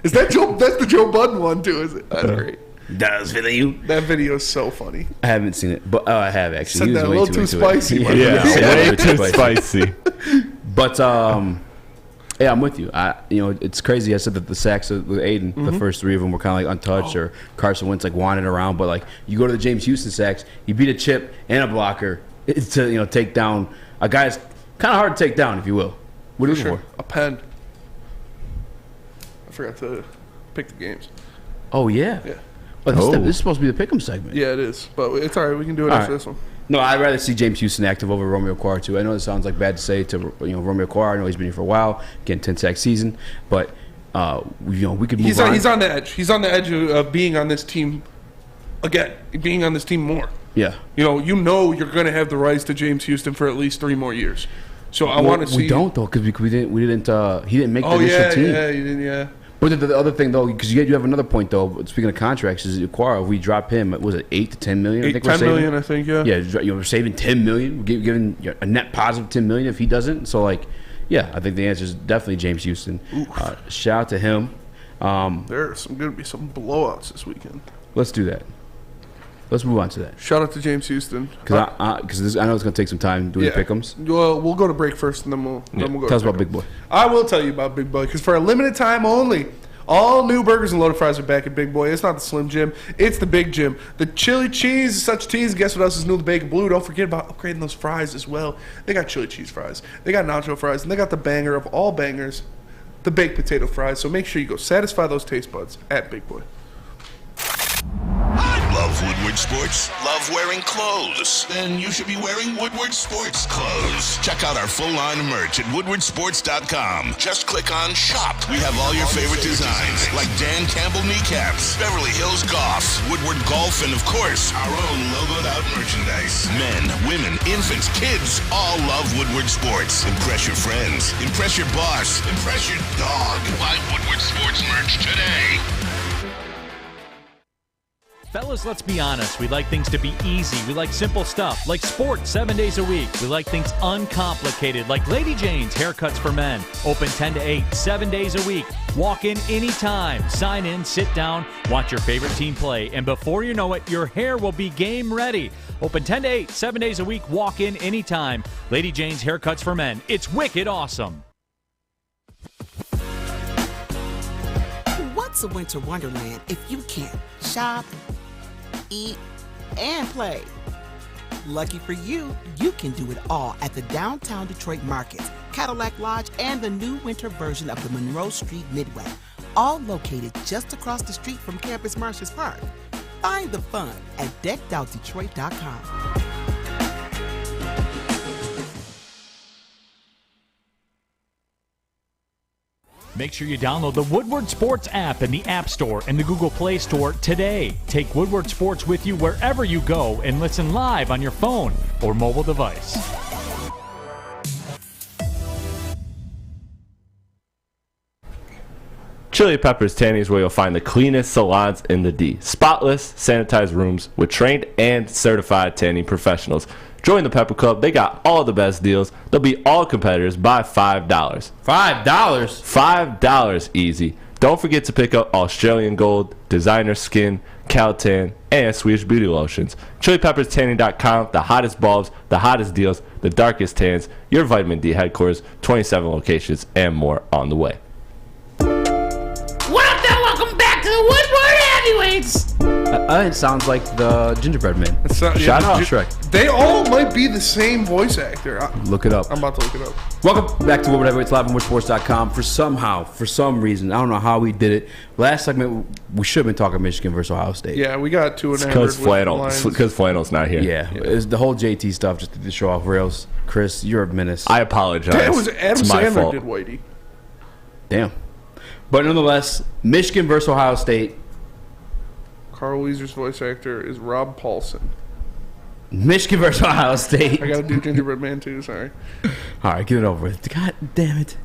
Is that Joe? That's the Joe Budden one, too, is it? That's great. Does feeling you? That video is so funny. I haven't seen it, but I have actually. Said He was that a way little too spicy. Way too spicy. But yeah, I'm with you. It's crazy. I said that the sacks with Aiden, the first 3 of them were kind of untouched, or Carson Wentz wandering around. But you go to the James Houston sacks, you beat a chip and a blocker to take down a guy that's kind of hard to take down, if you will. What are you looking for? A pen. I forgot to pick the games. Oh yeah. Yeah. But this is supposed to be the pick'em segment. Yeah, it is. But it's all right. We can do it after this one. No, I'd rather see James Houston active over Romeo Okwara too. I know it sounds bad to say to Romeo Okwara. I know he's been here for a while, getting 10-sack season, but we could move on. He's on the edge. He's on the edge of being on this team again, being on this team more. Yeah. You're going to have the rights to James Houston for at least 3 more years. So I want to see. We don't though, because we didn't. He didn't make the initial team. Yeah, you didn't. Yeah. But the other thing though, because you have another point though. Speaking of contracts, is Okwara. If we drop him, was it $8 to $10 million? I think we're saving. $10 million, I think. Yeah. Yeah, we're saving $10 million. We're giving a net positive $10 million if he doesn't. So I think the answer is definitely James Houston. Shout out to him. There's going to be some blowouts this weekend. Let's do that. Let's move on to that. Shout out to James Houston. Because I know it's going to take some time doing pick'ems. Well, we'll go to break first, and then we'll go. Tell us about Big Boy. I will tell you about Big Boy, because for a limited time only, all new burgers and loaded fries are back at Big Boy. It's not the Slim Jim. It's the Big Jim. The chili cheese is such tease. Guess what else is new? The bacon blue. Don't forget about upgrading those fries as well. They got chili cheese fries. They got nacho fries. And they got the banger of all bangers, the baked potato fries. So make sure you go satisfy those taste buds at Big Boy. Love Woodward Sports? Love wearing clothes? Then you should be wearing Woodward Sports clothes. Check out our full line of merch at woodwardsports.com. Just click on shop. We have all your favorite designs, like Dan Campbell kneecaps, Beverly Hills Golf, Woodward Golf, and of course, our own logoed out merchandise. Men, women, infants, kids, all love Woodward Sports. Impress your friends. Impress your boss. Impress your dog. Buy Woodward Sports merch today. Fellas, let's be honest. We like things to be easy. We like simple stuff, like sports 7 days a week. We like things uncomplicated, like Lady Jane's Haircuts for Men. Open 10 to 8, 7 days a week. Walk in anytime. Sign in, sit down, watch your favorite team play, and before you know it, your hair will be game ready. Open 10 to 8, 7 days a week. Walk in anytime. Lady Jane's Haircuts for Men. It's wicked awesome. What's a winter wonderland if you can't shop, eat, and play? Lucky for you, you can do it all at the Downtown Detroit Market, Cadillac Lodge, and the new winter version of the Monroe Street Midway, all located just across the street from Campus Martius Park. Find the fun at deckedoutdetroit.com. Make sure you download the Woodward Sports app in the App Store and the Google Play Store today. Take Woodward Sports with you wherever you go and listen live on your phone or mobile device. Chili Peppers Tanning is where you'll find the cleanest salons in the D. Spotless, sanitized rooms with trained and certified tanning professionals. Join the Pepper Club. They got all the best deals. They'll beat all competitors by $5. $5? $5 easy. Don't forget to pick up Australian Gold, Designer Skin, Caltan, and Swedish Beauty Lotions. ChiliPeppersTanning.com, the hottest bulbs, the hottest deals, the darkest tans, your vitamin D headquarters, 27 locations, and more on the way. What up there? Welcome back to the Woodward Heavyweights! It sounds like the Gingerbread Man. Shout out Shrek. They all might be the same voice actor. Look it up. I'm about to look it up. Welcome back to Woodward Heavyweights live on WoodSports.com. For some reason, I don't know how we did it. Last segment, we should have been talking Michigan versus Ohio State. Yeah, we got two and a half. Because Flannel's not here. Yeah. It's the whole JT stuff just to show off rails. Chris, you're a menace. I apologize. That was Adam It's my Sandler fault. did Whitey. Damn. But nonetheless, Michigan versus Ohio State. Carl Weezer's voice actor is Rob Paulson. Michigan versus Ohio State. I got to do Gingerbread Man too, sorry. All right, get it over with. God damn it.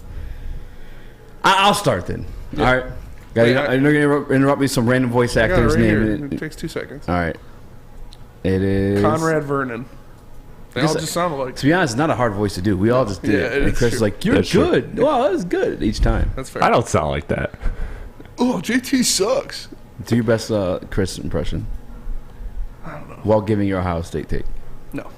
I'll start then. Yeah. All right. I know you're going to interrupt me with some random voice I got it actor's right name. here. It takes 2 seconds. All right. It is Conrad Vernon. They all just sound alike. To be honest, it's not a hard voice to do. We all just did it. And Chris is like, you're That's good. true. Wow, that was good each time. That's fair. I don't sound like that. Oh, JT sucks. Do your best Chris impression. I don't know. While giving your Ohio State take. No.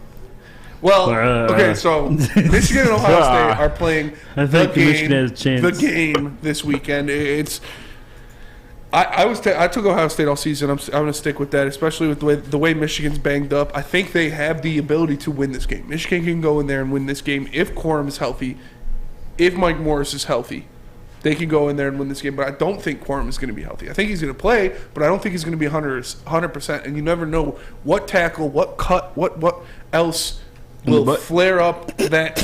Well, okay, so Michigan and Ohio State are playing I think Michigan has a chance. the game this weekend. It's I took Ohio State all season. I'm going to stick with that, especially with the way Michigan's banged up. I think they have the ability to win this game. Michigan can go in there and win this game if Quorum is healthy, if Mike Morris is healthy. They can go in there and win this game, but I don't think Quorum is going to be healthy. I think he's going to play, but I don't think he's going to be 100%. And you never know what tackle, what cut, what else will flare up that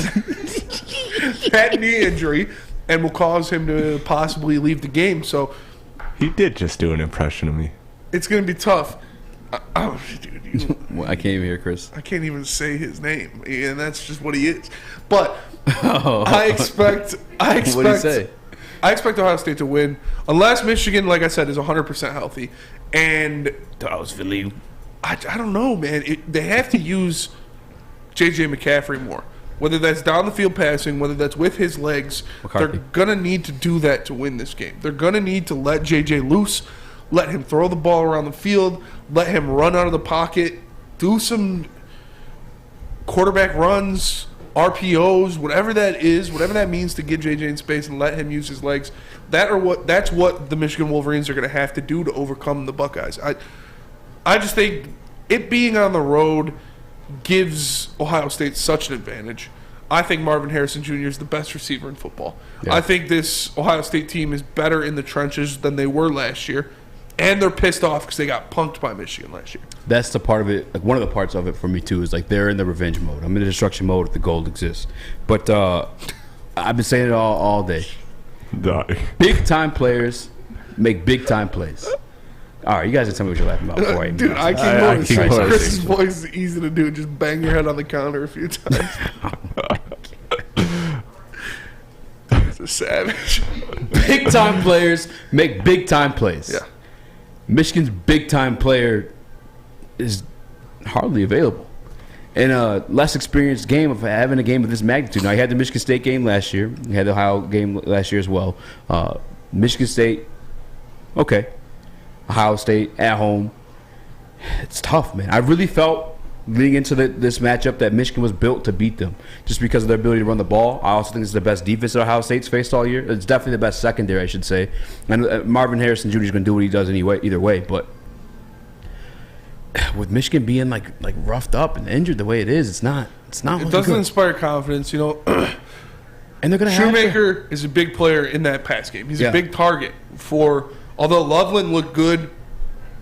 that knee injury and will cause him to possibly leave the game. So He did just do an impression of me. it's going to be tough. Dude, I can't even hear Chris. I can't even say his name, and that's just what he is. But I expect. What do you say? I expect Ohio State to win, unless Michigan, like I said, is 100% healthy. And I don't know, man. They have to use J.J. McCaffrey more. Whether that's down the field passing, whether that's with his legs, McCarthy. they're going to need to do that to win this game. They're going to need to let J.J. loose, let him throw the ball around the field, let him run out of the pocket, do some quarterback runs, RPOs, whatever that is, whatever that means to get JJ in space and let him use his legs. That's what the Michigan Wolverines are going to have to do to overcome the Buckeyes. I just think it being on the road gives Ohio State such an advantage. I think Marvin Harrison Jr. is the best receiver in football. Yeah. I think this Ohio State team is better in the trenches than they were last year. And they're pissed off because they got punked by Michigan last year. That's the part of it. Like one of the parts of it for me too is like they're in the revenge mode. I'm in the destruction mode if the gold exists. But I've been saying it all day. Big time players make big time plays. All right, you guys can tell me what you're laughing about before I even Dude, I keep noticing Chris's voice is easy to do. Just bang your head on the counter a few times. It's a savage. Big time players make big time plays. Yeah. Michigan's big time player is hardly available. In a less experienced game of having a game of this magnitude. Now, you had the Michigan State game last year. You had the Ohio game last year as well. Michigan State, okay. Ohio State at home. It's tough, man. I really felt leading into this matchup that Michigan was built to beat them just because of their ability to run the ball. I also think it's the best defense that Ohio State's faced all year. It's definitely the best secondary, I should say. And Marvin Harrison Jr. is going to do what he does either way. But with Michigan being like roughed up and injured the way it is, it's not. It doesn't inspire confidence, you know. And they're going to Shoemaker is a big player in that pass game. He's a big target for. Although Loveland looked good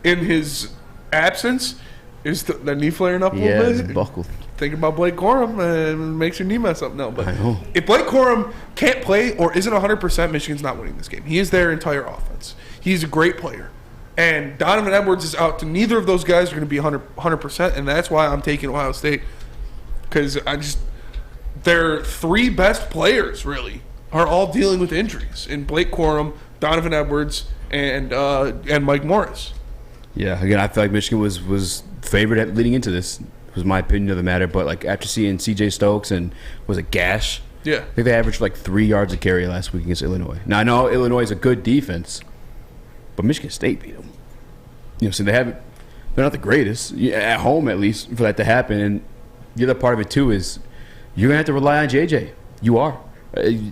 in his absence, is the knee flaring up a little bit? Yeah, it's buckled. Thinking about Blake Corum makes your knee mess up. No, but I know. If Blake Corum can't play or isn't 100%, Michigan's not winning this game. He is their entire offense. He's a great player. And Donovan Edwards is out. To neither of those guys are going to be 100%, and that's why I'm taking Ohio State. Because their three best players, really, are all dealing with injuries. In Blake Corum, Donovan Edwards, and Mike Morris. Yeah, again, I feel like Michigan was favored leading into this. Was my opinion of the matter, but like after seeing C.J. Stokes and was it Gash? Yeah, I think they averaged like 3 yards a carry last week against Illinois. Now I know Illinois is a good defense, but Michigan State beat them. You know, so they're not the greatest at home, at least, for that to happen. And the other part of it too is you're gonna have to rely on JJ. You are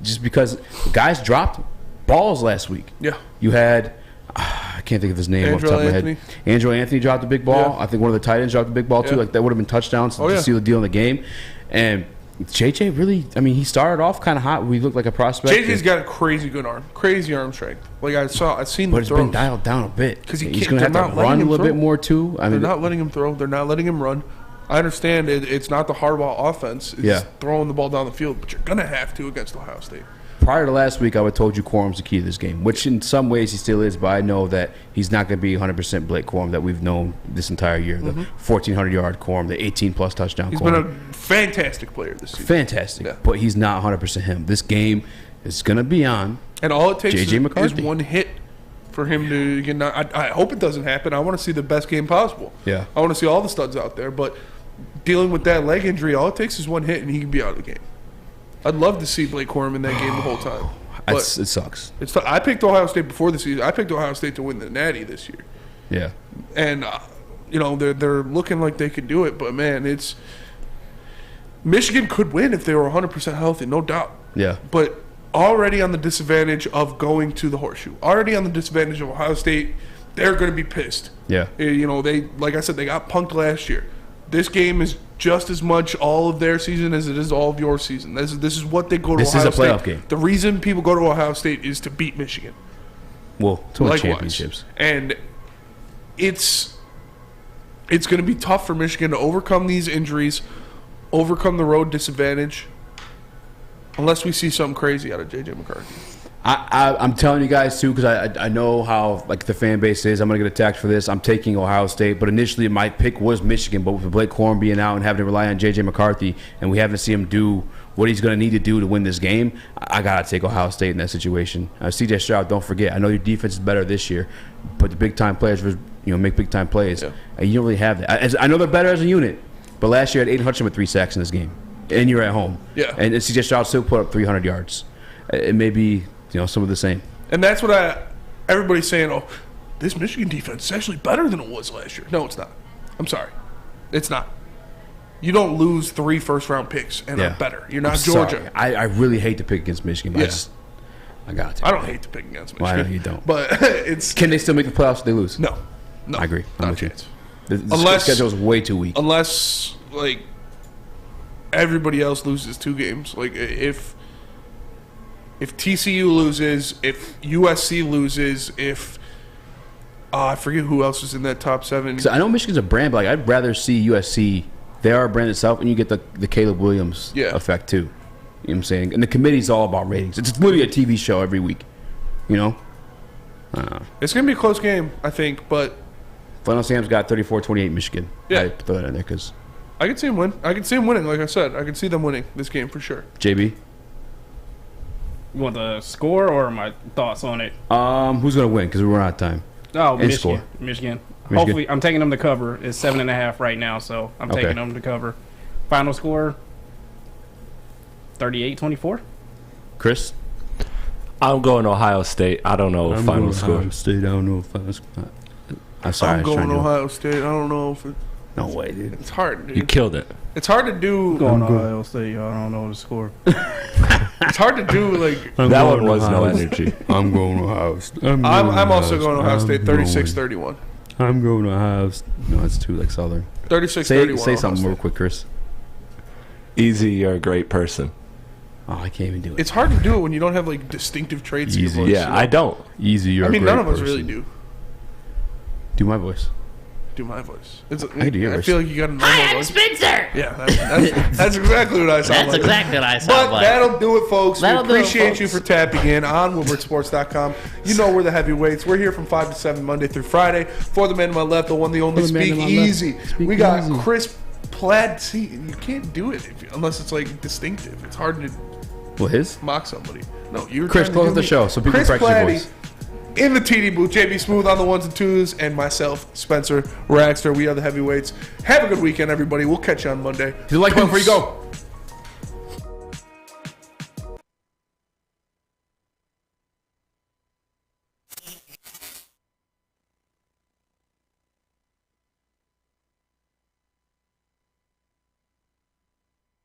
just because guys dropped balls last week. Yeah, you had. I can't think of his name off the top of my head. Andrew Anthony dropped a big ball. Yeah. I think one of the tight ends dropped a big ball too. Like that would have been touchdowns to seal the deal in the game. And JJ really, I mean, he started off kind of hot. We looked like a prospect. JJ's got a crazy good arm, crazy arm strength. Like I've seen. But it's been dialed down a bit because he's going to have to run a little bit more too. They're not letting him throw. They're not letting him run. I understand it's not the hardball offense. It's throwing the ball down the field, but you're going to have to against Ohio State. Prior to last week, I would have told you Corum's the key to this game, which in some ways he still is, but I know that he's not going to be 100% Blake Corum that we've known this entire year. The 1,400-yard Corum, the 18-plus touchdown He's Corum. Been a fantastic player this season. Fantastic, but he's not 100% him. This game is going to be on and all it takes J.J. McCarthy. is one hit for him to get. I hope it doesn't happen. I want to see the best game possible. Yeah, I want to see all the studs out there, but dealing with that leg injury, all it takes is one hit and he can be out of the game. I'd love to see Blake Corum in that game the whole time. It sucks. I picked Ohio State before the season. I picked Ohio State to win the Natty this year. Yeah, and you know they're looking like they could do it, but man, it's Michigan could win if they were 100% healthy, no doubt. Yeah, but already on the disadvantage of going to the horseshoe, already on the disadvantage of Ohio State, they're going to be pissed. Yeah, you know like I said, they got punked last year. This game is just as much all of their season as it is all of your season. This is what they go to Ohio State. This is a playoff game. The reason people go to Ohio State is to beat Michigan. Well, to win championships. And it's going to be tough for Michigan to overcome these injuries, overcome the road disadvantage, unless we see something crazy out of J.J. McCarthy. I'm telling you guys too because I know how like the fan base is. I'm gonna get attacked for this. I'm taking Ohio State, but initially my pick was Michigan. But with Blake Corum being out and having to rely on J.J. McCarthy, and we haven't seen him do what he's gonna need to do to win this game, I gotta take Ohio State in that situation. C.J. Stroud, don't forget. I know your defense is better this year, but the big time players, make big time plays. Yeah. And you don't really have that. I know they're better as a unit, but last year I had Aiden Hutchinson with 3 sacks in this game, and you're at home. Yeah. And C.J. Stroud still put up 300 yards. It may be. Some of the same. And that's what everybody's saying, oh, this Michigan defense is actually better than it was last year. No, it's not. I'm sorry. It's not. You don't lose 3 first-round picks and are better. You're not Georgia. I really hate to pick against Michigan, but I got to. I don't hate to pick against Michigan. Well, I know you don't. But it's... Can they still make the playoffs if they lose? No. I agree. Not a chance. The schedule is way too weak. Unless, like, everybody else loses 2 games. Like, if TCU loses, if USC loses, if I forget who else is in that top 7. I know Michigan's a brand, but I'd rather see USC. They are a brand itself, and you get the Caleb Williams effect too. You know what I'm saying? And the committee's all about ratings. It's literally a TV show every week. You know? It's going to be a close game, I think, but... Flannel Sam's got 34-28 Michigan. Yeah. I throw that in there because... I can see him win. I can see him winning, like I said. I can see them winning this game for sure. JB? You want the score or my thoughts on it? Who's going to win? Because we're out of time. Oh, Michigan. Michigan. Hopefully, I'm taking them to cover. It's 7.5 right now, so I'm taking them to cover. Final score, 38-24. Chris? I'm going Ohio State. I don't know final score. Ohio State. I don't know final score. I'm sorry. I'm going Ohio State. I don't know if it... No way, dude. It's hard, dude. You killed it. It's hard to do... I'm going Ohio State. Y'all don't know the score. It's hard to do, like... That one was no energy. I'm going Ohio State. I'm also going Ohio State, 36-31. I'm going Ohio State. No, it's too, like, Southern. 36-31. Say something real quick, Chris. Easy, you're a great person. Oh, I can't even do it. It's hard to do it when you don't have, like, distinctive traits in your voice. Yeah, I don't. Easy, you're a great none of us person. really do. Do my voice. Do my voice. I do yours. I feel like you got a normal Hi, I'm voice. Spencer. Yeah, that's exactly what I sound like. That's exactly what I sound but like. that'll do it, folks. That'll we do it, appreciate folks. you for tapping in on WoodwardSports.com. You know we're the heavyweights. We're here from 5 to 7 Monday through Friday. For the man to my left, the one, the only, Speak Easy. We got Chris Plaid. See, you can't do it unless it's like distinctive. It's hard to mock somebody. No, you're Chris, close the show so people can practice your voice. In the TD booth, JB Smooth on the ones and twos, and myself, Spencer Ragstor. We are the heavyweights. Have a good weekend, everybody. We'll catch you on Monday. Do the like button before you go.